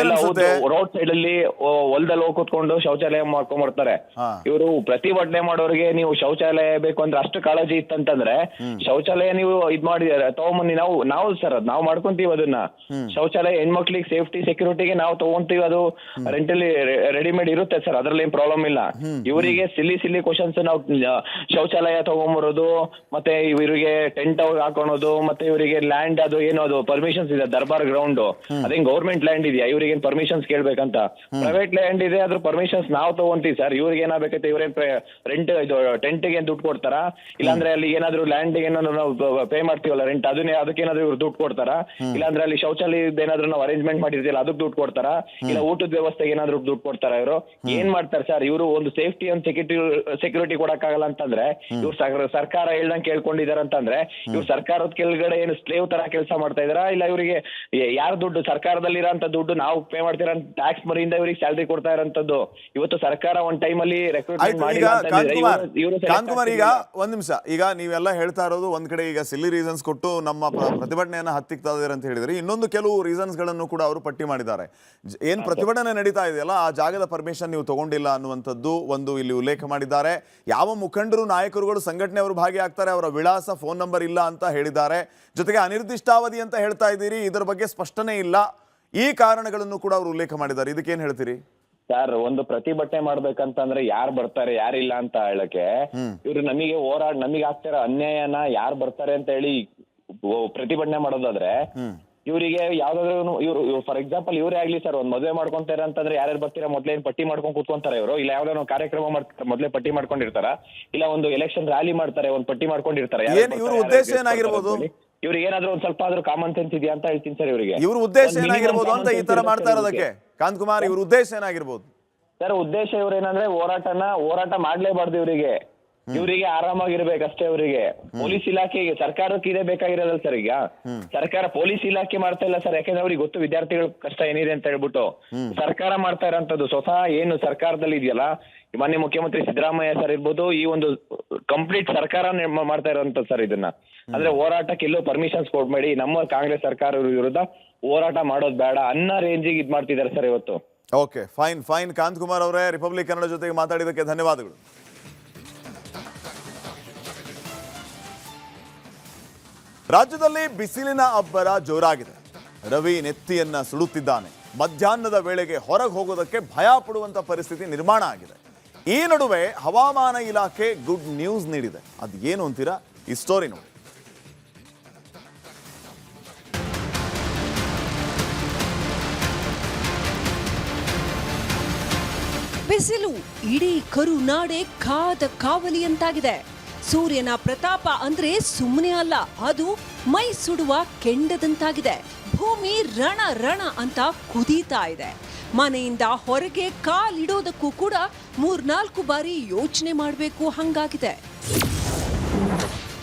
ರೋಡ್ ಸೈಡ್ ಅಲ್ಲಿ ಹೊಲದಲ್ಲಿ ಹೋಗಿ ಕೂತ್ಕೊಂಡು ಶೌಚಾಲಯ ಮಾಡ್ಕೊಂಡ್ ಬರ್ತಾರೆ. ಇವರು ಪ್ರತಿಭಟನೆ ಮಾಡೋರಿಗೆ ನೀವು ಶೌಚಾಲಯ ಬೇಕು ಅಂದ್ರೆ ಅಷ್ಟು ಕಾಳಜಿ ಇತ್ತಂತಂದ್ರೆ ಶೌಚಾಲಯ ನೀವು ಇದ್ ಮಾಡಿ ತಗೊಂಬಂದಿ ನಾವು ಸರ್ ನಾವು ಮಾಡ್ಕೊಂತೀವಿ ಅದನ್ನ. ಶೌಚಾಲಯ ಹೆಣ್ಮಕ್ಳಿಗೆ ಸೇಫ್ಟಿ ಸೆಕ್ಯೂರಿಟಿಗೆ ನಾವು ತಗೊಂತೀವಿ, ಅದು ರೆಂಟಲ್ಲಿ ರೆಡಿಮೇಡ್ ಇರುತ್ತೆ ಸರ್, ಅದ್ರಲ್ಲಿ ಏನ್ ಪ್ರಾಬ್ಲಮ್ ಇಲ್ಲ. ಇವರಿಗೆ ಸಿಲ್ಲಿ ಕ್ವಶನ್ಸ್, ನಾವು ಶೌಚಾಲಯ ತಗೊಂಬರೋದು, ಮತ್ತೆ ಇವರಿಗೆ ಟೆಂಟ್ ಹಾಕೊಳೋದು, ಮತ್ತೆ ಇವರಿಗೆ ಲ್ಯಾಂಡ್ ಅದು ಏನೋ ಅದು ಪರ್ಮಿಷನ್ಸ್ ಇದೆ, ದರ್ಬಾರ್ ಗ್ರೌಂಡ್ ಅದೇನ್ ಗೌರ್ಮೆಂಟ್ ಲ್ಯಾಂಡ್ ಇದೆಯಾ, ಇವ್ರಿಗೆ ಪರ್ಮಿಷನ್ಸ್ ಕೇಳ್ಬೇಕಂತ? ಪ್ರೈವೇಟ್ ಲ್ಯಾಂಡ್ ಇದೆ, ಅದ್ರ ಪರ್ಮಿಷನ್ಸ್ ನಾವು ತಗೊಂತೀವಿ ಸರ್. ಇವ್ರಿಗೆ ಏನಾಗಬೇಕೈತೆ, ಇವ್ರೇನ್ ರೆಂಟ್ ಇದು ಟೆಂಟ್ ಗೆ ದುಡ್ಡು ಕೊಡ್ತಾರ, ಇಲ್ಲಾಂದ್ರೆ ಅಲ್ಲಿ ಏನಾದ್ರು ಲ್ಯಾಂಡ್ ಏನಾದ್ರು ನಾವು ಪೇ ಮಾಡ್ತೀವಲ್ಲ ರೆಂಟ್, ಅದಕ್ಕೇನಾದ್ರು ಇವ್ರು ದುಡ್ಡು ಕೊಡ್ತಾರ, ಇಲ್ಲಾಂದ್ರೆ ಅಲ್ಲಿ ಶೌಚಾಲಯದ ಏನಾದ್ರು ನಾವು ಅರೇಂಜ್ಮೆಂಟ್ ಮಾಡಿರ್ತೀವಲ್ಲ ಅದಕ್ಕೆ ದುಡ್ಡು ಕೊಡ್ತಾರ, ಇಲ್ಲ ಊಟದ ವ್ಯವಸ್ಥೆಗೆ ಏನಾದ್ರು ದುಡ್ಡು ಕೊಡ್ತಾರ? ಇವರು ಏನ್ ಮಾಡ್ತಾರೆ ಸರ್? ಇವರು ಒಂದು ಸೇಫ್ಟಿ ಒಂದು ಸೆಕ್ಯೂರಿಟಿ ಕೊಡಕ್ಕಾಗಲ್ಲ ಅಂತಂದ್ರೆ ಇವ್ರು ಸರ್ಕಾರ ಹೇಳ್ದಂಗೆ ಕೇಳ್ಕೊಂಡಿದಾರ ಅಂತಂದ್ರೆ ಇವ್ರು ಸರ್ಕಾರದ ಕೆಳಗಡೆ ಏನು ಸ್ಲೇವ್ ತರ ಕೆಲಸ ಮಾಡ್ತಾ ಇದಾರ? ಇಲ್ಲ ಇವರಿಗೆ ಯಾರ ದುಡ್ಡು, ಸರ್ಕಾರದಲ್ಲಿ ಇರೋಂತ ದುಡ್ಡು ನಾವು ಪೇ ಮಾಡ್ತಿರೋ ಟ್ಯಾಕ್ಸ್ ಮರಿಯಿಂದ ಇವ್ರಿಗೆ ಸ್ಯಾಲರಿ ಕೊಡ್ತಾ ಇರೋಂಥದ್ದು? ಇವತ್ತು ಸರ್ಕಾರ ಒಂದ್ ಟೈಮ್ ಅಲ್ಲಿ ರೆಕ್ರೂಟ್ಮೆಂಟ್ ಮಾಡಿ. ಕಾಂತಕುಮಾರ್, ಈಗ ಒಂದ್ ನಿಮಿಷ, ಈಗ ನೀವೆಲ್ಲ ಹೇಳ್ತಾ ಇರೋದು ಒಂದ್ ಕಡೆ ಈಗ ಸಿಲ್ಲಿ ರೀಸನ್ಸ್ ಕೊಟ್ಟು ನಮ್ಮ ಪ್ರತಿಭಟನೆಯನ್ನ ಹತ್ತಿಕ್ತಾ ಇದ್ದಾರೆ ಅಂತ ಹೇಳಿದ್ರೆ, ಇನ್ನೊಂದು ಕೆಲವು ರೀಸನ್ಸ್ ಗಳನ್ನು ಕೂಡ ಅವರು ಪಟ್ಟಿ ಮಾಡಿದ್ದಾರೆ. ಏನ್ ಪ್ರತಿಭಟನೆ ನಡೀತಾ ಇದೆಯಲ್ಲ ಆ ಜಾಗದ ಪರ್ಮಿಷನ್ ನೀವು ತಗೊಂಡಿಲ್ಲ ಅನ್ನುವಂಥದ್ದು ಒಂದು ಇಲ್ಲಿ ಉಲ್ಲೇಖ ಮಾಡಿದ್ದಾರೆ. ಯಾವ ಮುಖಂಡರು ನಾಯಕರುಗಳು ಸಂಘಟನೆಯವರು ಭಾಗಿಯಾಗ್ತಾರೆ ಅವರ ವಿಳಾಸ ಫೋನ್ ನಂಬರ್ ಇಲ್ಲ ಅಂತ ಹೇಳಿದ್ದಾರೆ. ಜೊತೆಗೆ ಅನಿರ್ದಿಷ್ಟಾವಧಿ ಅಂತ ಹೇಳ್ತಾ ಇದ್ದೀರಿ, ಇದರ ಬಗ್ಗೆ ಸ್ಪಷ್ಟನೆ ಇಲ್ಲ. ಈ ಕಾರಣಗಳನ್ನು ಕೂಡ ಅವರು ಉಲ್ಲೇಖ ಮಾಡಿದ್ದಾರೆ. ಇದಕ್ಕೇನ್ ಹೇಳ್ತೀರಿ ಸರ್? ಒಂದು ಪ್ರತಿಭಟನೆ ಮಾಡ್ಬೇಕಂತಂದ್ರೆ ಯಾರು ಬರ್ತಾರೆ ಯಾರಿಲ್ಲ ಅಂತ ಹೇಳಕ್ಕೆ, ಇವ್ರು ನಮಗೆ ಆಗ್ತಿರೋ ಅನ್ಯಾಯನ ಯಾರು ಬರ್ತಾರೆ ಅಂತ ಹೇಳಿ ಪ್ರತಿಭಟನೆ ಮಾಡೋದಾದ್ರೆ ಇವರಿಗೆ ಯಾವ್ದಾದ್ರು ಇವ್ರು ಫಾರ್ ಎಕ್ಸಾಂಪಲ್ ಇವರೇ ಆಗ್ಲಿ ಸರ್, ಒಂದ್ ಮದುವೆ ಮಾಡ್ಕೊಂತಾರೆ ಅಂತಂದ್ರೆ ಯಾರ್ಯಾರು ಬರ್ತೀರಾ ಮೊದ್ಲೇನ್ ಪಟ್ಟಿ ಮಾಡ್ಕೊಂಡು ಕೂತ್ಕೊಂತಾರೆ ಇವರು, ಇಲ್ಲ ಯಾವ್ದಾದ್ರು ಕಾರ್ಯಕ್ರಮ ಮಾಡ್ತಾರೆ ಮೊದ್ಲೇ ಪಟ್ಟಿ ಮಾಡ್ಕೊಂಡಿರ್ತಾರ, ಇಲ್ಲ ಒಂದು ಎಲೆಕ್ಷನ್ ರ್ಯಾಲಿ ಮಾಡ್ತಾರೆ ಒಂದ್ ಪಟ್ಟಿ ಮಾಡ್ಕೊಂಡಿರ್ತಾರೆ. ಇವ್ರ ಉದ್ದೇಶ ಏನಾಗಿರ್ಬೋದು? ಇವ್ರಿಗೆ ಏನಾದ್ರು ಒಂದ್ ಸ್ವಲ್ಪ ಆದ್ರೂ ಕಾಮನ್ ಸೆನ್ಸ್ ಇದೆಯಾ ಅಂತ ಹೇಳ್ತೀನಿ ಸರ್. ಇವರಿಗೆ ಇವ್ರ ಉದ್ದೇಶ ಏನಾಗಿರ್ಬೋದು ಅಂತ ಈ ತರ ಮಾಡ್ತಾ ಇರೋದಕ್ಕೆ? ಕಾಂತಕುಮಾರ್, ಇವ್ರ ಉದ್ದೇಶ ಏನಾಗಿರ್ಬೋದು ಸರ್? ಉದ್ದೇಶ ಇವ್ರೇನಂದ್ರೆ ಹೋರಾಟ ಮಾಡ್ಲೇಬಾರ್ದು ಇವರಿಗೆ. ಇವರಿಗೆ ಆರಾಮಾಗಿರ್ಬೇಕಷ್ಟೇ. ಅವರಿಗೆ ಪೊಲೀಸ್ ಇಲಾಖೆಗೆ ಸರ್ಕಾರಕ್ಕೆ ಇದೇ ಬೇಕಾಗಿರೋದಲ್ಲ ಸರ್. ಈಗ ಸರ್ಕಾರ ಪೊಲೀಸ್ ಇಲಾಖೆ ಮಾಡ್ತಾ ಇಲ್ಲ ಸರ್, ಯಾಕಂದ್ರೆ ಅವ್ರಿಗೆ ಗೊತ್ತು ವಿದ್ಯಾರ್ಥಿಗಳ ಕಷ್ಟ ಏನಿದೆ ಅಂತ ಹೇಳ್ಬಿಟ್ಟು. ಸರ್ಕಾರ ಮಾಡ್ತಾ ಇರೋಂಥದ್ದು ಸ್ವತಃ ಏನು ಸರ್ಕಾರದಲ್ಲಿ ಇದೆಯಲ್ಲ, ಮಾನ್ಯ ಮುಖ್ಯಮಂತ್ರಿ ಸಿದ್ದರಾಮಯ್ಯ ಸರ್ ಇರ್ಬೋದು, ಈ ಒಂದು ಕಂಪ್ಲೀಟ್ ಸರ್ಕಾರ ಮಾಡ್ತಾ ಇರೋಂಥದ್ದು ಸರ್ ಇದನ್ನ. ಅಂದ್ರೆ ಹೋರಾಟಕ್ಕೆ ಎಲ್ಲೋ ಪರ್ಮಿಷನ್ಸ್ ಕೊಡ್ಬೇಡಿ, ನಮ್ಮ ಕಾಂಗ್ರೆಸ್ ಸರ್ಕಾರ ವಿರುದ್ಧ ಹೋರಾಟ ಮಾಡೋದು ಬೇಡ ಅನ್ನೋ ರೇಂಜಿಗೆ ಇದ್ ಮಾಡ್ತಿದ್ದಾರೆ ಸರ್ ಇವತ್ತು. ಓಕೆ, ಫೈನ್ ಕಾಂತಕುಮಾರ್ ಅವರೇ, ರಿಪಬ್ಲಿಕ್ ಕನ್ನಡ ಜೊತೆಗೆ ಮಾತಾಡಿದ್ದಕ್ಕೆ ಧನ್ಯವಾದಗಳು. ರಾಜ್ಯದಲ್ಲಿ ಬಿಸಿಲಿನ ಅಬ್ಬರ ಜೋರಾಗಿದೆ. ರವಿ ನೆತ್ತಿಯನ್ನ ಸುಡುತ್ತಿದ್ದಾನೆ. ಮಧ್ಯಾಹ್ನದ ವೇಳೆಗೆ ಹೊರಗೆ ಹೋಗೋದಕ್ಕೆ ಭಯ ಪಡುವಂತ ಪರಿಸ್ಥಿತಿ ನಿರ್ಮಾಣ ಆಗಿದೆ. ಈ ನಡುವೆ ಹವಾಮಾನ ಇಲಾಖೆ ಗುಡ್ ನ್ಯೂಸ್ ನೀಡಿದೆ. ಅದು ಏನು ಅಂತೀರಾ? ಈ ಸ್ಟೋರಿ ನೋಡಿ. ಬಿಸಿಲು ಇಡೀ ಕರುನಾಡೆ ಕಾದ ಕಾವಲಿಯಂತಾಗಿದೆ. ಸೂರ್ಯನ ಪ್ರತಾಪ ಅಂದ್ರೆ ಸುಮ್ಮನೆ ಅಲ್ಲ, ಅದು ಮೈ ಸುಡುವ ಕೆಂಡದಂತಾಗಿದೆ. ಭೂಮಿ ರಣ ರಣ ಅಂತ ಕುದೀತಾ ಇದೆ. ಮನೆಯಿಂದ ಹೊರಗೆ ಕಾಲಿಡೋದಕ್ಕೂ ಕೂಡ 3-4 ಬಾರಿ ಯೋಚನೆ ಮಾಡಬೇಕು ಹಂಗಾಗಿದೆ.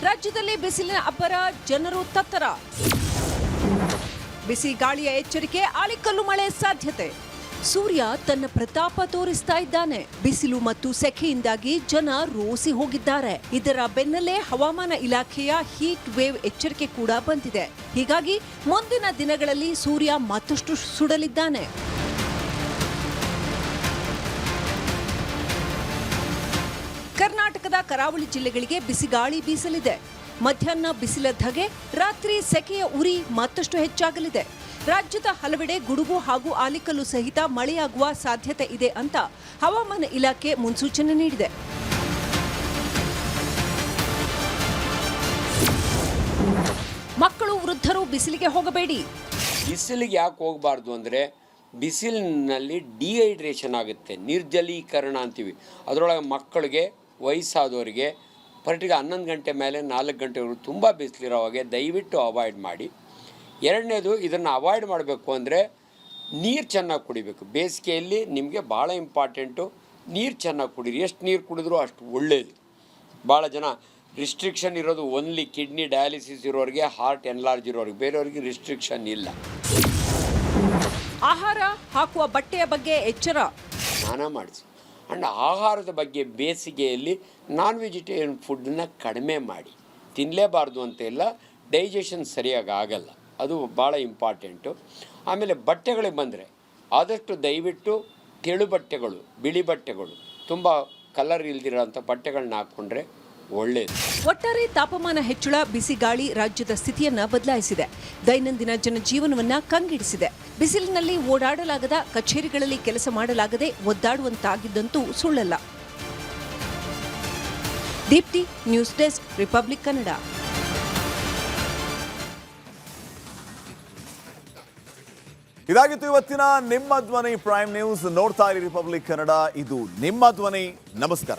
ರಾಜ್ಯದಲ್ಲಿ ಬಿಸಿಲಿನ ಅಬ್ಬರ, ಜನರು ತತ್ತರ. ಬಿಸಿ ಗಾಳಿಯ ಎಚ್ಚರಿಕೆ, ಆಲಿಕಲ್ಲು ಮಳೆ ಸಾಧ್ಯತೆ. ಸೂರ್ಯ ತನ್ನ ಪ್ರತಾಪ ತೋರಿಸ್ತಾ ಇದ್ದಾನೆ. ಬಿಸಿಲು ಮತ್ತು ಸೆಖೆಯಿಂದಾಗಿ ಜನ ರೋಸಿ ಹೋಗಿದ್ದಾರೆ. ಇದರ ಬೆನ್ನಲ್ಲೇ ಹವಾಮಾನ ಇಲಾಖೆಯ ಹೀಟ್ ವೇವ್ ಎಚ್ಚರಿಕೆ ಕೂಡ ಬಂದಿದೆ. ಹೀಗಾಗಿ ಮುಂದಿನ ದಿನಗಳಲ್ಲಿ ಸೂರ್ಯ ಮತ್ತಷ್ಟು ಸುಡಲಿದ್ದಾನೆ. ಕರ್ನಾಟಕದ ಕರಾವಳಿ ಜಿಲ್ಲೆಗಳಿಗೆ ಬಿಸಿಗಾಳಿ ಬೀಸಲಿದೆ. ಮಧ್ಯಾಹ್ನ ಬಿಸಿಲ ಧಗೆ, ರಾತ್ರಿ ಸೆಕೆಯ ಉರಿ ಮತ್ತಷ್ಟು ಹೆಚ್ಚಾಗಲಿದೆ. ರಾಜ್ಯದ ಹಲವೆಡೆ ಗುಡುಗು ಹಾಗೂ ಆಲಿಕಲ್ಲು ಸಹಿತ ಮಳೆಯಾಗುವ ಸಾಧ್ಯತೆ ಇದೆ ಅಂತ ಹವಾಮಾನ ಇಲಾಖೆ ಮುನ್ಸೂಚನೆ ನೀಡಿದೆ. ಮಕ್ಕಳು, ವೃದ್ಧರು ಬಿಸಿಲಿಗೆ ಹೋಗಬೇಡಿ. ಬಿಸಿಲಿಗೆ ಯಾಕೆ ಹೋಗಬಾರ್ದು ಅಂದರೆ, ಬಿಸಿಲಿನಲ್ಲಿ ಡಿಹೈಡ್ರೇಷನ್ ಆಗುತ್ತೆ, ನಿರ್ಜಲೀಕರಣ ಅಂತೀವಿ. ಅದರೊಳಗೆ ಮಕ್ಕಳಿಗೆ, ವಯಸ್ಸಾದವರಿಗೆ, ಪರ್ಟಿಕ್ಯುಲರ್ 11 ಗಂಟೆ ಮೇಲೆ 4 ಗಂಟೆವರೆಗೂ ತುಂಬ ಬಿಸಿಲಿರೋವಾಗೆ ದಯವಿಟ್ಟು ಅವಾಯ್ಡ್ ಮಾಡಿ. ಎರಡನೇದು, ಇದನ್ನು ಅವಾಯ್ಡ್ ಮಾಡಬೇಕು ಅಂದರೆ ನೀರು ಚೆನ್ನಾಗಿ ಕುಡಿಬೇಕು. ಬೇಸಿಗೆಯಲ್ಲಿ ನಿಮಗೆ ಭಾಳ ಇಂಪಾರ್ಟೆಂಟು, ನೀರು ಚೆನ್ನಾಗಿ ಕುಡೀರಿ. ಎಷ್ಟು ನೀರು ಕುಡಿದ್ರೂ ಅಷ್ಟು ಒಳ್ಳೆಯದು. ಭಾಳ ಜನ ರಿಸ್ಟ್ರಿಕ್ಷನ್ ಇರೋದು ಓನ್ಲಿ ಕಿಡ್ನಿ ಡಯಾಲಿಸಿಸ್ ಇರೋರಿಗೆ, ಹಾರ್ಟ್ ಎನ್ಲಾರ್ಜ್ ಇರೋರಿಗೆ, ಬೇರೆಯವ್ರಿಗೆ ರಿಸ್ಟ್ರಿಕ್ಷನ್ ಇಲ್ಲ. ಆಹಾರ ಹಾಕುವ ಬಟ್ಟೆಯ ಬಗ್ಗೆ ಎಚ್ಚರ. ಸ್ನಾನ ಮಾಡಿಸಿ. ಆ್ಯಂಡ್ ಆಹಾರದ ಬಗ್ಗೆ ಬೇಸಿಗೆಯಲ್ಲಿ ನಾನ್ ವೆಜಿಟೇರಿಯನ್ ಫುಡ್ಡನ್ನ ಕಡಿಮೆ ಮಾಡಿ. ತಿನ್ನಲೇಬಾರ್ದು ಅಂತ ಇಲ್ಲ, ಡೈಜೆಷನ್ ಸರಿಯಾಗಿ ಆಗಲ್ಲ, ಅದು ಭಾಳ ಇಂಪಾರ್ಟೆಂಟು. ಆಮೇಲೆ ಬಟ್ಟೆಗಳಿಗೆ ಬಂದರೆ ಆದಷ್ಟು ದಯವಿಟ್ಟು ತೆಳು ಬಟ್ಟೆಗಳು, ಬಿಳಿ ಬಟ್ಟೆಗಳು, ತುಂಬ ಕಲರ್ ಇಲ್ದಿರೋಂಥ ಬಟ್ಟೆಗಳನ್ನ ಹಾಕ್ಕೊಂಡ್ರೆ ಒಳ್ಳೆಯದು. ಒಟ್ಟಾರೆ ತಾಪಮಾನ ಹೆಚ್ಚಳ ಬಿಸಿ ಗಾಳಿ ರಾಜ್ಯದ ಸ್ಥಿತಿಯನ್ನ ಬದಲಾಯಿಸಿದೆ. ದೈನಂದಿನ ಜನಜೀವನವನ್ನ ಕಂಗೆಡಿಸಿದೆ. ಬಿಸಿಲಿನಲ್ಲಿ ಓಡಾಡಲಾಗದ, ಕಚೇರಿಗಳಲ್ಲಿ ಕೆಲಸ ಮಾಡಲಾಗದೆ ಒದ್ದಾಡುವಂತಾಗಿದ್ದಂತೂ ಸುಳ್ಳಲ್ಲ. Deepti, news desk, republic Kannada. ಇದಾಗಿತ್ತು ಇವತ್ತಿನ ನಿಮ್ಮ ಧ್ವನಿ ಪ್ರೈಮ್ ನ್ಯೂಸ್. ನೋಡ್ತಾ ಇರಿ ರಿಪಬ್ಲಿಕ್ ಕನ್ನಡ, ಇದು ನಿಮ್ಮ ಧ್ವನಿ. ನಮಸ್ಕಾರ.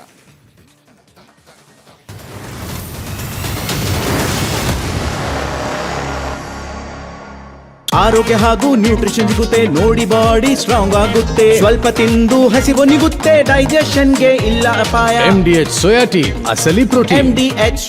ಆರೋಗ್ಯ ಹಾಗೂ ನ್ಯೂಟ್ರಿಷನ್ ಸಿಗುತ್ತೆ ನೋಡಿ, ಬಾಡಿ ಸ್ಟ್ರಾಂಗ್ ಆಗುತ್ತೆ. ಸ್ವಲ್ಪ ತಿಂದು ಹಸಿವು ನಿಗುತ್ತೆ, ಡೈಜೆಷನ್ಗೆ ಇಲ್ಲ ಅಪಾಯ. MDH ಸೋಯಾ ಟೀ, ಅಸಲಿ ಪ್ರೋಟೀನ್. MDH